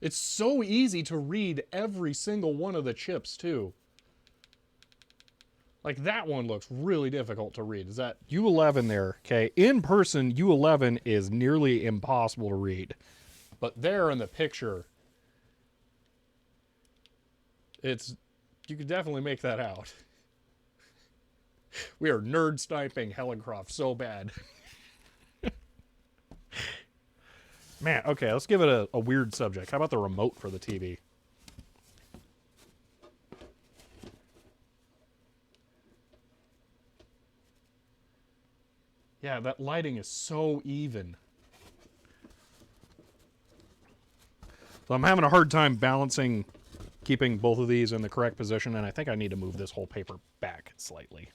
It's so easy to read every single one of the chips, too. Like, that one looks really difficult to read. Is that U11 there? Okay, in person, U11 is nearly impossible to read. But there in the picture, you could definitely make that out. We are nerd sniping Hellencroft so bad. Man, okay, let's give it a weird subject. How about the remote for the TV? Yeah, that lighting is so even. So I'm having a hard time balancing, keeping both of these in the correct position, and I think I need to move this whole paper back slightly.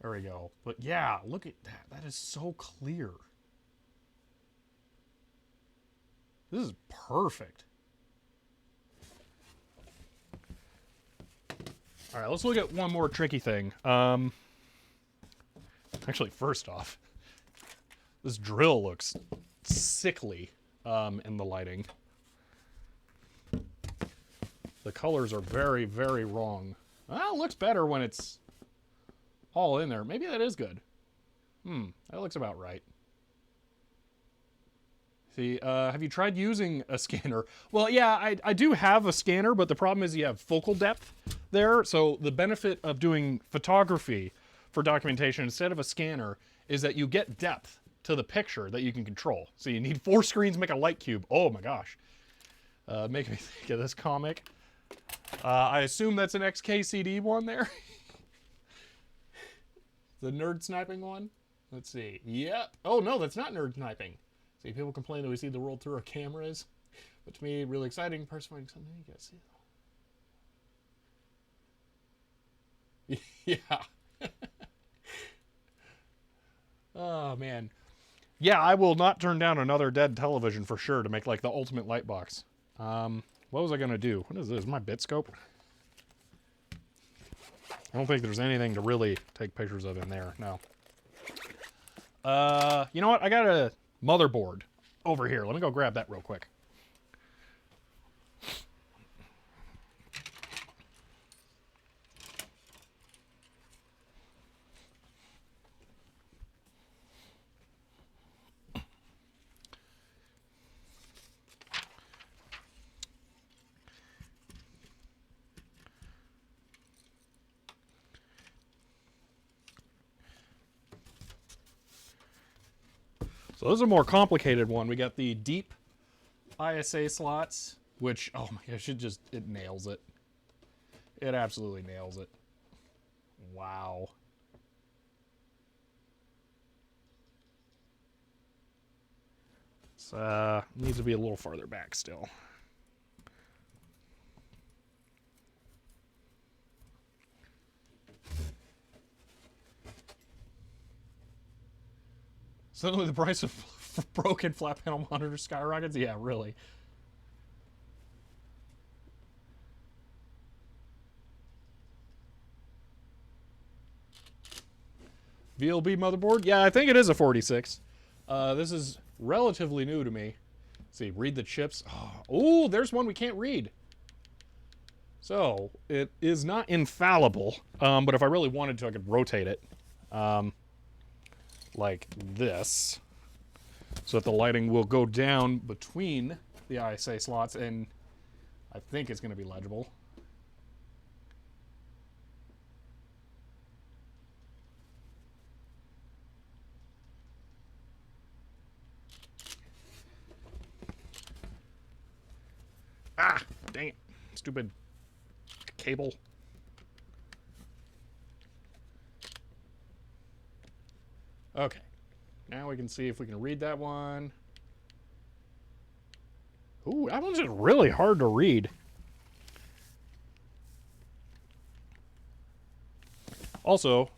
There we go. But yeah, look at that. That is so clear. This is perfect. All right, let's look at one more tricky thing. Actually, first off, this drill looks sickly in the lighting. The colors are very, very wrong. Well, it looks better when it's all in there. Maybe that is good. That looks about right. See, have you tried using a scanner? Well, yeah, I do have a scanner, but the problem is you have focal depth there. So the benefit of doing photography for documentation instead of a scanner is that you get depth to the picture that you can control. So you need 4 screens, make a light cube. Oh my gosh. Making me think of this comic. I assume that's an XKCD one there. The nerd sniping one. Let's see. Yep. Oh no, that's not nerd sniping. See, people complain that we see the world through our cameras, but to me, really exciting. Person finding something you gotta see. Yeah. Oh, man. Yeah, I will not turn down another dead television for sure to make like the ultimate light box. What was I going to do? What is this? My bit scope? I don't think there's anything to really take pictures of in there. No. You know what? I got a motherboard over here. Let me go grab that real quick. So this is a more complicated one. We got the deep ISA slots, which, oh my gosh, it nails it. It absolutely nails it. Wow. So, needs to be a little farther back still. Suddenly the price of broken flat panel monitors skyrockets? Yeah, really. VLB motherboard? Yeah, I think it is a 46. This is relatively new to me. Let's see, read the chips. Oh, there's one we can't read. So, it is not infallible, but if I really wanted to, I could rotate it. Like this, so that the lighting will go down between the ISA slots, and I think it's going to be legible. Ah, dang it. Stupid cable. Okay, now we can see if we can read that one. Ooh, that one's just really hard to read. Also,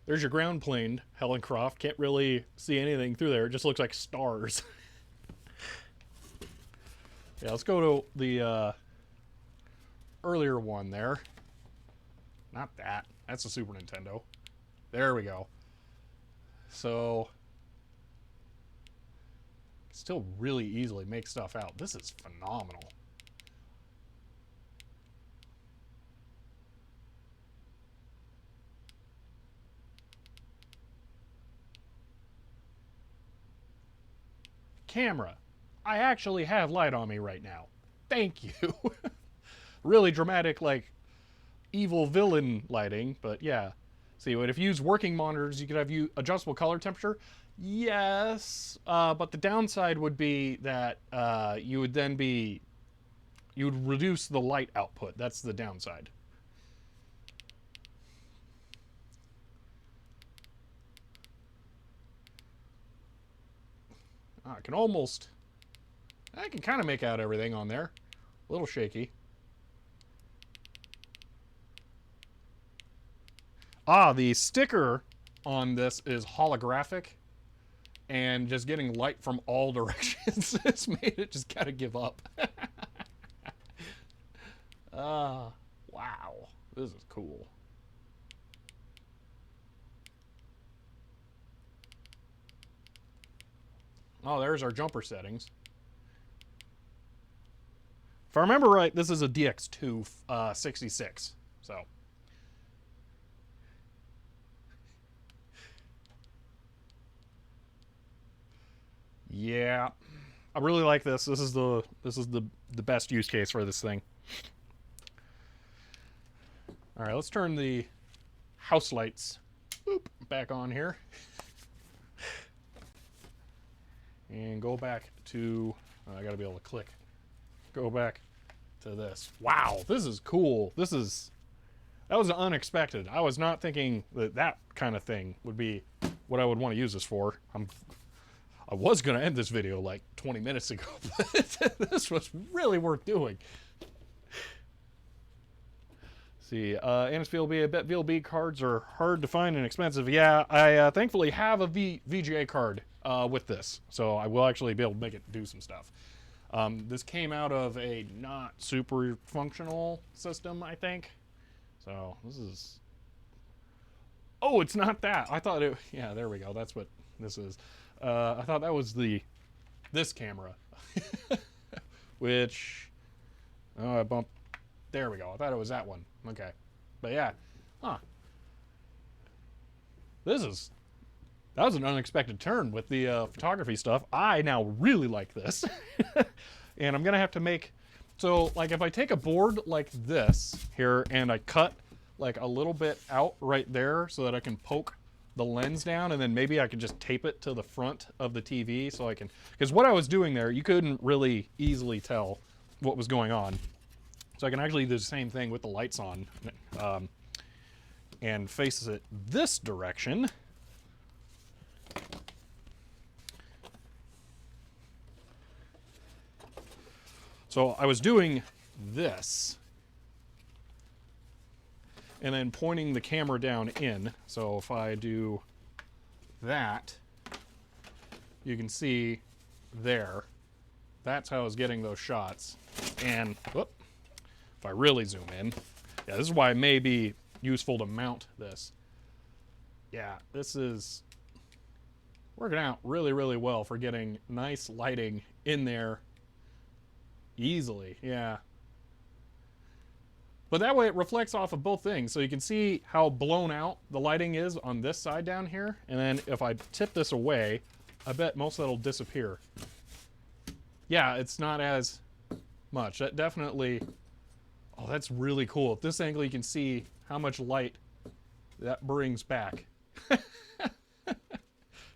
there's your ground plane, Helen Croft. Can't really see anything through there. It just looks like stars. Yeah, let's go to the earlier one there. Not that. That's a Super Nintendo. There we go. So, still really easily make stuff out. This is phenomenal. Camera. I actually have light on me right now. Thank you. Really dramatic, like, evil villain lighting, but yeah. See, if you use working monitors, you could have adjustable color temperature. Yes, but the downside would be that you would reduce the light output. That's the downside. I can kind of make out everything on there. A little shaky. The sticker on this is holographic, and just getting light from all directions has made it just gotta give up. Wow. This is cool. Oh, there's our jumper settings. If I remember right, this is a DX2 66, so. Yeah, I really like this. This is the best use case for this thing. All right, let's turn the house lights back on here. And go back to, I gotta be able to click. Go back to this. Wow, this is cool. That was unexpected. I was not thinking that kind of thing would be what I would want to use this for. I was going to end this video like 20 minutes ago, but this was really worth doing. see, NSVLB, I bet VLB cards are hard to find and expensive. Yeah, I thankfully have a VGA card with this, so I will actually be able to make it do some stuff. This came out of a not super functional system, I think. So this is... Oh, it's not that. I thought it... Yeah, there we go. That's what this is. I thought that was this camera. Which... Oh, I bumped... There we go. I thought it was that one. Okay. But yeah. Huh. That was an unexpected turn with the photography stuff. I now really like this. And I'm going to have to make... So, like, if I take a board like this here and I cut, like, a little bit out right there so that I can poke the lens down, and then maybe I could just tape it to the front of the TV so I can... Because what I was doing there, you couldn't really easily tell what was going on. So I can actually do the same thing with the lights on and face it this direction. So I was doing this and then pointing the camera down in. So if I do that, you can see there. That's how I was getting those shots. And whoop, if I really zoom in, yeah, this is why it may be useful to mount this. Yeah, this is working out really, really well for getting nice lighting in there easily, yeah. But that way it reflects off of both things, so you can see how blown out the lighting is on this side down here, and then if I tip this away, I bet most of that'll disappear. Yeah, it's not as much. That definitely... Oh, that's really cool. At this angle, you can see how much light that brings back.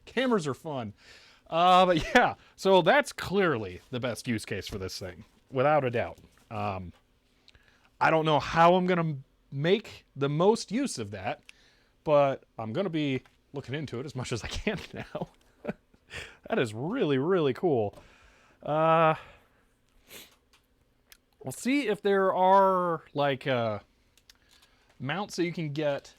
Cameras are fun. But yeah, so that's clearly the best use case for this thing, without a doubt. I don't know how I'm going to make the most use of that, but I'm going to be looking into it as much as I can now. That is really, really cool. We'll see if there are, like, mounts that you can get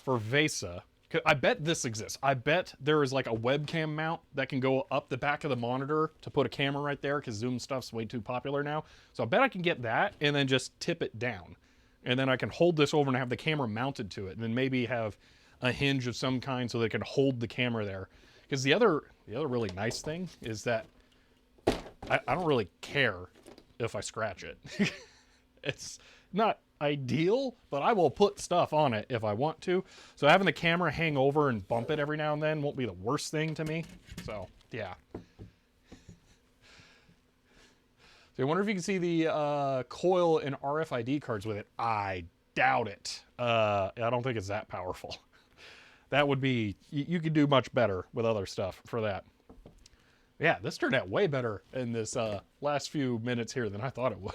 for VESA. I bet this exists. I bet there is, like, a webcam mount that can go up the back of the monitor to put a camera right there, because Zoom stuff's way too popular now. So I bet I can get that and then just tip it down. And then I can hold this over and have the camera mounted to it, and then maybe have a hinge of some kind so they can hold the camera there. Because the other really nice thing is that I don't really care if I scratch it. It's not ideal, but I will put stuff on it if I want to. So having the camera hang over and bump it every now and then won't be the worst thing to me. So, yeah. So I wonder if you can see the coil and RFID cards with it. I doubt it. I don't think it's that powerful. That would be... You could do much better with other stuff for that. Yeah, this turned out way better in this last few minutes here than I thought it would.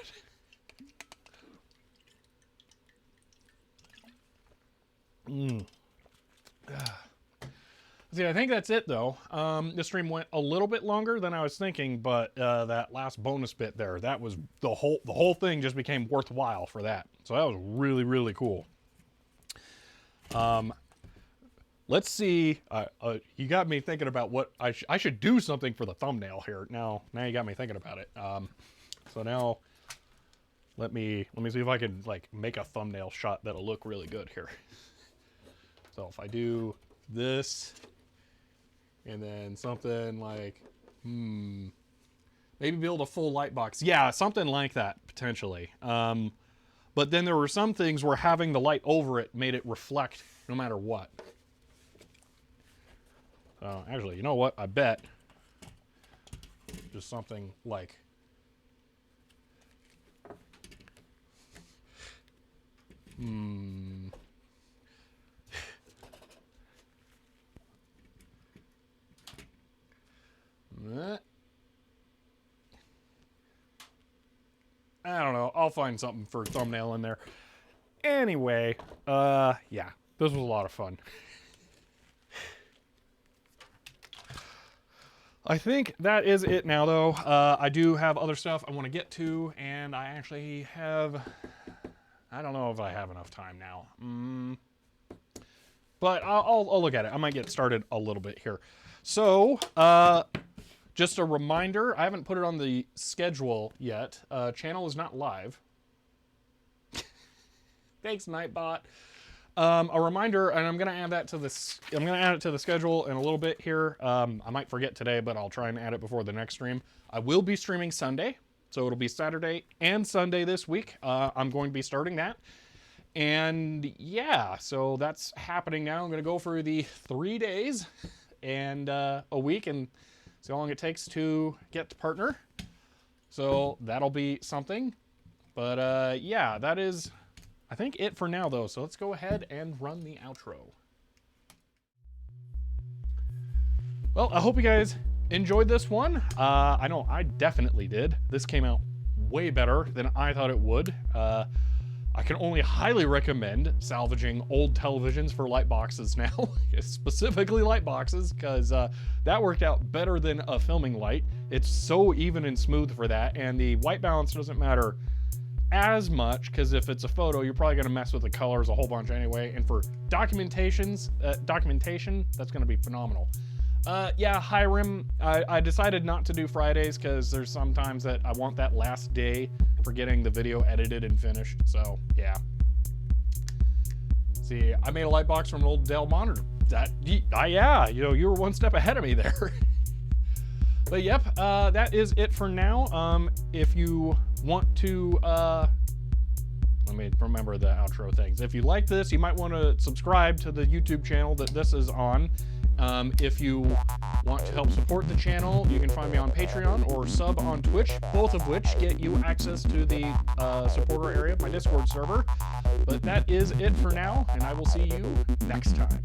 See, I think that's it, though. This stream went a little bit longer than I was thinking, but that last bonus bit there, that was the whole thing just became worthwhile for that. So that was really, really cool. Let's see. You got me thinking about what I should do something for the thumbnail here. Now you got me thinking about it. So now let me see if I can like make a thumbnail shot that'll look really good here. So if I do this and then something like maybe build a full light box. Yeah, something like that potentially. But then there were some things where having the light over it made it reflect no matter what. Actually, you know what? I bet just something like I don't know. I'll find something for a thumbnail in there. Anyway, yeah, this was a lot of fun. I think that is it now, though. I do have other stuff I want to get to, and I actually have... I don't know if I have enough time now. But I'll look at it. I might get started a little bit here. So, just a reminder, I haven't put it on the schedule yet. Channel is not live. Thanks, Nightbot. A reminder, and I'm gonna add that to this. I'm gonna add it to the schedule in a little bit here. I might forget today, but I'll try and add it before the next stream. I will be streaming Sunday, so it'll be Saturday and Sunday this week. I'm going to be starting that, and yeah, so that's happening now. I'm gonna go for the 3 days and a week, and see how long it takes to get to partner. So that'll be something. But yeah, that is, I think, it for now, though. So let's go ahead and run the outro. Well, I hope you guys enjoyed this one. I know I definitely did. This came out way better than I thought it would. I can only highly recommend salvaging old televisions for light boxes now, specifically light boxes, because that worked out better than a filming light. It's so even and smooth for that, and the white balance doesn't matter as much, because if it's a photo, you're probably going to mess with the colors a whole bunch anyway, and for documentation, that's going to be phenomenal. Yeah, Hiram, I decided not to do Fridays because there's sometimes that I want that last day for getting the video edited and finished, so yeah. See, I made a light box from an old Dell monitor. Yeah, you know, you were one step ahead of me there. But yep, that is it for now. If you want to, let me remember the outro things. If you like this, you might want to subscribe to the YouTube channel that this is on. If you want to help support the channel, you can find me on Patreon or sub on Twitch, both of which get you access to the supporter area of my Discord server. But that is it for now, and I will see you next time.